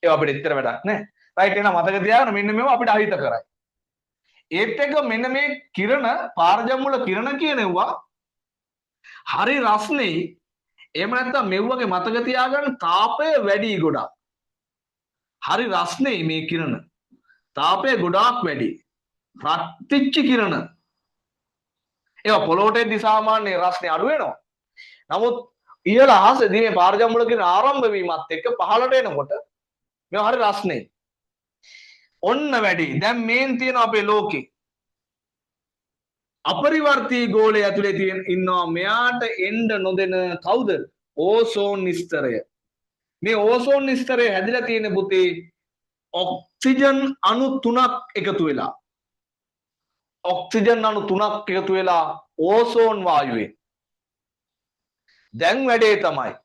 Speaker 3: ඒව අපිට ඇත්තට වැඩක් නැහැ. රයිට් එහෙනම් මතක තියාගන්න මෙන්න මේවා අපිට අහිත කරයි. ඒත් එක මෙන්න මේ කිරණ පාර ජම්බුල කිරණ කියනවා හරි රස්නේ. එහෙම නැත්නම් මෙව්වගේ මතක තියාගන්න තාපය වැඩි ගොඩක්. හරි රස්නේ මේ කිරණ. තාපය ගොඩාක් වැඩි. රත්විච්ච කිරණ ඒවා පොළොවට එද්දි සාමාන්‍ය රස්නේ අඩු වෙනවා. නමුත් ඉහළ අහසේදී මේ පාරජම්බුල කියන ආරම්භ වීමත් එක්ක පහළට එනකොට මේවා හරි රස්නේ. ඔන්න වැඩි. දැන් මේන් තියෙන අපේ ලෝකේ අපරිවර්තී ගෝලය ඇතුලේ තියෙන ඉන්නවා මෙයාට එන්න නොදෙන කවුද? ඕසෝන් ස්තරය. මේ ඕසෝන් ස්තරය හැදිලා තියෙන පුතේ ඔක්සිජන් අණු 3ක් එකතු වෙලා. ඔක්සිජන් අණු 3ක් එකතු වෙලා ඕසෝන් වායුවේ. දැන් වැඩේ තමයි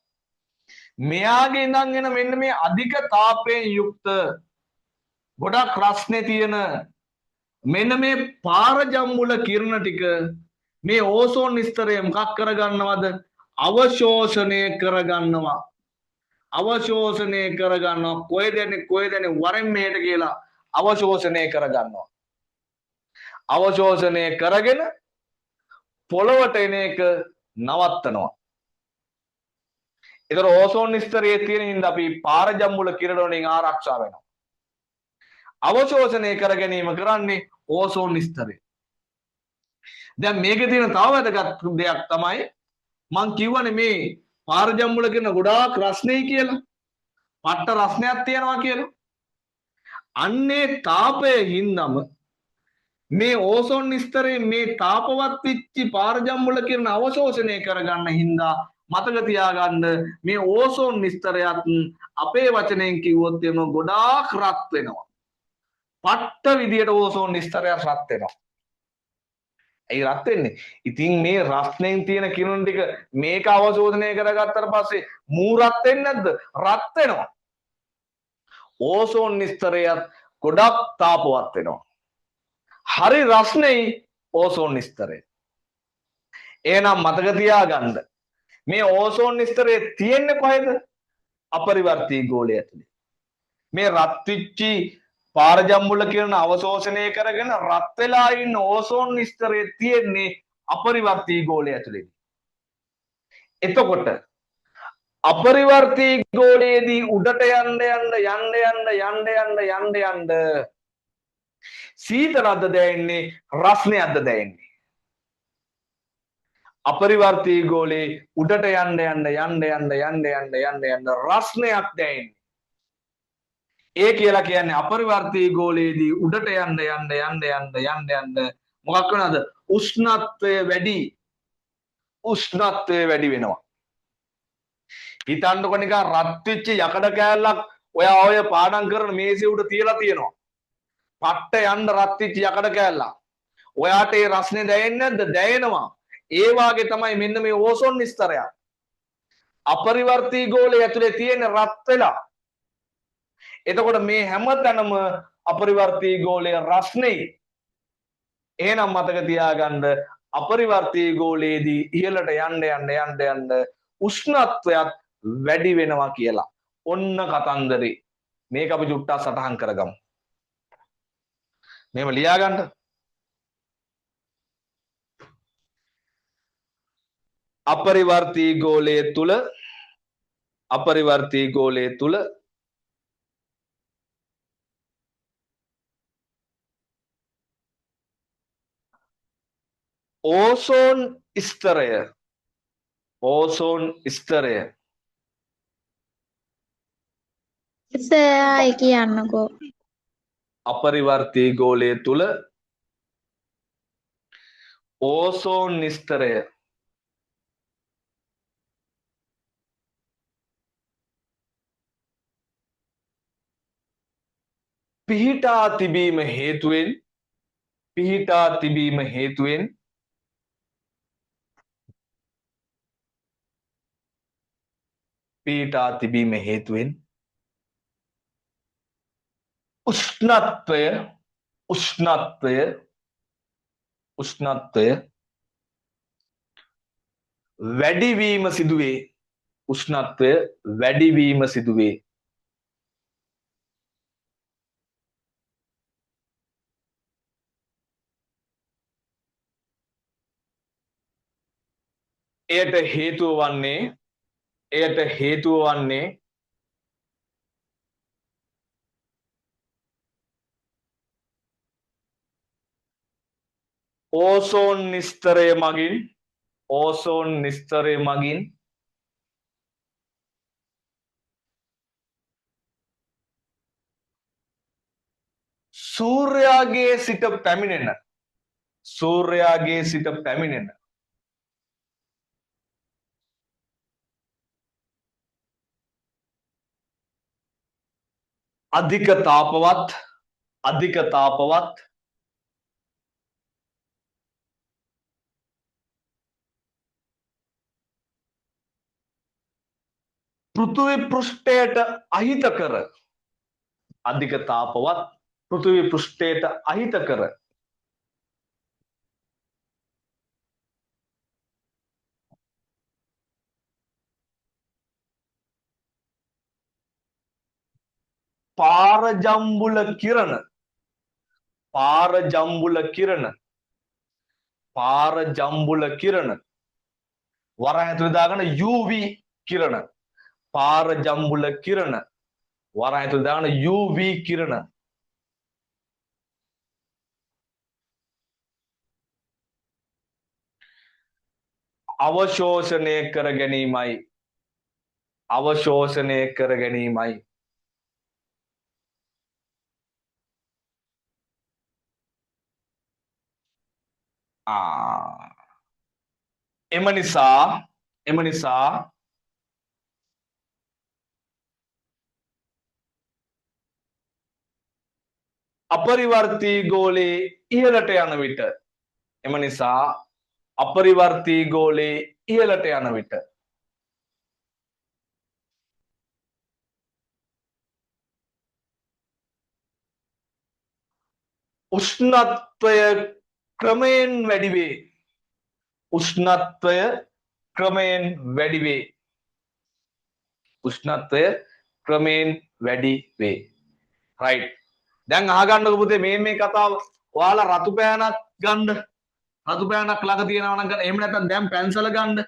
Speaker 3: මෙයාගේ ඉඳන් එන මෙන්න මේ අධික තාපයෙන් යුක්ත ගොඩක් රස්නේ තියෙන මෙන්න මේ පාරජම්බුල කිරණ ටික මේ ඕසෝන් ස්තරය මොකක් කරගන්නවද? අවශෝෂණය කරගන්නවා. අවශෝෂණය කරගන්නවා. කොහෙද වරෙන් මෙහෙට කියලා අවශෝෂණය කරගන්නවා. අවශෝෂණය කරගෙන පොළවට එන එක නවත්තනවා. ඒතර ඕසෝන් ස්තරයේ තියෙන හින්දා අපි පාරජම්බුල කිරණ වලින් ආරක්ෂා වෙනවා. අවශෝෂණය කර ගැනීම කරන්නේ ඕසෝන් ස්තරය. දැන් මේකේ තියෙන තව වැදගත් දෙයක් තමයි මං කියවනේ මේ පාරජම්බුල කියන ගොඩාක් රස්නේ කියලා. පට්ට රස්නයක් තියෙනවා කියලා. අන්නේ තාපය හින්දාම මේ ඕසෝන් ස්තරේ මේ තාපවත් වෙච්ච පාරජම්බුල කියන අවශෝෂණය කරගන්න හින්දා මතක තියාගන්න මේ ඕසෝන් ස්තරයත් අපේ වචනයෙන් කිව්වොත් එම ගොඩාක් රත් වෙනවා. පට්ට විදියට ඕසෝන් ස්තරයක් රත් වෙනවා. ඇයි රත් වෙන්නේ? ඉතින් මේ රස්නෙන් තියෙන කිරණ ටික මේක අවශෝෂණය කරගත්තට පස්සේ මූ රත් වෙන්නේ නැද්ද? රත් වෙනවා. ඕසෝන් ස්තරයත් ගොඩක් තාපවත් වෙනවා. හරි රස්නේ ඕසෝන් ස්තරය. එහෙනම් මතක තියාගන්න මේ ඕසෝන් ස්තරය තියෙන්නේ කොහෙද? අපරිවර්තී ගෝලය ඇතුලේ. මේ රත් විච්චි පාරජම්බුල කියන අවශෝෂණය කරගෙන රත් වෙලා ඉන්න ඕසෝන් ස්තරය තියෙන්නේ අපරිවර්තී ගෝලය ඇතුලේ. එතකොට අපරිවර්තී ගෝලයේදී උඩට යන්න සීතලක්ද දැනෙන්නේ රස්නයක්ද දැනෙන්නේ? අපරිවර්තී ගෝලයේ උඩට යන්න රස්නයක් දැනෙන්නේ. ඒ කියලා කියන්නේ අපරිවර්තී ගෝලයේදී උඩට යන්න මොකක් වෙනවද? උෂ්ණත්වය වැඩි වෙනවා. හිතන්නකො නිකන් රත් වෙච්ච යකඩ කෑල්ලක් ඔය පාඩම් කරන මේසෙ උඩ තියලා තියෙනවා. පට්ට යන්න රත් වෙච්ච යකඩ කෑල්ලක්. ඔයාට ඒ රස්නේ දැනෙන්නේ නැද්ද? දැනෙනවා. ඒ වාගේ තමයි මෙන්න මේ ඕසෝන් ස්තරය. අපරිවර්තී ගෝලයේ ඇතුලේ තියෙන රත් වෙලා. එතකොට මේ හැමතැනම අපරිවර්තී ගෝලයේ රස්නේ. එහෙනම් මතක තියාගන්න අපරිවර්තී ගෝලයේදී ඉහළට යන්න උෂ්ණත්වයත් වැඩි වෙනවා කියලා. ඔන්න කතන්දරේ. මේක අපි චුට්ටක් සටහන් කරගමු. මේව ලියා ගන්න. අපරිවර්තී ගෝලයේ තුල ඕසෝන් ස්තරය
Speaker 4: සෑයි කියන්නකෝ.
Speaker 3: අපරිවර්තී ගෝලයේ තුල ඕසෝන් ස්තරය පිහිටා තිබීම හේතුවෙන් උෂ්ණත්වය වැඩිවීම සිදුවේ. එයට හේතුව වන්නේ ඕසෝන් නිස්තරය මගින් ඕසෝන් නිස්තරය මගින් සූර්යාගේ සිට පැමිණෙන අධික තාපවත් පෘථිවි පෘෂ්ඨයට අහිතකර අධික තාපවත් පෘථිවි පෘෂ්ඨයට අහිතකර පාරජම්බුල කිරණ වරහන් ඇතුලේ දාගන්න UV කිරණ පාරජම්බුල කිරණ වරහන් ඇතුලේ දාගන්න UV කිරණ අවශෝෂණය කර ගැනීමයි එම නිසා අපරිවර්තී ගෝලයේ ඉහළට යන විට උෂ්ණත්වය ක්‍රමයෙන් වැඩි වේ right දැන් අහගන්නකො පුතේ මේ කතාව ඔයාලා රතු පෑනක් ගන්න රතු පෑනක් ළඟ තියෙනවා නම් ගන්න එහෙම නැත්නම් දැන් පැන්සල ගන්න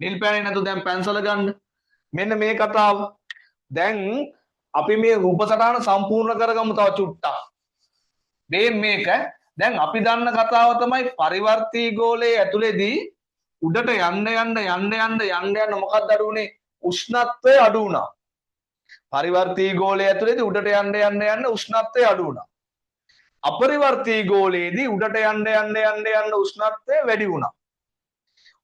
Speaker 3: නිල් පෑනේ නැතු දැන් පැන්සල ගන්න මෙන්න මේ කතාව දැන් අපි මේ රූප සටහන සම්පූර්ණ කරගමු තව චුට්ටක් මේක දැන් අපි දන්න කතාව තමයි පරිවර්තී ගෝලයේ ඇතුලේදී උඩට යන්න මොකක්ද අඩු උනේ උෂ්ණත්වය අඩු වුණා පරිවර්තී ගෝලයේ ඇතුලේදී උඩට යන්න උෂ්ණත්වය අඩු වුණා අපරිවර්තී ගෝලයේදී උඩට යන්න උෂ්ණත්වය වැඩි වුණා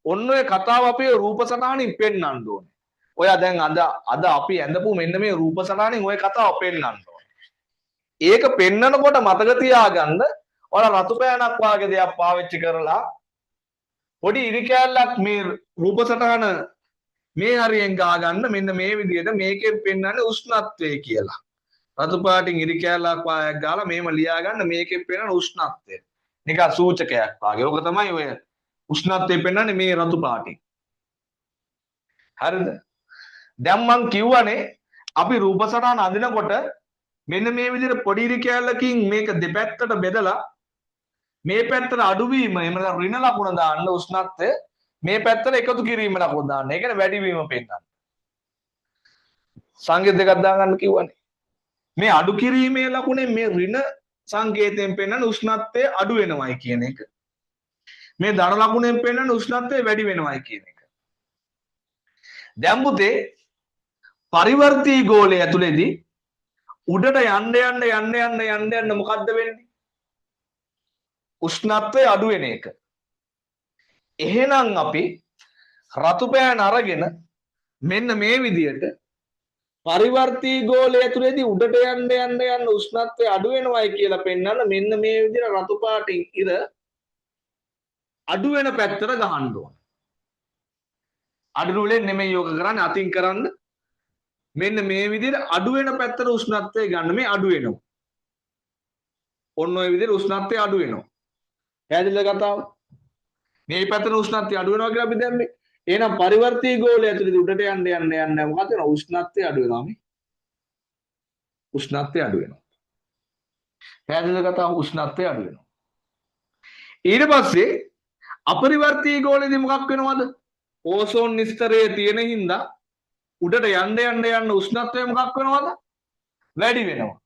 Speaker 3: ඔන්න ඔය කතාව අපි රූප සටහනින් පෙන්වන්න ඕනේ ඔයා දැන් අද අපි ඇඳපු මෙන්න මේ රූප සටහනින් ඔය කතාව පෙන්වන්න ඕනේ ඒක පෙන්නකොට මතක තියාගන්න ඔයාලා රතු පෑනක් වාගේ දෙයක් පාවිච්චි කරලා පොඩි ඉරි කෑල්ලක් මේ රූප සටහන මේ හරියෙන් ගා ගන්න මෙන්න මේ විදිහට මේකෙන් පෙන්වන්නේ උෂ්ණත්වය කියලා. රතු පාටින් ඉරි කෑල්ලක් වායක් ගාලා මේම ලියා ගන්න මේකෙන් පෙන්වන උෂ්ණත්වය. නිකන් සූචකයක් වාගේ. ඕක තමයි ඔය උෂ්ණත්වය පෙන්වන්නේ මේ රතු පාටින්. හරිද? දැන් මං කියවනේ අපි රූප සටහන අඳිනකොට මෙන්න මේ විදිහට පොඩි ඉරි කෑල්ලකින් මේක දෙපැත්තට බෙදලා මේ පැත්තට අඩුවීම එහෙම නැත්නම් ඍණ ලකුණ දාන්න උෂ්ණත්වය මේ පැත්තට එකතු කිරීම ලකුණ දාන්න. ඒ කියන්නේ වැඩිවීම පෙන්නන්න. සංකේත දෙකක් දාගන්න කිව්වනේ. මේ අඩු කිරීමේ ලකුණේ මේ ඍණ සංකේතයෙන් පෙන්නන උෂ්ණත්වය අඩු වෙනවයි කියන එක. මේ ධන ලකුණෙන් පෙන්නන උෂ්ණත්වය වැඩි වෙනවයි කියන එක. දැන් පුතේ පරිවර්තී ගෝලයේ ඇතුලේදී උඩට යන්න මොකද්ද වෙන්නේ? උෂ්ණත්වය අඩු වෙන එක. එහෙනම් අපි රතු පෑන අරගෙන මෙන්න මේ විදියට පරිවර්තී ගෝලය ඇතුලේදී උඩට යන්න උෂ්ණත්වය අඩු වෙනවයි කියලා පෙන්වන්න මෙන්න මේ විදියට රතු පාටින් ඉර අඩු වෙන පැත්තට ගහන්න ඕන. අඩු රුලෙන් නෙමෙයි යෝග කරන්නේ අතින් කරන්න. මෙන්න මේ විදියට අඩු වෙන පැත්තට උෂ්ණත්වය ගන්න මේ අඩු වෙනවා. ඔන්න ඔය විදියට උෂ්ණත්වය අඩු වෙනවා. පැහැදිලිද කතාව? මේ පැත්තට උෂ්ණත්වය අඩු වෙනවා කියලා අපි දැම්මේ. එහෙනම් පරිවර්තී ගෝලය ඇතුළේ උඩට යන්න මොකද වෙනවා? උෂ්ණත්වය අඩු වෙනවා මේ. උෂ්ණත්වය අඩු වෙනවා. පැහැදිලිද කතාව? උෂ්ණත්වය අඩු වෙනවා. ඊට පස්සේ අපරිවර්තී ගෝලයේදී මොකක් වෙනවද? ඕසෝන් නිස්තරයේ තියෙන හින්දා උඩට යන්න උෂ්ණත්වය මොකක් වෙනවද? වැඩි වෙනවා.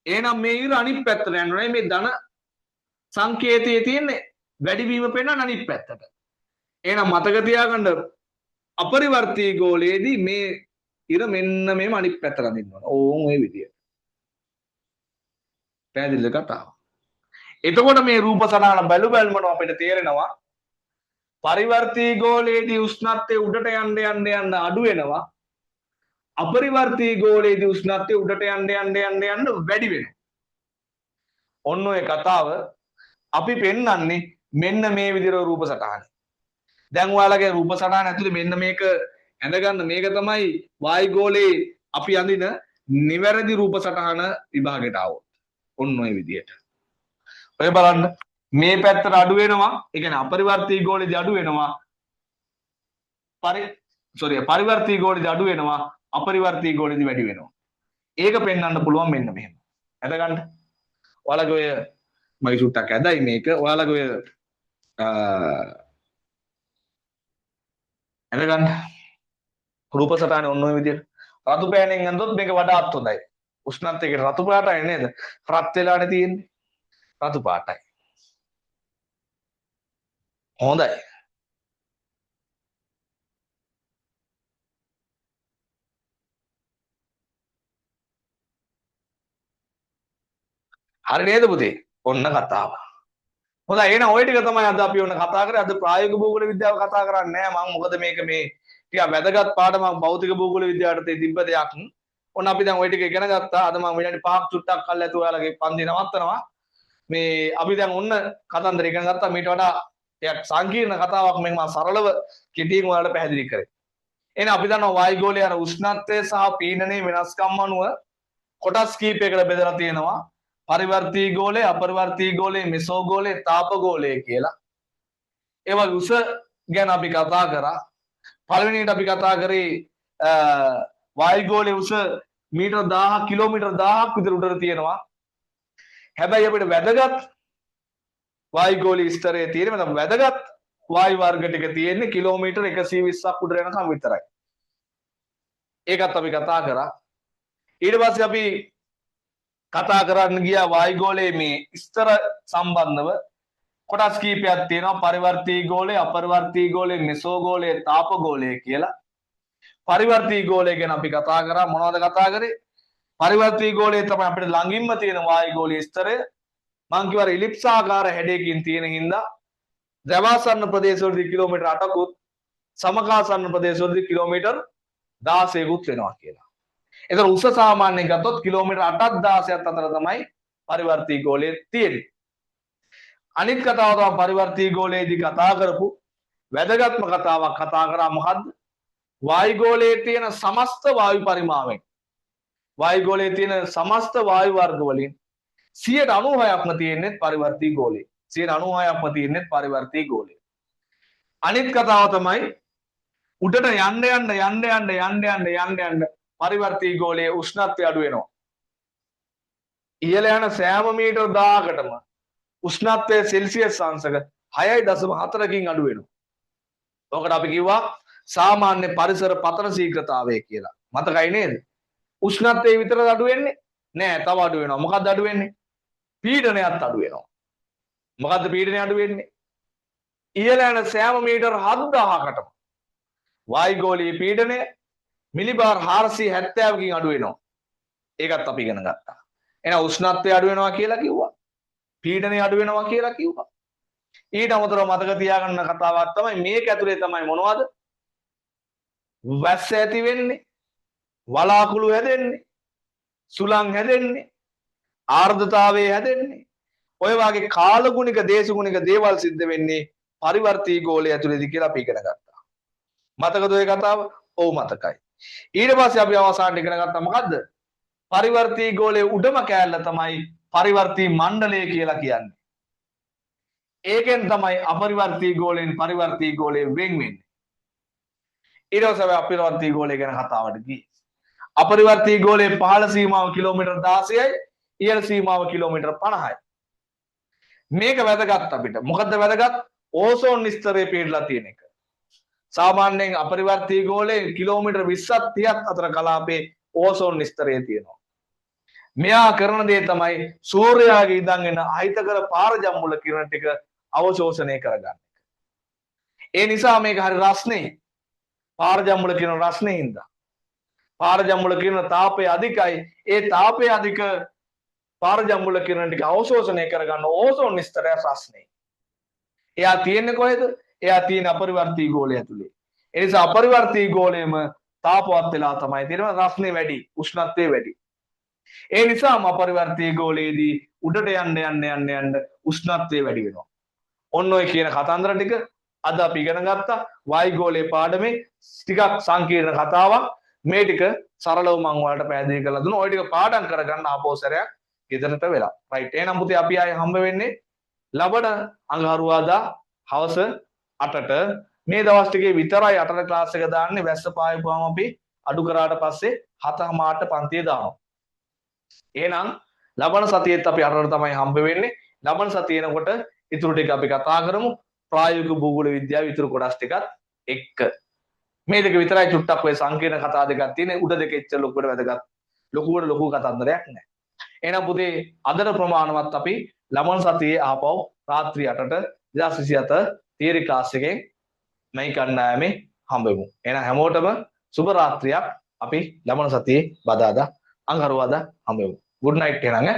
Speaker 3: එහෙනම් මේ ඉර අනිත් පැත්තට යනවා. මේ ධන සංකේතයේ තියෙන්නේ වැඩිවීම පෙන්වන අනිත් පැත්තට. එහෙනම් මතක තියාගන්න අපරිවර්තී ගෝලයේදී මේ ඉර මෙන්න මේම අනිත් පැත්තට අදින්න ඕන. ඕන් ওই විදියට. පැහැදිලිද කතාව? එතකොට මේ රූප සටහන බැලු බැලමට අපිට තේරෙනවා පරිවර්තී ගෝලයේදී උෂ්ණත්වය උඩට යන්න අඩු වෙනවා. අපරිවර්තී ගෝලයේදී උෂ්ණත්වය උඩට යන්න වැඩි වෙනවා. ඔන්න ඔය කතාව අපි පෙන්වන්නේ මෙන්න මේ විදිහට රූප සටහන. දැන් ඔයාලගේ රූප සටහන ඇතුලේ මෙන්න මේක ඇඳගන්න මේක තමයි වායුගෝලයේ අපි අඳින නිවැරදි රූප සටහන විභාගයට આવොත්. ඔන්න ඔය විදිහට. ඔය බලන්න මේ පැත්තට අඩු වෙනවා. ඒ කියන්නේ අපරිවර්තී ගෝලයේදී අඩු වෙනවා. පරිවර්තී ගෝලයේදී අඩු වෙනවා. අපරිවර්තී ගෝලයේදී වැඩි වෙනවා. ඒක පෙන්වන්න පුළුවන් මෙන්න මෙහෙම. ඇඳගන්න. ඔයාලගේ ඔය මයි සුට්ටක් ඇදයි මේක. ඔයාලගේ ඔය ඇඳගන්න. රූප සටහන ඔන්න ඔය විදිහට. රතු පෑනෙන් ඇඳුවොත් මේක වඩාත් හොඳයි. උෂ්ණත්වයකට රතු පාටයි නේද? රත් වෙලානේ තියෙන්නේ. රතු පාටයි. හොඳයි. හරි නේද පුතේ? ඔන්න කතාව. හොඳයි එහෙනම් ওই ටික තමයි අද අපි ඔන්න කතා කරේ. අද ප්‍රායෝගික භූගෝල විද්‍යාව කතා කරන්නේ නැහැ මම. මොකද මේක මේ ටිකක් වැදගත් පාඩමක් භෞතික භූගෝල විද්‍යාවට තිබ්බ දෙයක්. ඔන්න අපි දැන් ওই ටික ඉගෙන ගත්තා. අද මම විනාඩි 5ක් චුට්ටක් කල් ඇතුව ඔයාලගේ පන්ති නවත්තනවා. මේ අපි දැන් ඔන්න කතන්දර ඉගෙන ගත්තා. මීට වඩා ටිකක් සංකීර්ණ කතාවක් මේක මම සරලව කෙටියෙන් ඔයාලට පැහැදිලි කරේ. එහෙනම් අපි දන්නවා වායුගෝලයේ අර උෂ්ණත්වය සහ පීඩනයේ වෙනස්කම් අනුව කොටස් කීපයකට බෙදලා තියෙනවා. පරිවර්තී ගෝලය, අපරිවර්තී ගෝලය, මෙසෝ ගෝලය, තාප ගෝලය කියලා. ඒ වගේ උස ගැන අපි කතා කරා. පළවෙනියට අපි කතා කරේ වායුගෝලයේ උස මීටර 1000 කිලෝමීටර 1000ක් විතර උඩට තියෙනවා. හැබැයි අපිට වැදගත් වායුගෝලීය ස්තරයේ තියෙන වැදගත් වායු වර්ග ටික තියෙන්නේ කිලෝමීටර 120ක් උඩ යනකම් විතරයි. ඒකත් අපි කතා කරා. ඊට පස්සේ අපි කතා කරන්න ගියා වායුගෝලයේ මේ ස්තර සම්බන්ධව කොටස් කීපයක් තියෙනවා. පරිවර්තී ගෝලය, අපරිවර්තී ගෝලය, මෙසෝ ගෝලය, තාප ගෝලය කියලා. පරිවර්තී ගෝලය ගැන අපි කතා කරා. මොනවද කතා කරේ? පරිවර්තී ගෝලය තමයි අපිට ළඟින්ම තියෙන වායුගෝලීය ස්තරය. මං කිව්වා ඉලිප්සාකාර හැඩයකින් තියෙන හින්දා ද්‍රවාසන්න ප්‍රදේශවලදී කිලෝමීටර 8කුත් සමකාසන්න ප්‍රදේශවලදී කිලෝමීටර 16කුත් වෙනවා කියලා. ඒතර උස සාමාන්‍යයෙන් ගත්තොත් කිලෝමීටර 8ක් 16ක් අතර තමයි පරිවර්තී ගෝලයේ තියෙන්නේ. අනිත් කතාව තමයි පරිවර්තී ගෝලයේදී කතා කරපු වැදගත්ම කතාවක් කතා කරා මොකද්ද? වායුගෝලයේ තියෙන සමස්ත වායු පරිමාවෙන් වායුගෝලයේ තියෙන සමස්ත වායු වර්ග වලින් 96%ක්ම තියෙන්නේ පරිවර්තී ගෝලයේ. 96%ක්ම තියෙන්නේ පරිවර්තී ගෝලයේ. අනිත් කතාව තමයි උඩට යන්න පරිවර්තී ගෝලයේ උෂ්ණත්වය අඩු වෙනවා. ඉහළ යන සෑම මීටර 1000කටම උෂ්ණත්වය සෙල්සියස් අංශක 6.4කින් අඩු වෙනවා. ඔකට අපි කිව්වා සාමාන්‍ය පරිසර පතන ශීඝ්‍රතාවය කියලා. මතකයි නේද? උෂ්ණත්වය විතරද අඩු වෙන්නේ? නෑ, තව අඩු වෙනවා. මොකක්ද අඩු වෙන්නේ? පීඩනයත් අඩු වෙනවා. මොකද්ද පීඩනය අඩු වෙන්නේ? ඉහළ යන සෑම මීටර 7000කටම වායුගෝලීය පීඩනය මිලිබාර් 470කින් අඩු වෙනවා. ඒකත් අපි ඉගෙන ගත්තා. එහෙනම් උෂ්ණත්වය අඩු වෙනවා කියලා කිව්වා. පීඩනය අඩු වෙනවා කියලා කිව්වා. ඊට අමතරව මතක තියාගන්න කතාවක් තමයි මේක ඇතුලේ තමයි මොනවද? වැස්ස ඇති වෙන්නේ, වලාකුළු හැදෙන්නේ, සුළං හැදෙන්නේ, ආර්ද්‍රතාවය හැදෙන්නේ. ඔය වගේ කාලගුණික දේශගුණික දේවල් සිද්ධ වෙන්නේ පරිවර්තී ගෝලය ඇතුලේදී කියලා අපි ඉගෙන ගත්තා. මතකද ඔය කතාව? ඔව් මතකයි. ඊට පස්සේ අපි අවසානට ඉගෙන ගත්තා මොකද්ද? පරිවර්තී ගෝලයේ උඩම කෑල්ල තමයි පරිවර්තී මණ්ඩලය කියලා කියන්නේ. ඒකෙන් තමයි අපරිවර්තී ගෝලයෙන් පරිවර්තී ගෝලය වෙන් වෙන්නේ. ඊට පස්සේ අපරිවර්තී ගෝලය ගැන කතාවට ගියේ. අපරිවර්තී ගෝලයේ පහළ සීමාව කිලෝමීටර් 16යි, ඉහළ සීමාව කිලෝමීටර් 50යි. මේක වැදගත් අපිට. මොකද්ද වැදගත්? ඕසෝන් ස්තරයේ පිරලා තියෙන එක. සාමාන්‍යයෙන් අපරිවර්තී ගෝලයේ කිලෝමීටර් 20ක් 30ක් අතර කලාපේ ඕසෝන් ස්තරය තියෙනවා. මෙයා කරන දේ තමයි සූර්යාගේ ඉඳන් එන අහිතකර පාරජම්මුල කිරණ ටික අවශෝෂණය කරගන්න. ඒ නිසා මේක හරි රස්නේ. පාරජම්මුල කියන රස්නේ හින්දා. පාරජම්මුල කියන තාපය අධිකයි. ඒ තාපය අධික පාරජම්මුල කියන ටික අවශෝෂණය කරගන්න ඕසෝන් ස්තරය රස්නේ. එයා තියෙන්නේ කොහෙද? එයා තියෙන අපරිවර්තී ගෝලය ඇතුලේ. ඒ නිසා අපරිවර්තී ගෝලයේම තාපවත් වෙලා තමයි තියෙනවා රස්නේ වැඩි, උෂ්ණත්වය වැඩි. ඒ නිසාම අපරිවර්තී ගෝලයේදී උඩට යන්න උෂ්ණත්වය වැඩි වෙනවා. ඔන්න ඔය කියන කතන්දර ටික අද අපි ඉගෙන ගත්තා වායුගෝලයේ පාඩමේ ටිකක් සංකීර්ණ කතාවක්. මේ ටික සරලව මම ඔයාලට පැහැදිලි කරලා දුන්නා. ඔය ටික පාඩම් කරගන්න ආපෝසරයක් ගෙදරට වෙලා. රයිට්. එහෙනම් පුතේ අපි ආයේ හම්බ වෙන්නේ ලබන අඟහරුවාදා හවස 8ට. මේ දවස් ටිකේ විතරයි 8ට ක්ලාස් එක දාන්නේ. වැස්ස පායපුවාම අපි අඩු කරාට පස්සේ 7:00ට පන්තිය දානවා. එහෙනම් ලබන සතියේත් අපි 8ට තමයි හම්බ වෙන්නේ. ලබන සතිය එනකොට ඊටු ටික අපි කතා කරමු. ප්‍රායෝගික භූගෝල විද්‍යාව ඊටු කොටස් ටිකත් එක්ක. මේ දෙක විතරයි චුට්ටක් ඔය සංකීර්ණ කතා දෙකක් තියෙන්නේ. උඩ දෙක එච්චර ලොකුවට වැදගත්. ලොකු කතන්දරයක් නැහැ. එහෙනම් පුතේ අදට ප්‍රමාණවත් අපි ලබන සතියේ ආපහු රාත්‍රී 8ට 2027 තියරි ක්ලාස් එකෙන් මේ කණ්ඩායමේ හම්බෙමු. එහෙනම් හැමෝටම සුබ රාත්‍රියක්. අපි ලබන සතියේ බදාදා අඟහරුවාදා හම්බෙමු. good night එහෙනම් ඈ.